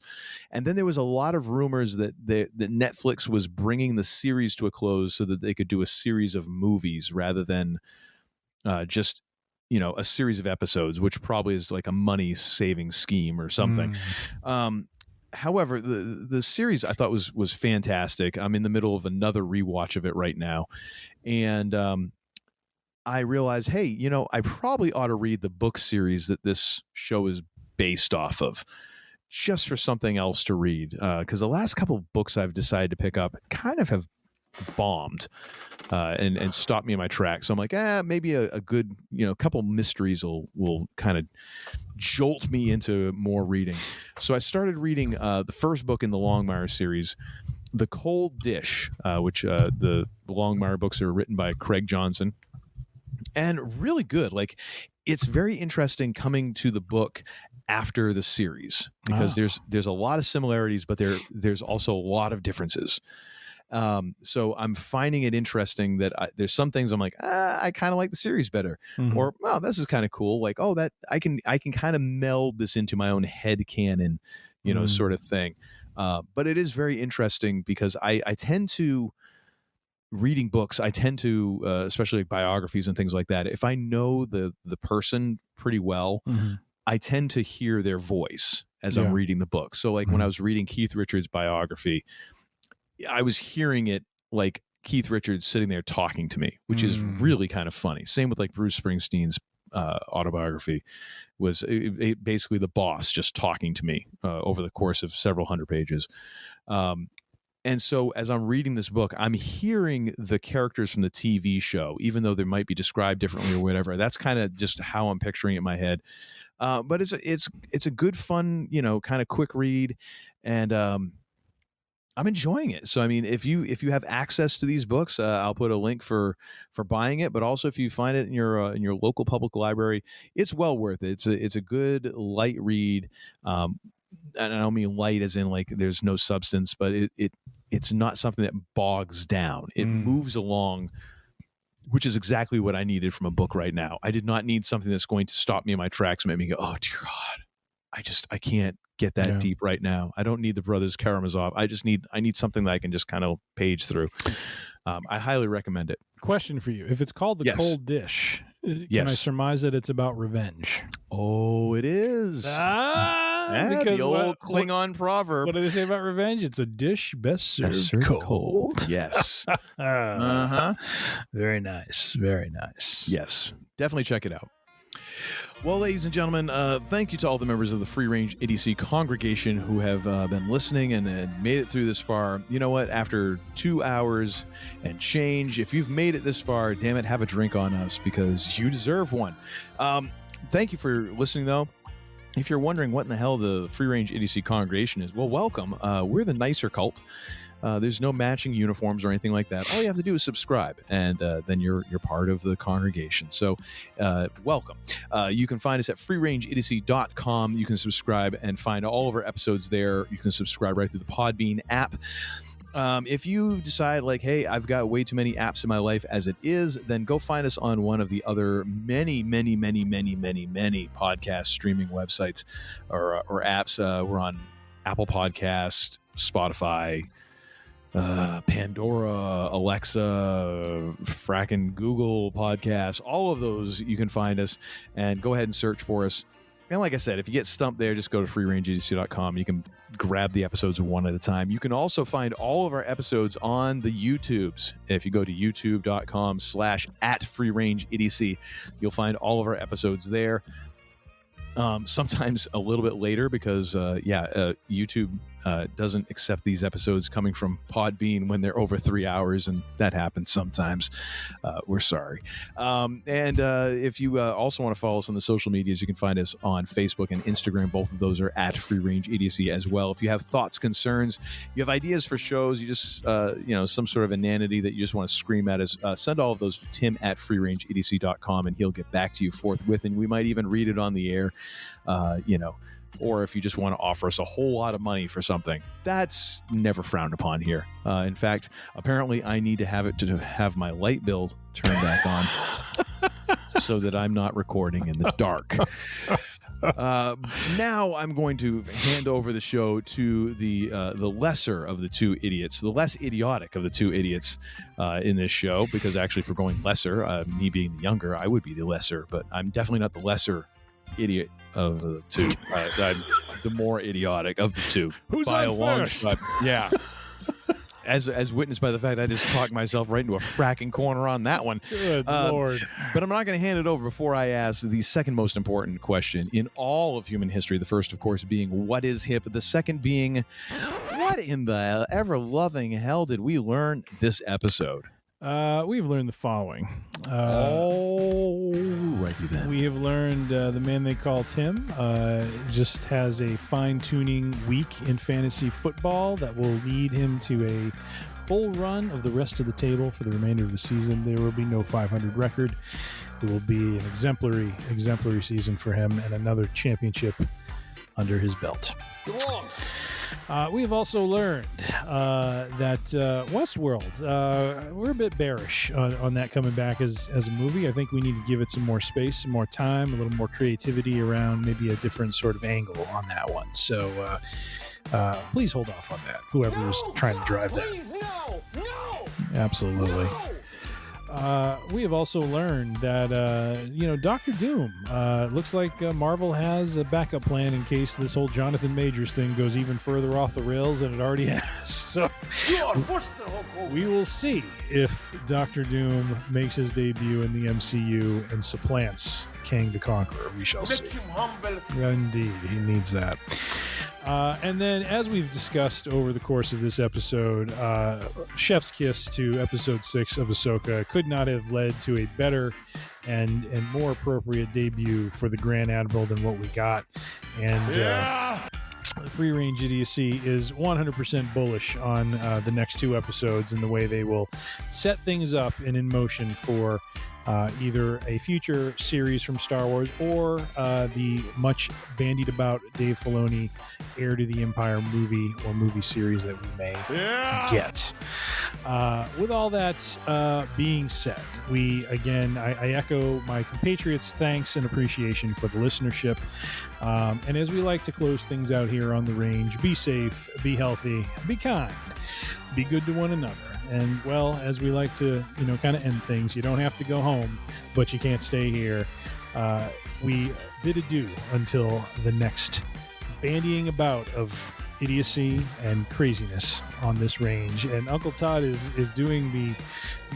And then there was a lot of rumors that Netflix was bringing the series to a close so that they could do a series of movies rather than just, a series of episodes, which probably is like a money saving scheme or something. However, the series I thought was fantastic. I'm in the middle of another rewatch of it right now. And, I realized, hey, I probably ought to read the book series that this show is based off of, just for something else to read. Because the last couple of books I've decided to pick up kind of have bombed and stopped me in my tracks. So I'm like, maybe a good, couple mysteries will kind of jolt me into more reading. So I started reading the first book in the Longmire series, The Cold Dish, which the Longmire books are written by Craig Johnson. And really good. It's very interesting coming to the book after the series because there's a lot of similarities, but there's also a lot of differences. So I'm finding it interesting that there's some things I'm like, I kind of like the series better, or wow, this is kind of cool. That I can kind of meld this into my own head canon, sort of thing. But it is very interesting because I tend to. Reading books, I tend to, especially biographies and things like that, if I know the person pretty well, I tend to hear their voice as I'm reading the book. So when I was reading Keith Richards' biography, I was hearing it like Keith Richards sitting there talking to me, which is really kind of funny. Same with Bruce Springsteen's autobiography was basically the boss just talking to me over the course of several hundred pages. And so as I'm reading this book, I'm hearing the characters from the TV show, even though they might be described differently or whatever. That's kind of just how I'm picturing it in my head. But it's a good, fun, kind of quick read. And I'm enjoying it. So, I mean, if you have access to these books, I'll put a link for buying it. But also if you find it in your local public library, it's well worth it. It's a good light read. And I don't mean light as in there's no substance, but it's not something that bogs down. It moves along, which is exactly what I needed from a book right now. I did not need something that's going to stop me in my tracks and make me go, oh dear God, I can't get that deep right now. I don't need the Brothers Karamazov. I need something that I can just kind of page through. I highly recommend it. Question for you. If it's called The Cold Dish, can I surmise that it's about revenge? Oh, it is. Because the old Klingon proverb. What do they say about revenge? It's a dish best served cold. Yes. Very nice. Very nice. Yes. Definitely check it out. Well, ladies and gentlemen, thank you to all the members of the Free Range Idiocy congregation who have been listening and made it through this far. You know what? After 2 hours and change, if you've made it this far, damn it, have a drink on us because you deserve one. Thank you for listening, though. If you're wondering what in the hell the Free Range Idiocy congregation is, well, welcome. We're the nicer cult. There's no matching uniforms or anything like that. All you have to do is subscribe, and then you're part of the congregation. So welcome. You can find us at freerangeidiocy.com. You can subscribe and find all of our episodes there. You can subscribe right through the Podbean app. If you decide, like, hey, I've got way too many apps in my life as it is, then go find us on one of the other many podcast streaming websites or apps. We're on Apple Podcast, Spotify, Pandora, Alexa, fracking Google Podcasts, all of those. You can find us and go ahead and search for us. And like I said, if you get stumped there, just go to freerangeidiocy.com. You can grab the episodes one at a time. You can also find all of our episodes on the YouTubes. If you go to youtube.com/@freerangeidiocy, you'll find all of our episodes there. Sometimes a little bit later because, YouTube doesn't accept these episodes coming from Podbean when they're over 3 hours, and that happens sometimes. We're sorry. If you also want to follow us on the social medias, you can find us on Facebook and Instagram. Both of those are at Free Range Idiocy as well. If you have thoughts, concerns, you have ideas for shows, you just, some sort of inanity that you just want to scream at us, send all of those to Tim at freerangeidiocy.com, and he'll get back to you forthwith, and we might even read it on the air, or if you just want to offer us a whole lot of money for something, that's never frowned upon here. In fact, apparently I need to have my light bill turned back on so that I'm not recording in the dark. Now I'm going to hand over the show to the lesser of the two idiots, the less idiotic of the two idiots in this show, because actually for going lesser, me being the younger, I would be the lesser, but I'm definitely not the lesser idiot of the two. I'm the more idiotic of the two. Who's by on a long first? shot. Yeah. As witnessed by the fact I just talked myself right into a fracking corner on that one. Good Lord. But I'm not going to hand it over before I ask the second most important question in all of human history. The first, of course, being what is hip? The second being what in the ever-loving hell did we learn this episode? We've learned the following. Alrighty then. We have learned the man they call Tim just has a fine-tuning week in fantasy football that will lead him to a full run of the rest of the table for the remainder of the season. There will be no 500 record. It will be an exemplary season for him and another championship under his belt. We have also learned that Westworld, we're a bit bearish on that coming back as a movie. I think we need to give it some more space, some more time, a little more creativity around maybe a different sort of angle on that one. So please hold off on that, whoever is trying to drive that. No! Absolutely. No! We have also learned that, Dr. Doom, looks like Marvel has a backup plan in case this whole Jonathan Majors thing goes even further off the rails than it already has. So we will see if Dr. Doom makes his debut in the MCU and supplants Kang the Conqueror. We shall see. Indeed, he needs that. And then, as we've discussed over the course of this episode, chef's kiss to episode 6 of Ahsoka could not have led to a better and more appropriate debut for the Grand Admiral than what we got. And Free Range Idiocy is 100% bullish on the next 2 episodes and the way they will set things up and in motion for either a future series from Star Wars or the much bandied about Dave Filoni Heir to the Empire movie or movie series that we may get. With all that being said, I echo my compatriots' thanks and appreciation for the listenership. And as we like to close things out here on the range, be safe, be healthy, be kind, be good to one another. And, well, as we like to, kind of end things, you don't have to go home, but you can't stay here. We bid adieu until the next bandying about of idiocy and craziness on this range. And Uncle Todd is doing the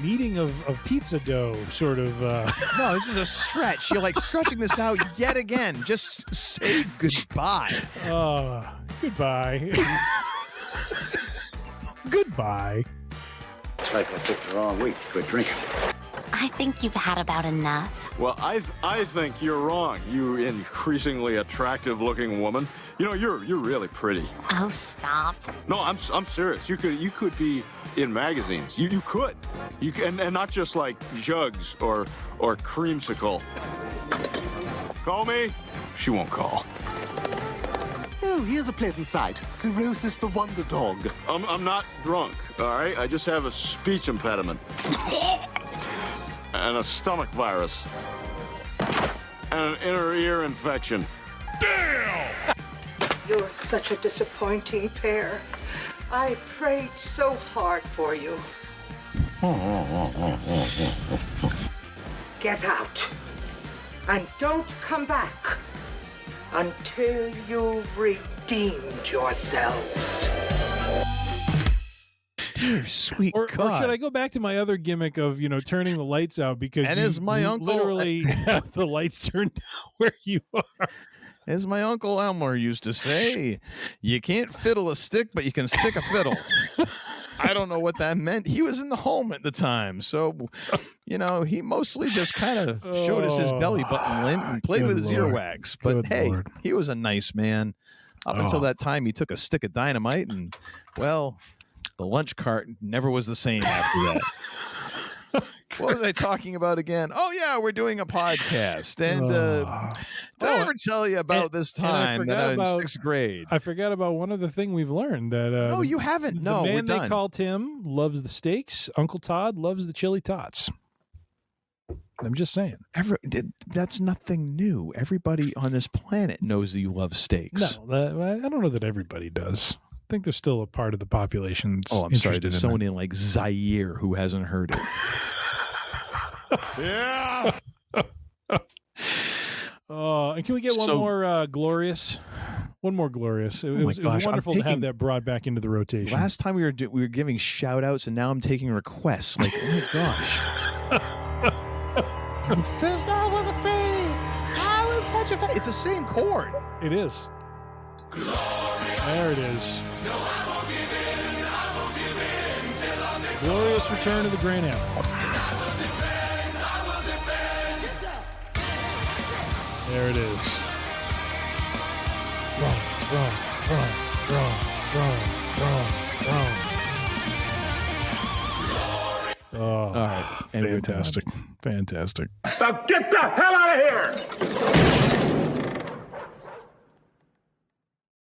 kneading of pizza dough, sort of. No, this is a stretch. You're like stretching this out yet again. Just say goodbye. Goodbye. Goodbye. It's like I picked the wrong week to quit drinking. I think you've had about enough. Well, I think you're wrong, you increasingly attractive-looking woman. You know, you're really pretty. Oh, stop. No, I'm serious. You could be in magazines. You could. And not just like Jugs or Creamsicle. Call me. She won't call. Oh, here's a pleasant sight. Cirrhosis the Wonder Dog. I'm not drunk, all right? I just have a speech impediment. And a stomach virus. And an inner ear infection. Damn! You're such a disappointing pair. I prayed so hard for you. Get out. And don't come back until you've redeemed yourselves. Dear sweet Or God. should I go back to my other gimmick of, turning the lights out because And you as my uncle- literally have the lights turned down where you are. As my Uncle Elmer used to say, you can't fiddle a stick, but you can stick a fiddle. I don't know what that meant. He was in the home at the time. So, he mostly just kind of showed us his belly button lint and played with his earwax. But hey, he was a nice man. Up until that time, he took a stick of dynamite and, well, the lunch cart never was the same after that. What was I talking about again? Oh, yeah, we're doing a podcast. And did I ever tell you about this time that I was in 6th grade? I forgot about one other thing we've learned. That No, you haven't. No, the man we're done. they call Tim loves the steaks. Uncle Todd loves the chili tots. I'm just saying. That's nothing new. Everybody on this planet knows that you love steaks. No, I don't know that everybody does. I think there's still a part of the population that's I'm sorry. interested There's in someone it. in like Zaire who hasn't heard it. Yeah! And can we get one more glorious? One more glorious. It was wonderful to have that brought back into the rotation. Last time we were giving shout outs and now I'm taking requests. Like, oh my gosh. First I was afraid. I was petrified. It's the same chord. It is. There it is. No, I won't give in. I won't give in till I'm victorious. Glorious return of the Grand Admiral. I will defend. There it is. Oh, all right. Fantastic. Fantastic. Now get the hell out of here!